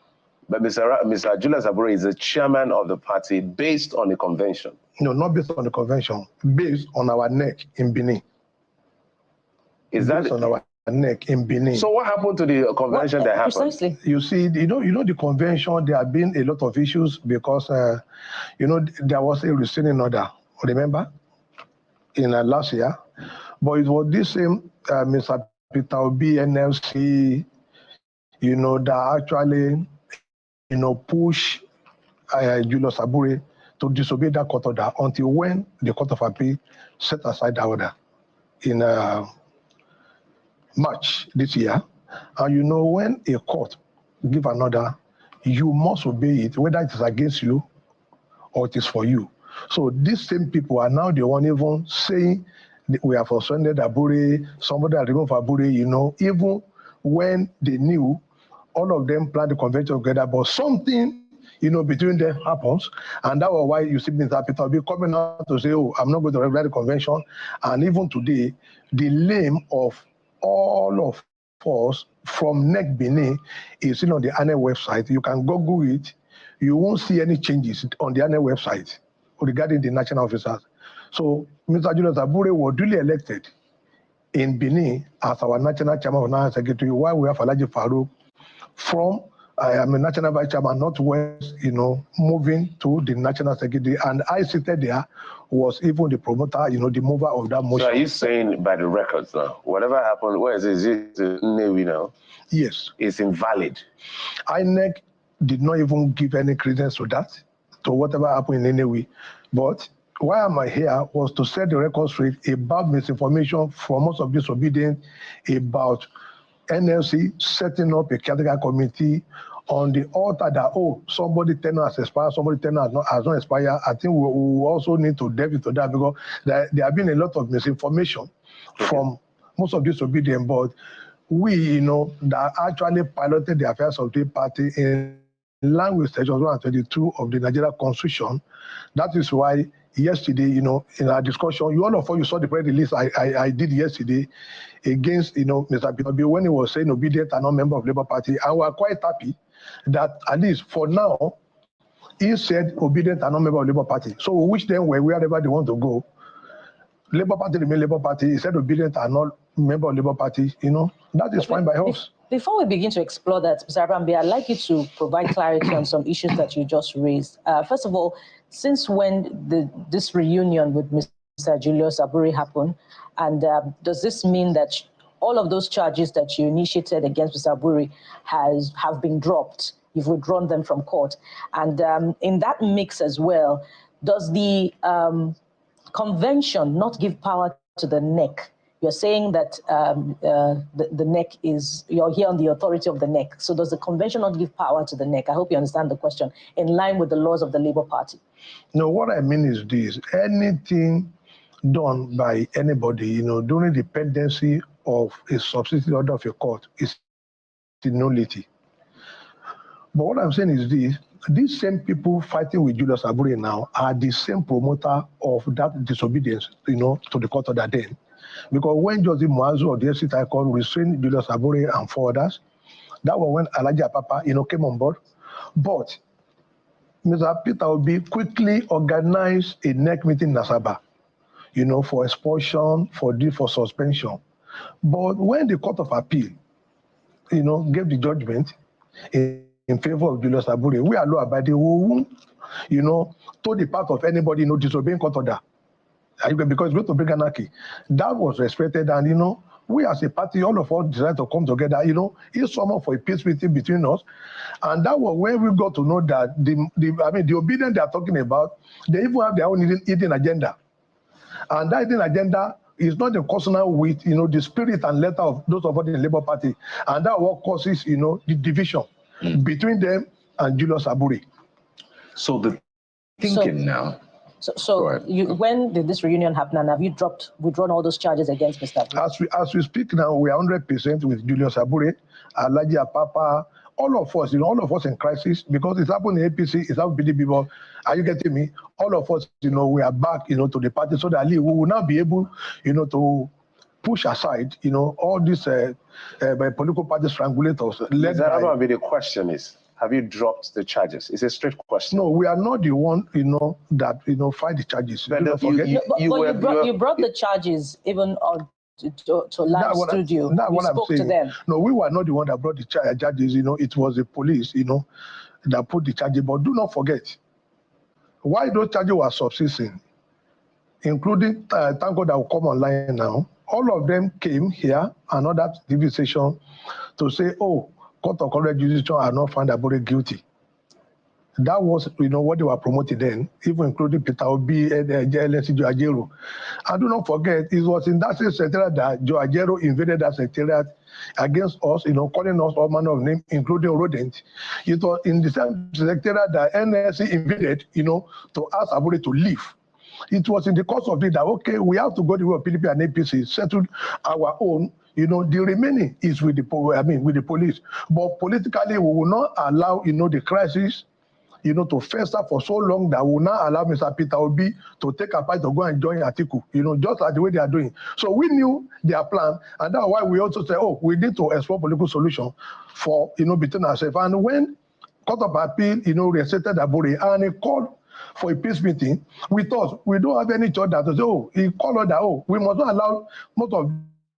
But Mr. Julius Abura is the chairman of the party based on the convention. No, not based on the convention, based on our neck in Benin. Is that based on our neck in Benin? So what happened to the convention that happened? Precisely. You see, the convention, there have been a lot of issues because, there was a rescinding order, remember, in last year. But it was this same Mr. Peter Obi, NLC, that actually, push Julius Abure to disobey that court order until when the Court of Appeal set aside that order in March this year. And when a court give an order, you must obey it, whether it is against you or it is for you. So these same people are now the one even saying we have suspended Abure, somebody has removed Abure, even when they knew all of them planned the convention together, but something, between them happens. And that was why you see Mr. Peter Obi coming out to say, oh, I'm not going to regulate the convention. And even today, the name of all of us from NEC Benin is on the ANE website. You can Google it. You won't see any changes on the ANE website regarding the national officers. So Mr. Julius Abure was duly elected in Benin as our national chairman of national secretary, while we have Alhaji Farouk from I'm a national vice chairman, Northwest, moving to the national secretary. And I seated there was even the promoter, the mover of that motion. So are you saying by the records now, whatever happened, where is it Newi now? Yes. It's invalid. INEC did not even give any credence to that, to whatever happened in Newi. But why am I here was to set the record straight about misinformation from most of disobedient about NLC setting up a caretaker committee on the altar that, somebody tenure has expired, somebody tenure has not expired. I think we also need to delve into that because there have been a lot of misinformation from most of disobedient, but we, that actually piloted the affairs of the party in line with Section 122 of the Nigeria Constitution. That is why yesterday, in our discussion, all of you saw the press release I did yesterday against, Mr. Peter when he was saying obedient and not member of Labour Party. And we are quite happy that at least for now, he said obedient and not member of Labour Party. So we wish them wherever they want to go. Labour Party remain Labour Party. He said obedient and not member of Labour Party. That is fine by us. Before we begin to explore that, Mr. Arambe, I'd like you to provide clarity on some issues that you just raised. First of all, since when this reunion with Mr. Julius Aburi happened, and does this mean that all of those charges that you initiated against Mr. Aburi have been dropped? You've withdrawn them from court. And in that mix as well, does the convention not give power to the NEC? You're saying that the NEC you're here on the authority of the NEC. So does the convention not give power to the NEC? I hope you understand the question, in line with the laws of the Labour Party. No, what I mean is this. Anything done by anybody, during the pendency of a substitute order of a court is a nullity. But what I'm saying is this. These same people fighting with Julius Aburi now are the same promoter of that disobedience, to the court order then. Because when Joseph Muazu of the FCT High Court restrained Julius Aburi and 4 others, that was when Alhaji Apapa, came on board. But Mr. Peter Obi quickly organized a NEC meeting in Asaba, for expulsion, for suspension. But when the Court of Appeal, gave the judgment in favor of Julius Aburi, we are law abiding, told the part of anybody, disobeying court order. Because it's going to bring anarchy. That was respected, and we as a party, all of us decided to come together. It's someone for a peace meeting between us, and that was when we got to know that the obedience they are talking about, they even have their own hidden agenda, and that hidden agenda is not in consonant with the spirit and letter of those of us in the Labour Party, and that what causes the division between them and Julius Aburi. So the thinking now. So when did this reunion happen, and have you withdrawn all those charges against Mr. Aburi? As we speak now, we are 100% with Julius Aburi, Alhaji Apapa, all of us in crisis, because it's happened in APC, it's happened in PDP, but are you getting me? All of us, we are back, to the party, so that we will now be able, to push aside, all these political party strangulators. The question is, have you dropped the charges? It's a straight question. No, we are not the one, that fight the charges. But you brought the charges even on to live studio. You spoke to them. No, we were not the one that brought the charges. It was the police, that put the charges. But do not forget, why those charges were subsisting, including thank God that will come online now. All of them came here, another TV station, to say, oh, Court of Correct Jurisdiction are not found Aburi guilty. That was, what they were promoting then, even including Peter Obi and JLSC Joe Ajero. And do not forget, it was in that same secretariat that Joe Ajero invaded that secretariat against us, calling us all manner of names, including rodent. It was in the same secretariat that NSC invaded, to ask Aburi to leave. It was in the course of it that, okay, we have to go to the way of PDP and APC, settle our own. The remaining is with the police. But politically, we will not allow, the crisis, to fester for so long that we will not allow Mr. Peter Obi to take a part to go and join Atiku, just like the way they are doing. So we knew their plan, and that's why we also said, oh, we need to explore political solution for, between ourselves. And when Court of Appeal, reinstated Aburi, and he called for a peace meeting, we thought we don't have any choice that to say, oh, he called us that, oh, we must not allow most of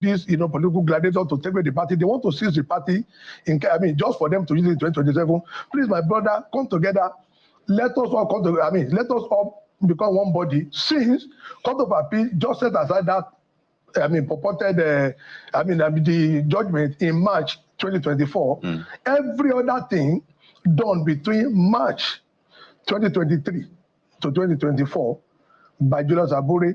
these, political gladiators to take away the party. They want to seize the party, just for them to use it in 2027. Please, my brother, come together. Let us all come together. Let us all become one body. Since Court of Appeal just set aside that, purported, the judgment in March 2024. Every other thing done between March 2023 to 2024 by Julius Aburi,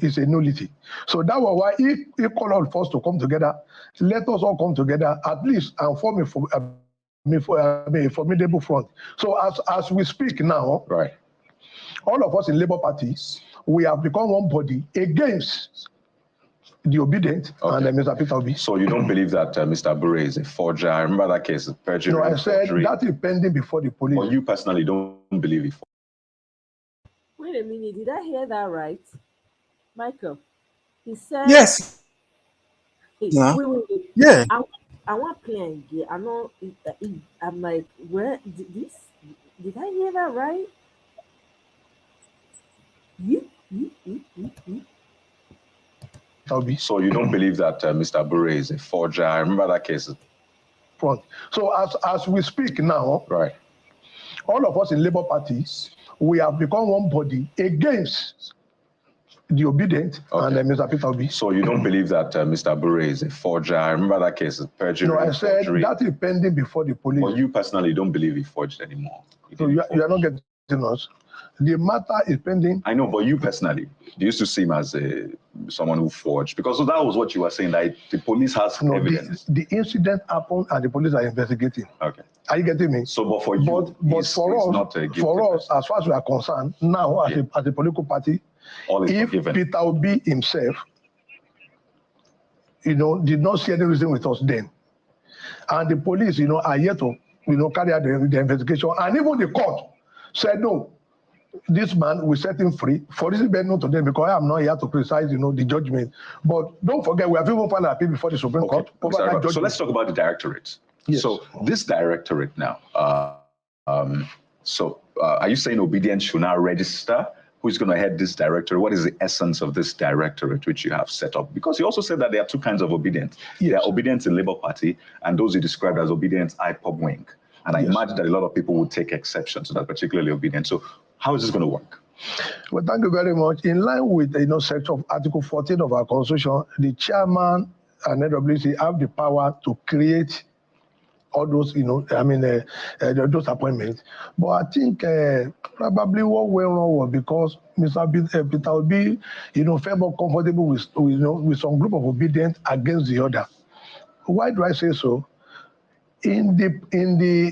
is a nullity. So that was why he called on us to come together. Let us all come together at least and form a formidable front. So as we speak now, right, all of us in Labour Party, we have become one body against the Obedient and Mr. Peter Obi. So you don't believe that Mr. Abure is a forger? I remember that case, perjury. No, I said forgery. that is pending before the police. But you personally don't believe it. Wait a minute, did I hear that right? Michael, he said... Yes. Hey, Yeah. wait. Yeah. I want playing game. I know. I'm like, where did this? Did I hear that right? So you don't believe that Mr. Abure is a forger? I remember that case. Front. So as we speak now, right, all of us in Labour parties, we have become one body against the Obedient and Mr. Peter Obi. So you don't believe that Mr. Abure is a forger? I remember that case, perjury. No, I said forgery. that is pending before the police. But you personally don't believe he forged anymore. So you are not getting us. The matter is pending. I know, but you personally, you used to see him as someone who forged, because that was what you were saying, that the police has evidence. The incident happened and the police are investigating. Okay. Are you getting me? So, but for you, but for us, as far as we are concerned, now as a political party, if Peter Obi himself, did not see any reason with us then, and the police, are yet to, carry out the investigation, and even the court said no, this man, we set him free. For this better known to them, because I am not here to criticize, the judgment. But don't forget, we have even filed an appeal before the Supreme Court over that judgment. So let's talk about the directorate. Yes. So this directorate now, are you saying Obi-dient should now register? Who's going to head this directorate? What is the essence of this directorate which you have set up? Because you also said that there are two kinds of Obi-dient. Yes. There are Obi-dient in Labour Party and those you described as Obi-dient IPOB wing. And I imagine that a lot of people would take exception to that, particularly Obi-dient. So how is this going to work? Well, thank you very much. In line with section of Article 14 of our Constitution, the chairman and NWC have the power to create all those, those appointments. But I think probably what went wrong was because Mr. Peter Obi, felt more comfortable with some group of Obedient against the other. Why do I say so? In the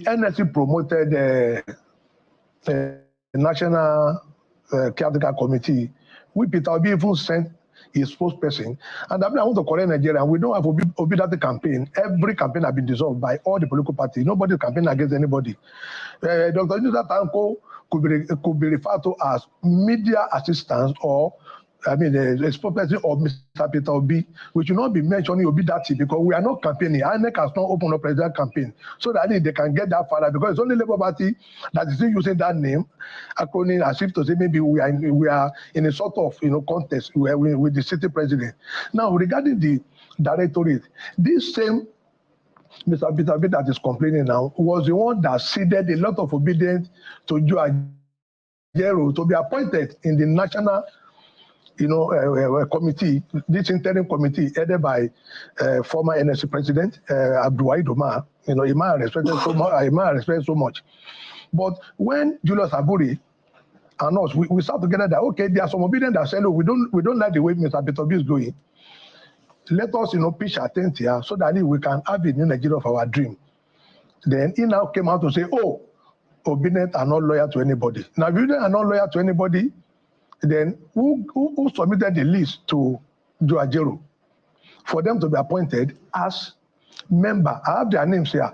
NSC promoted National Caretaker Committee, Peter Obi even sent his spokesperson. And I want to correct Nigeria. We don't have Obi-dient campaign. Every campaign has been dissolved by all the political parties. Nobody campaign against anybody. Dr. Tanko could be referred to as media assistance or the spokesperson of Mr. Peter Obi, which will not be mentioning Obi-dient because we are not campaigning. INEC has not opened a presidential campaign so that they can get that further because it's only Labour Party that is still using that name, acronym, as if to say maybe we are in a sort of contest with the city president. Now, regarding the directorate, this same Mr. Peter Obi that is complaining now was the one that ceded a lot of Obedience to Joe Ajero to be appointed in the national committee, this interim committee headed by former NSC president Abdulwahid Omar. He might have respected so much. But when Julius Abure and us, we start together that okay, there are some Obedient that say, look, we don't like the way Mr. Peter Obi is going. Let us, pitch our tent here so that we can have a new Nigeria of our dream. Then he now came out to say, oh, Obedient are not loyal to anybody. Now, if they are not loyal to anybody, then who submitted the list to Joe Ajero for them to be appointed as member? I have their names here.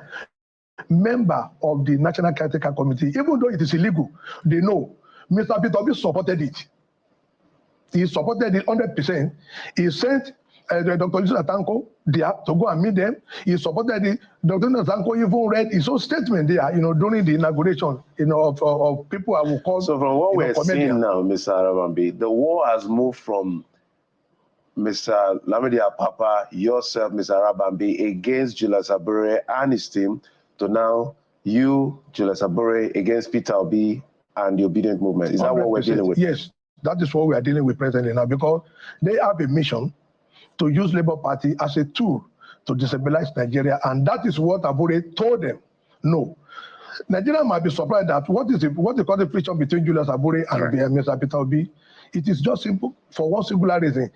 Member of the National Caretaker Committee, even though it is illegal, they know. Mr. Peter Obi supported it. He supported it 100%. He sent Dr. Yusuf Tanko there to go and meet them. He supported it. Dr. Tanko even read his own statement there, during the inauguration, of people I will call. So from what we're comedians. seeing now, Mr. Arabambi, the war has moved from Mr. Lamidi Apapa, yourself, Mr. Arabambi, against Julius Abure and his team, to now you, Julius Abure, against Peter Obi and the Obedient movement. Is that what we're dealing with? Yes, that is what we are dealing with presently now, because they have a mission to use Labour Party as a tool to destabilize Nigeria, and that is what Abure told them. No. Nigeria might be surprised that what they call the friction between Julius Abure and Mr. Peter Obi, it is just simple for one singular reason.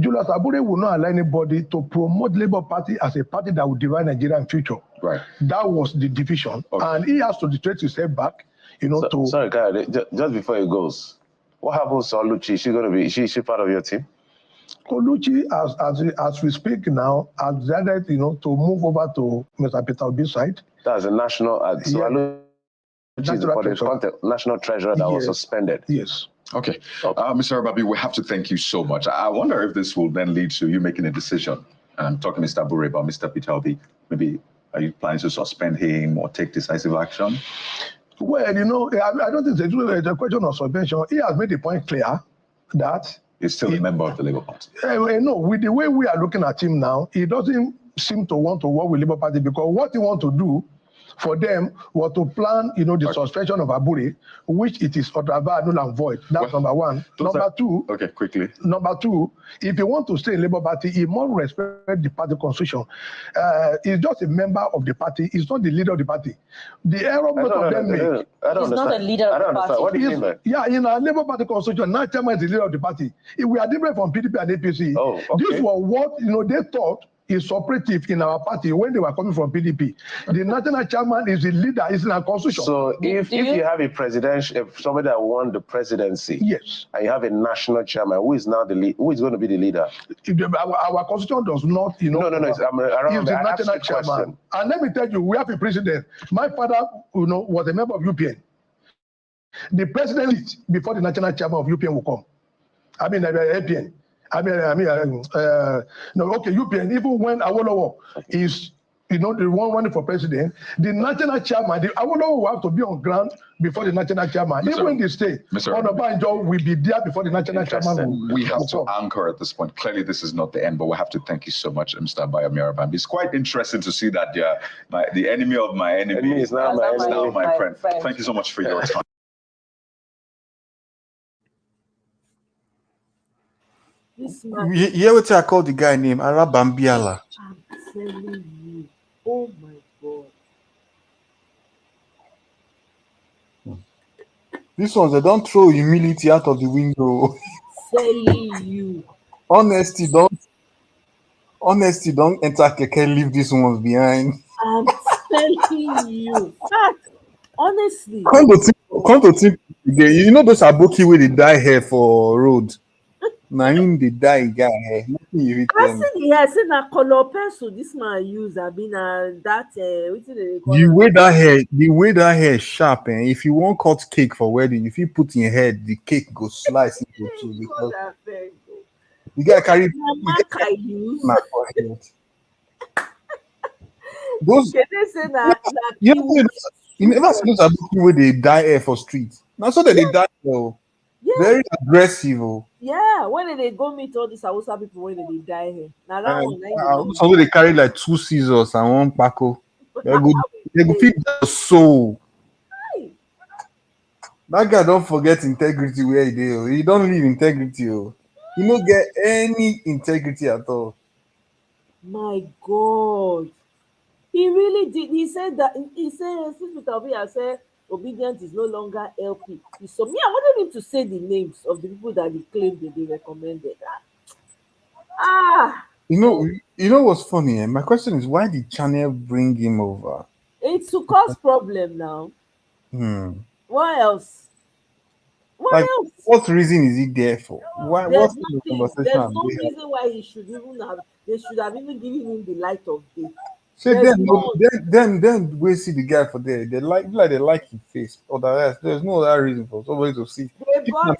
Julius Abure will not allow anybody to promote Labour Party as a party that will divide Nigeria in future. Right. That was the division, and he has to retrace his head back, to... Sorry, Kyle, just before he goes, what happens to Oluchi? Is she part of your team? Colucci, as we speak now, has decided, to move over to Mr. Peter Obi's side. That's a national. So Yeah. Alucci is the national treasurer that was suspended. Yes. Okay. Mr. Arababi, we have to thank you so much. I wonder if this will then lead to you making a decision. And I'm talking to Mr. Abure about Mr. Peter Obi. Maybe are you planning to suspend him or take decisive action? Well, I don't think it's a question of suspension. He has made the point clear that he's still a member of the Labour Party. No, with the way we are looking at him now, he doesn't seem to want to work with Labour Party, because what he wants to do for them was to plan, the suspension of Abure, which it is utterly null and void. That's number one. Number two. Okay, quickly. Number two, if you want to stay in Labour Party, he must respect the party constitution. He's just a member of the party. He's not the leader of the party. The error most of them make. He's not a leader of the party. What do you mean by? Yeah, in our Labour Party constitution, now chairman is the leader of the party. If we are different from PDP and APC. Oh, okay. This was what they thought is operative in our party when they were coming from PDP. The national chairman is the leader, is in our constitution. So if you have a presidential, if somebody that won the presidency, yes, and you have a national chairman, who is now the lead? Who is going to be the leader? Our constitution does not, No. He's the national chairman. And let me tell you, we have a president. My father, was a member of UPN. The president is before the national chairman of UPN will come. I mean, APN. UPN, even when Awolowo is, the one running for president, the national chairman, the Awolowo will have to be on ground before the national chairman. Even in the state, Onabanjo will be there before the national chairman. We have to anchor at this point. Clearly, this is not the end, but we have to thank you so much, Mr. Bayomia Bambi. It's quite interesting to see that the enemy of my enemy is now my friend. Thank you so much for your time. You hear what I call the guy named Arabambiala? I'm telling you. Oh my God. These ones, they don't throw humility out of the window. Telling you. Honesty, don't enter keke, leave these ones behind. I'm telling you. Fact, honestly. Come to think again, those aboki where they dye hair for road. Now him they die guy hair. I see na color pencil this man use. I mean that the way that hair sharp, and if you want cut cake for wedding, if you put in your head, the cake go slice into two because the guy carry those. You never see those aboki where they dye hair for street. Now so that they die though. Yeah. Very aggressive. Yeah, when they go meet all these Hausa people when they die here. Now that one, so they carry like 2 scissors and 1 paco. They go feed their soul. Hey. That guy don't forget integrity where he did. He don't leave integrity. He don't get any integrity at all. My God. He really did. He said that. He said, since Mr. Obi has said, Obi-dient is no longer LP. So me, I wanted him to say the names of the people that he claimed that they recommended. You know what's funny? My question is, why did Channel bring him over? It's to cause problem now. What else? What else? What reason is he there for? Why? There's no reason why he should even have. They should have even given him the light of day. So then we see the guy for there. They like his face. Or the rest. There's no other reason for somebody to see. They brought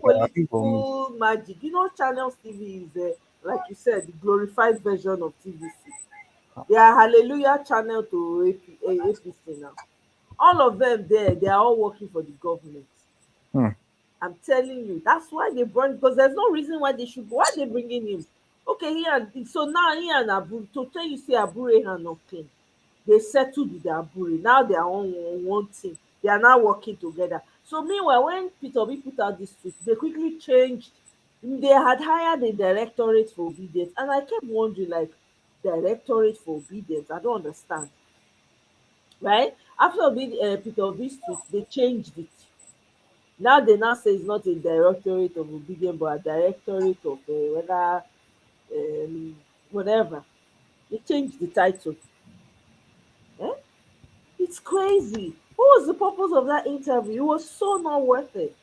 political magic. Channels TV is like you said, the glorified version of TVC. They are hallelujah channel to APC now. All of them there, they are all working for the government. I'm telling you, that's why they brought, because there's no reason why they should. Why they bringing him? Okay, so now he and Abu, to tell you say Abure are not clean. They settled with the Abure. Now they are on one team. They are now working together. So meanwhile, when Peter Obi put out this tweet, they quickly changed. They had hired a directorate for obedience, and I kept wondering, like, directorate for obedience. I don't understand. Right after Peter Obi's tweet, they changed it. Now they say it's not a directorate of obedience, but a directorate of whatever. They changed the title. It's crazy. What was the purpose of that interview? It was so not worth it.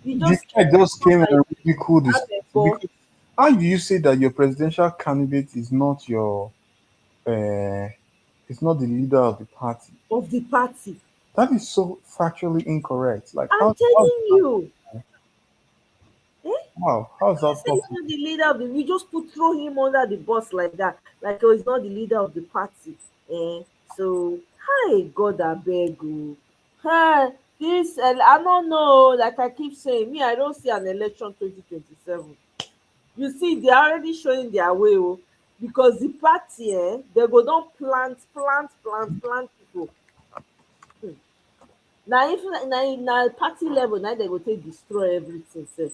This guy just came and ridiculed this But Because how do you say that your presidential candidate is not your uh, is not the leader of the party? of the party, That is so factually incorrect. Like I'm telling you. Eh? how's You that say he's possible? not the leader of the, we just put throw him under the bus like that, like oh, he's not the leader of the party. So hi God I beg you. Hi, this I don't know, like I keep saying, me I don't see an election 2027. You see, they're already showing their way, oh, because the party, they go don plant people. Now if na party level, now they go take destroy everything sef.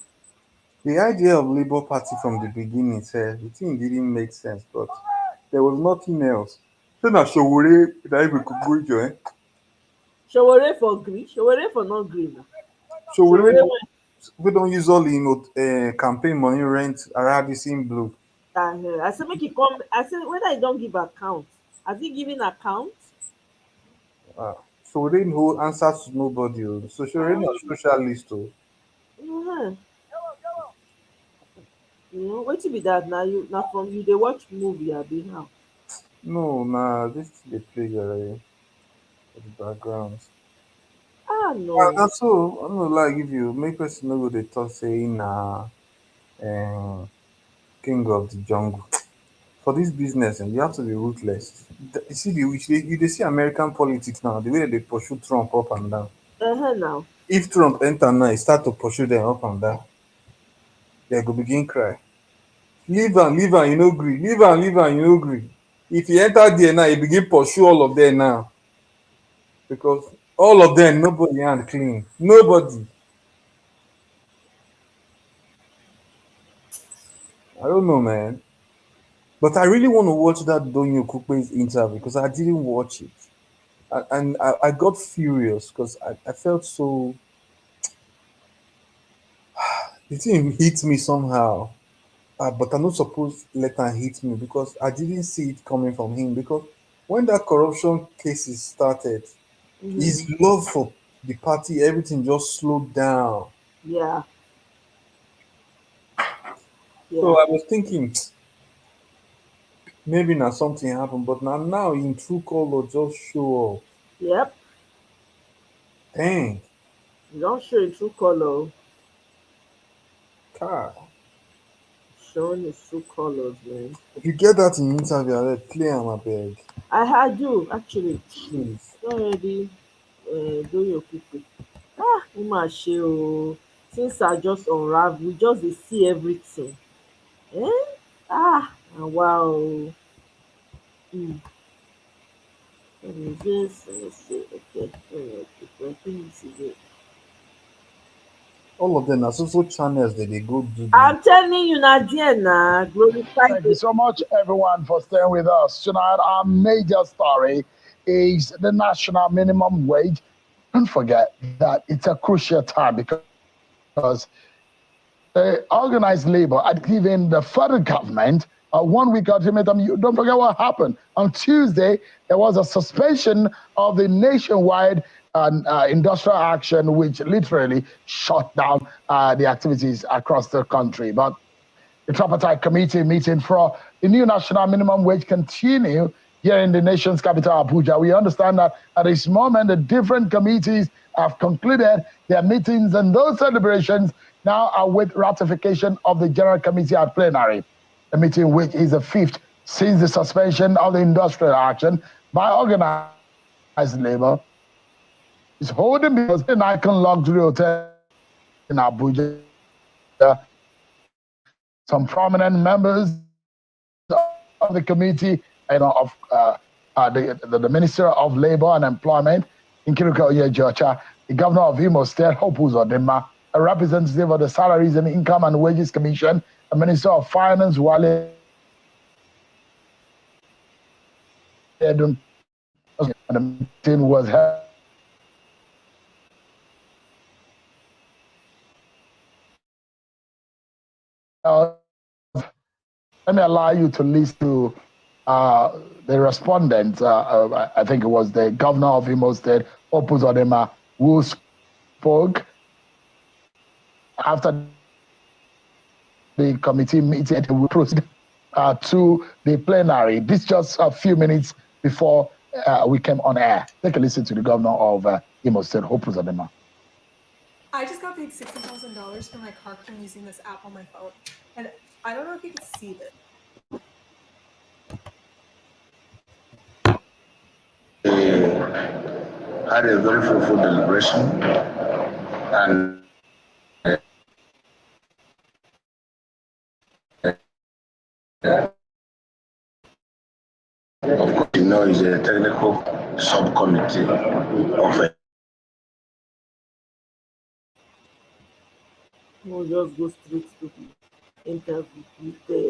The idea of Labour Party from the beginning said the thing didn't make sense, but there was nothing else. So now Showore that we could go join. Sowore for green, Sowore for not green na. Showore Sowore we don't use all campaign money rent Aradison Blue. I say make e come, I say whether e don give account, has he given account? Showore who answers to nobody. Oh. So Showore not socialist. Oh. um wetin be that? Na you, na from you dey watch movie abi how? No, nah, this thing they play for the background. No. And so I don't know, like if you make person know what they talk say na king of the jungle. For this business, and you have to be ruthless. You see you see American politics now, the way they pursue Trump up and down. Now. If Trump enter now, he start to pursue them up and down, they go begin cry. Leave am, you no gree. Leave am, you no gree. If he enter there now, he begin pursue all of them now. Because all of them, nobody hand clean. Nobody. I don't know, man. But I really want to watch that Donyo Kupe's interview because I didn't watch it. And I got furious because I felt so. The thing hit me somehow. But I'm not supposed to let her hit me because I didn't see it coming from him. Because when that corruption cases started, his love for the party, everything just slowed down. Yeah. So I was thinking maybe now something happened, but now in true color just show up. Yep. Dang. You don show im true color. God. Showing his true colors, man. If you get that in interview, I'll play am abeg. I do actually. Please. Don already do your people. Ó mà ṣe o. Things are just unravel. We just dey see everything. Wow. What is this? Let me see. Okay. Things is it. All of them are so channels that they go do the I'm telling you, na there na glorify. Thank you so much, everyone, for staying with us. Tonight, our major story is the national minimum wage. Don't forget that it's a crucial time because the organized labor had given the federal government a 1 week ultimatum. You don't forget what happened. On Tuesday, there was a suspension of the nationwide industrial action, which literally shut down the activities across the country. But the tripartite committee meeting for the new national minimum wage continue here in the nation's capital, Abuja. We understand that at this moment, the different committees have concluded their meetings, and those celebrations now await ratification of the General Committee at plenary. The meeting, which is the fifth since the suspension of the industrial action by organized labor, is holding because an icon luxury hotel in Abuja. Some prominent members of the committee, of the Minister of Labor and Employment, Nkiruka Oyejocha, the Governor of Imo State, Hope Uzodinma, a representative of the Salaries and Income and Wages Commission, the Minister of Finance, Wale Edun, and the meeting was held. Let me allow you to listen to the respondent. I think it was the Governor of Imo State, Hope Uzodinma, who spoke after the the committee meeting, we proceed to the plenary. This just a few minutes before we came on air. Take a listen to the governor of Imo State, Hope Uzodinma. I just got paid $60,000 for my car from using this app on my phone, and I don't know if you can see this. Had a very fruitful deliberation, and of course, you know, it's a technical subcommittee of a. We'll just go straight to the interview with the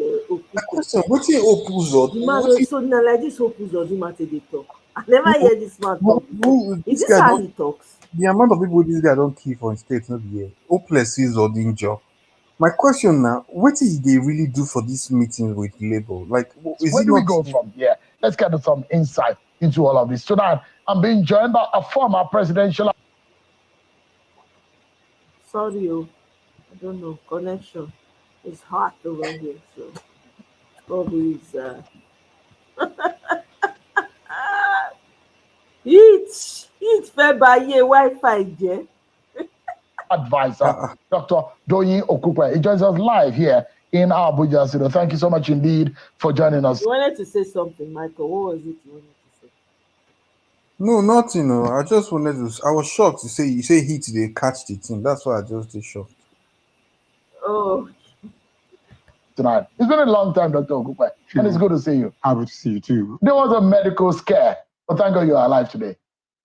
Question, what is Opuzo? The man, so now like this Opuzo, the matter they talk. I never hear this man talk before. Is this how he talks? The amount of people this guy don't keep on state, not here. Hopeless or danger. My question now, what is they really do for this meeting with Labour? Like, is Where it do we not go from here? Let's get some insight into all of this. Tonight, I'm being joined by a former presidential. Sorry, I don't know. Connection is hot over here, so probably is heat fed by your Wi-Fi, yeah. Advisor, Dr. Doyin Okukwe. He joins us live here in Abuja. So thank you so much indeed for joining us. You wanted to say something, Michael. What was it you wanted to say? No, nothing. No, I just wanted to. I was shocked to say you say heat they catch the team. That's why I just did shocked. Oh, Tonight. It's been a long time, Dr. Okukwe, and it's good to see you. Happy to see you too. There was a medical scare, but thank God you are alive today.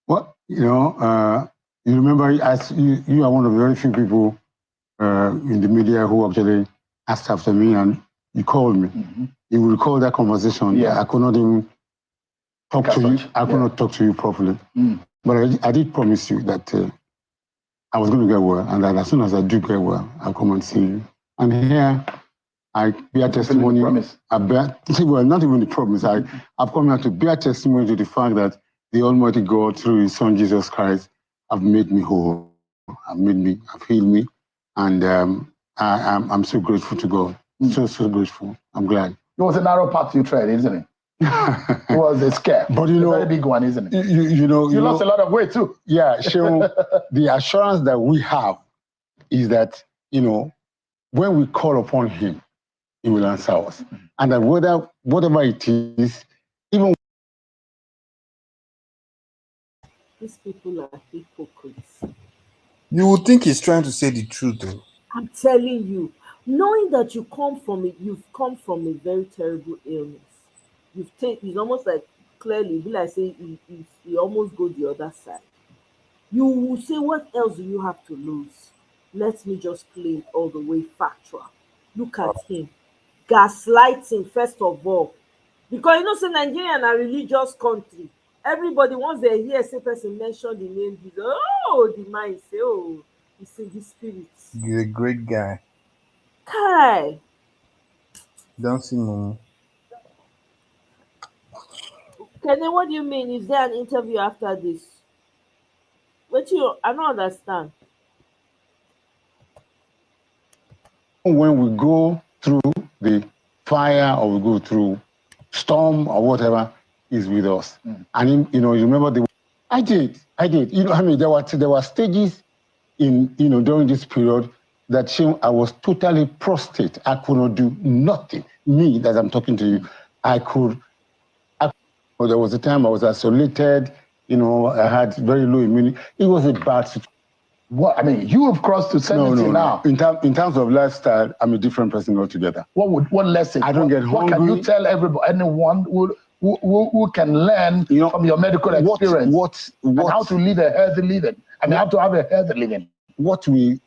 Well, you know, you remember, as you are one of the very few people in the media who actually asked after me, and you called me. Mm-hmm. You will recall that conversation. Yeah. I could not even talk to you. I could not talk to you properly. Mm. But I did promise you that I was going to get well, and that as soon as I do get well, I'll come and see you. And here, I bear testimony. Well, not even the promise. I've come here to bear testimony to the fact that the Almighty God, through His Son Jesus Christ, have made me whole. Have healed me, and I'm so grateful to God. So grateful. I'm glad. It was a narrow path you tread, isn't it? It was a scare, but you know, a very big one, isn't it? You lost a lot of weight too. Yeah, so the assurance that we have is that, you know, when we call upon Him, He will answer us, and that whatever it is, even these people are hypocrites. You would think he's trying to say the truth, though. I'm telling you, knowing that you've come from a very terrible illness. It's almost like clearly, will I say, you almost go the other side. You will say, what else do you have to lose? Let me just play it all the way factual. Look at him. Gaslighting, first of all. Because you know, say Nigeria is a religious country. Everybody, once they hear say person mention the name Jesus, oh, the mind say, oh, it's in the spirit. He's a great guy. Kai. Don't see no. Kenny, what do you mean? Is there an interview after this? I don't understand. when we go through the fire or we go through storm or whatever, is with us. And you know, you remember I did. You know, I mean, there were stages in, you know, during this period that I was totally prostrate. I could not do nothing. Me, that I'm talking to you, there was a time I was isolated. You know, I had very low immunity. It was a bad situation. What I mean, you have crossed to 70 now. In terms of lifestyle, I'm a different person altogether. What lesson? I don't get hungry. What can you tell anyone who can learn from your medical experience and how to live a healthy living? I mean, how to have a healthy living. What we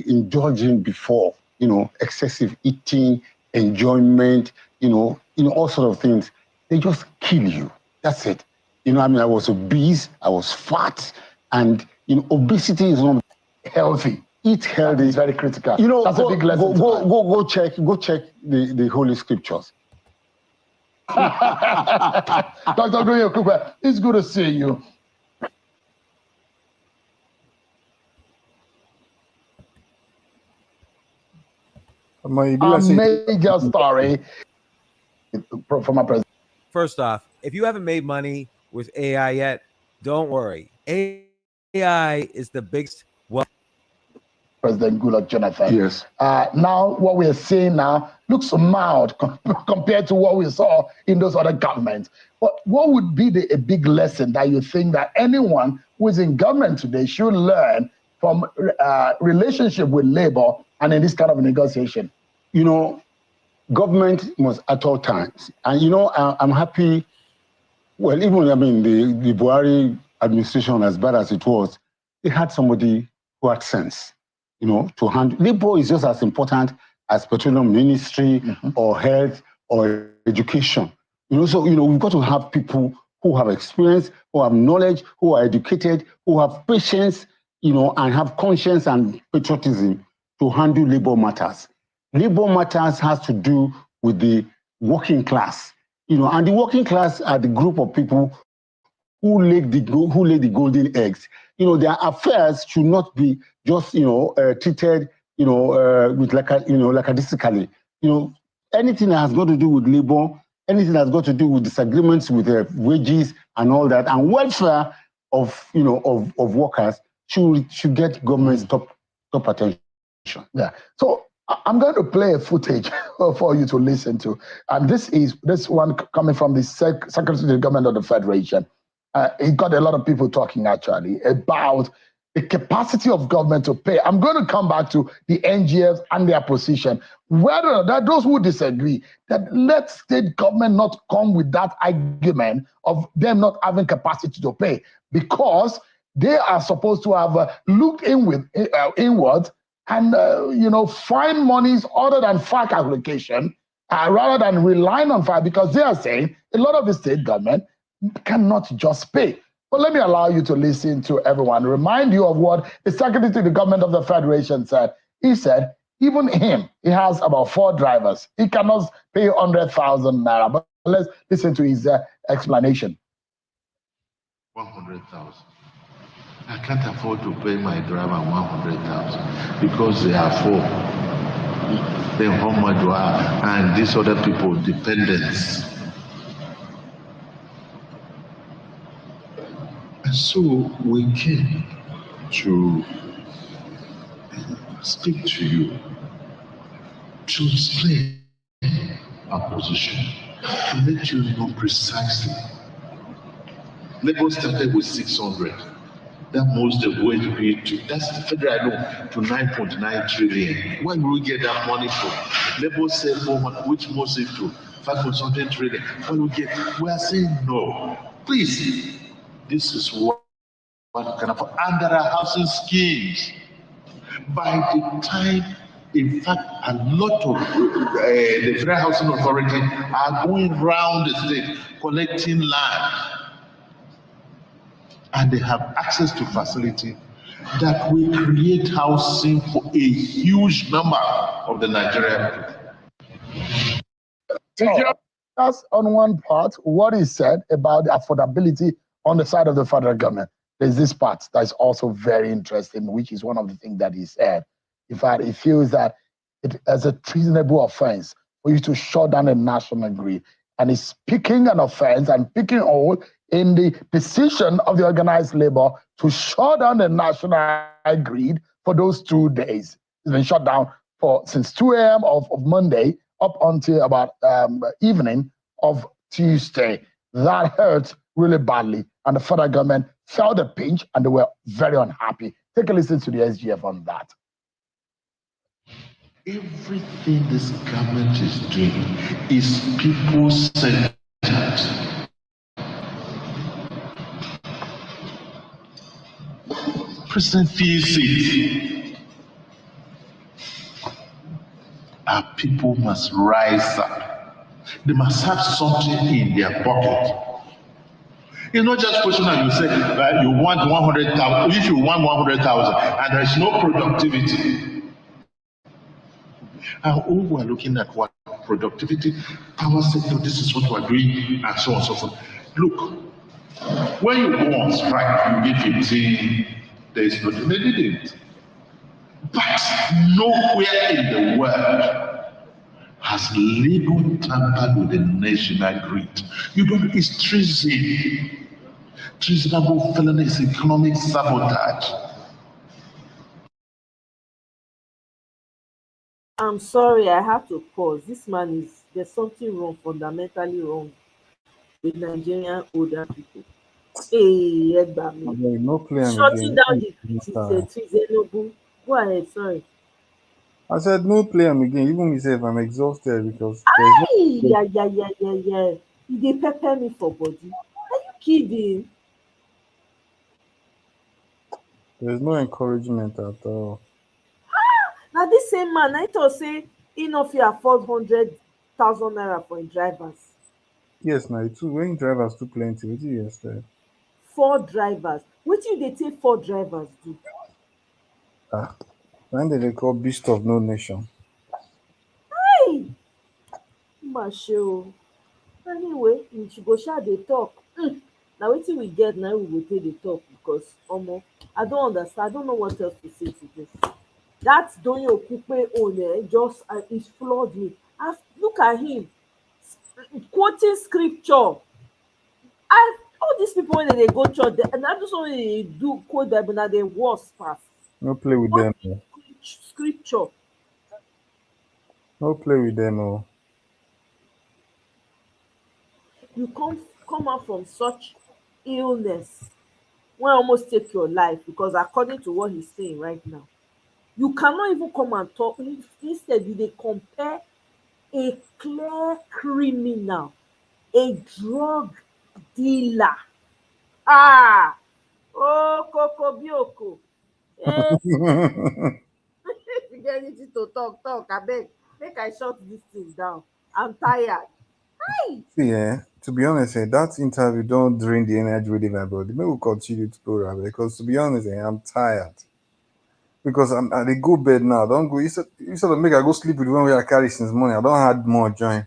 indulge in before, you know, excessive eating, enjoyment, you know, all sort of things, they just kill you. That's it. You know, I mean, I was obese, I was fat, and you know, obesity is not healthy. Eat healthy. It's very critical. You know, that's a big lesson. Go check the Holy Scriptures. Dr. Doyin Okukwe, it's good to see you. A major story from a president. First off, if you haven't made money with AI yet, don't worry. AI is the biggest President Goodluck Jonathan. Yes. Now, what we're seeing now looks mild compared to what we saw in those other governments. But what would be a big lesson that you think that anyone who is in government today should learn from relationship with labor and in this kind of negotiation? You know, government must at all times. And, you know, I'm happy. Well, even, I mean, the Buhari administration, as bad as it was, they had somebody who had sense, you know, to handle. Labor is just as important as petroleum ministry or health or education. You know, so, you know, we've got to have people who have experience, who have knowledge, who are educated, who have patience, you know, and have conscience and patriotism to handle labor matters. Labor matters has to do with the working class, you know, and the working class are the group of people who lay the golden eggs. You know, their affairs should not be just, you know, treated, you know, with lackadaisically. You know, anything that has got to do with labor, anything that's got to do with disagreements with wages and all that, and welfare of, you know, of workers should get government's top attention. Yeah. So I'm going to play a footage for you to listen to. And this one coming from the Secretary of the Government of the Federation. It got a lot of people talking actually about the capacity of government to pay. I'm going to come back to the NGFs and their position. Whether that those who disagree, that let state government not come with that argument of them not having capacity to pay, because they are supposed to have looked inwards and you know, find monies other than FAC application, rather than relying on FAC, because they are saying a lot of the state government cannot just pay. But let me allow you to listen to everyone, remind you of what the Secretary to the Government of the Federation said. He said, even him, he has about 4 drivers. He cannot pay 100,000 naira. But let's listen to his explanation. 100,000. I can't afford to pay my driver 100,000 because they are 4. Then how much do I have? And these other people, dependents. And so we came to speak to you, to explain our position, to let you know precisely. Labor started with 600. That moves the wage bill to, that's the federal loan, to 9.9 trillion. Where will we get that money from? Labor said, which moves it to 5.something trillion. Where will we get? We are saying no. Please, this is what we can afford. And there are housing schemes. By the time, in fact, a lot of the Federal Housing Authority are going around the state collecting land. And they have access to facility that will create housing for a huge number of the Nigerian people. So, that's on one part what he said about the affordability on the side of the federal government. There's this part that is also very interesting, which is one of the things that he said. In fact, he feels that it is a treasonable offense for you to shut down the national grid. And he's picking an offense and picking all in the decision of the organized labor to shut down the national grid for those 2 days. It's been shut down since 2 a.m. of Monday up until about evening of Tuesday. That hurt really badly, and the federal government felt the pinch, and they were very unhappy. Take a listen to the SGF on that. Everything this government is doing is people-centered. President feels it. Our people must rise up. They must have something in their pocket. It's not just question that you say you want 100,000. If you want 100,000 and there is no productivity, and all we are looking at what productivity, power sector. This is what we are doing, and so on and so forth. Look, when you go on strike, you get 15 days notice. They didn't. But nowhere in the world has legal tampered with the national grid. You don't, it's treason. Treasonable felony is economic sabotage. I'm sorry, I have to pause. This man is there's something wrong, fundamentally wrong with Nigerian older people. Hey, Egbami. No play am Shutting again. down the treasonable. Go ahead, sorry. I said no play am again. Even myself, I'm exhausted because Hey, yeah. They pepper me for body. Are you kidding? there's no encouragement at all. Now this same man, I thought say he no fit afford 100,000 naira for him drivers. Yes, now too when drivers too plenty, what do you expect? 4 drivers. Wetin you dey take 4 drivers do? Ah, when they call beast of no nation. Hey, mà ṣe o. Anyway, she go sha dey talk. Na wetin we get na we go take dey talk because omo, I don understand. I don't know what else to say to this. That Doyin Okupe own just it floored me. Look at him quoting scripture. All these people when they go church, and I just want to do quote Bible na the worst pass. No play with them. Oh. Scripture. No play with them. Oh. You come out from such illness wey almost take your life because according to what he's saying right now, you cannot even come and talk. Instead, you dey compare a clear criminal, a drug dealer. Ah, oh, Koko Bioko. Eh, if you get anything to talk, abeg, make I shut this thing down. I'm tired. Hi. See, to be honest, that interview don't drain the energy within my body. Maybe we'll continue to go around because to be honest, I'm tired. Because I dey go bed now. Don't go instead of make I go sleep with the one wey I carry since morning. I don't had more join.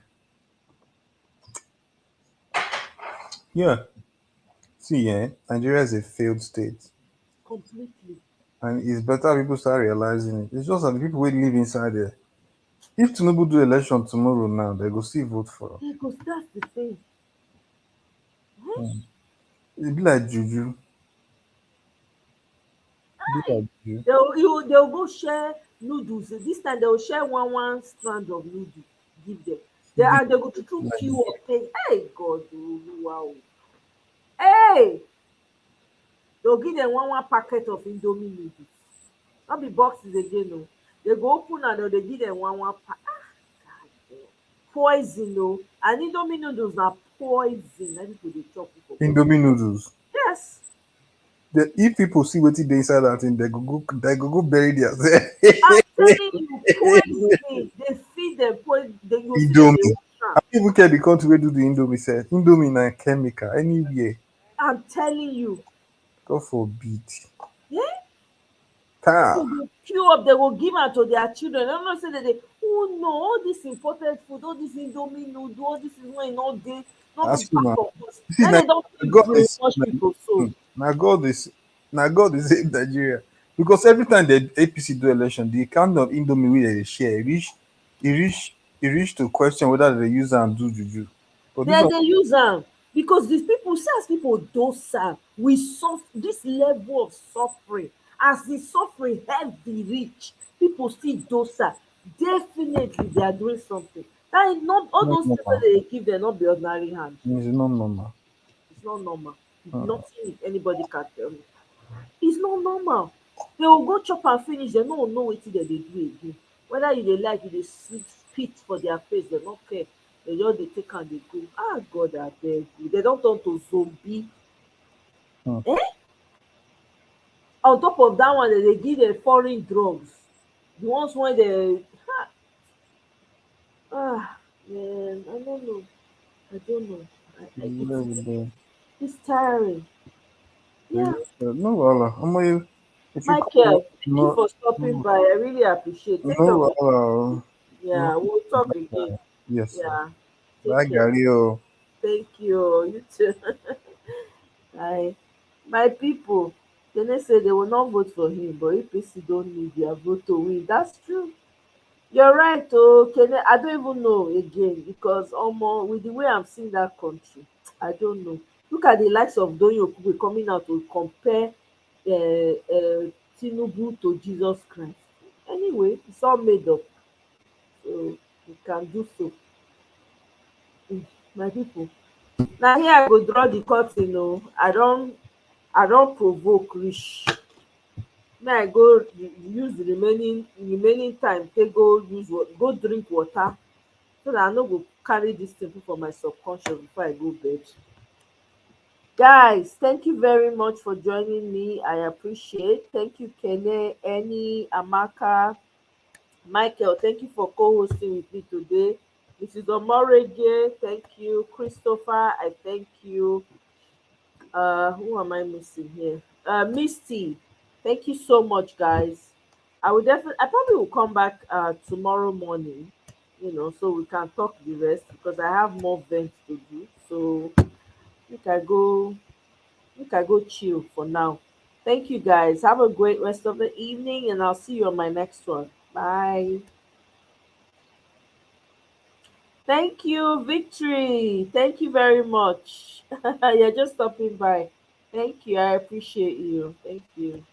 Yeah. See, Nigeria is a failed state. Completely. And it's better people start realizing it. It's just that the people will live inside there. If Tinubu do election tomorrow now, they go still vote for Yeah, because that's the thing. him. It be like juju. Be like juju. They'll go share noodles. This time they'll share one strand of noodles, give them. And they go to queue up pay. Hey God, oh, wow. Hey, they'll give them one packet of Indomie noodles. Not be boxes again, no. They go open and they give them one pack. Poison, no. And Indomie noodles are poison. Let people dey chop it for body. Indomie noodles. Yes. If people see what they inside that thing, they go bury themselves. I'm telling you, poison. They feed them poison. They go see them, they Indomie. wash I people care the country where do the Indomie set. Indomie na chemical anywhere. I'm telling you. God forbid. Yeah? Ta. People go queue up, they will give am to their children. I don't know say that they oh no, all this imported food, all this Indomie noodle, all this is why not dey, not be Ask you part now. of us. See, Then they don't keep God is brainwash people so. now God is in Nigeria because every time the APC do election, the kind of Indomie wey they share e reach to question whether they use am do juju. But this Then one, they use am because these people see as people dose am we suffer this level of suffering as the suffering heavy reach people still dose am. Definitely they are doing something. And not all not those things wey normal. they dey give dem no be ordinary hand. It's not normal. It's not normal. Uh, Nothing anybody can tell me. It's not normal. They will go chop and finish. They no know wetin dem dey do again. Whether you dey like, you dey spit for their face, they no care. They just dey take am dey go. Ah God abeg you. They don turn to zombie. Eh? On top of that one, dem dey give dem foreign drugs. The ones wey dey man, I no know. I don't know. It's tiring. Yeah. No wahala. If you come, Michael, thank you for stopping by. I really appreciate. no Take care of wahala. yourself. Oh. Yeah, we'll talk again. Yes, sir. Yeah. Bye, Take care. Gary. Oh. Thank you. You too. Bye. My people, they say they will not vote for him, but APC don't need their vote to win. That's true. You're right, okay. I don't even know again because with the way I'm seeing that country, I don't know. Look at the likes of Donyo Okugwe coming out to compare Tinubu to Jesus Christ. Anyway, it's all made up, so we can do so. My people. Now here I go draw the curtain. I don't provoke reach. May I go use the remaining time take go drink water so that I no go carry this thing put for my subconscious before I go bed. Guys, thank you very much for joining me. I appreciate. Thank you, Kene, Annie, Amaka, Michael. Thank you for co-hosting with me today. Mrs. Omorege, thank you. Christopher, I thank you. Who am I missing here? Misty, thank you so much, guys. I probably will come back tomorrow morning, so we can talk the rest because I have more vents to do. So make I go, make I go chill for now. Thank you, guys. Have a great rest of the evening, and I'll see you on my next one. Bye. Thank you, Victory. Thank you very much. You're just stopping by. Thank you. I appreciate you. Thank you.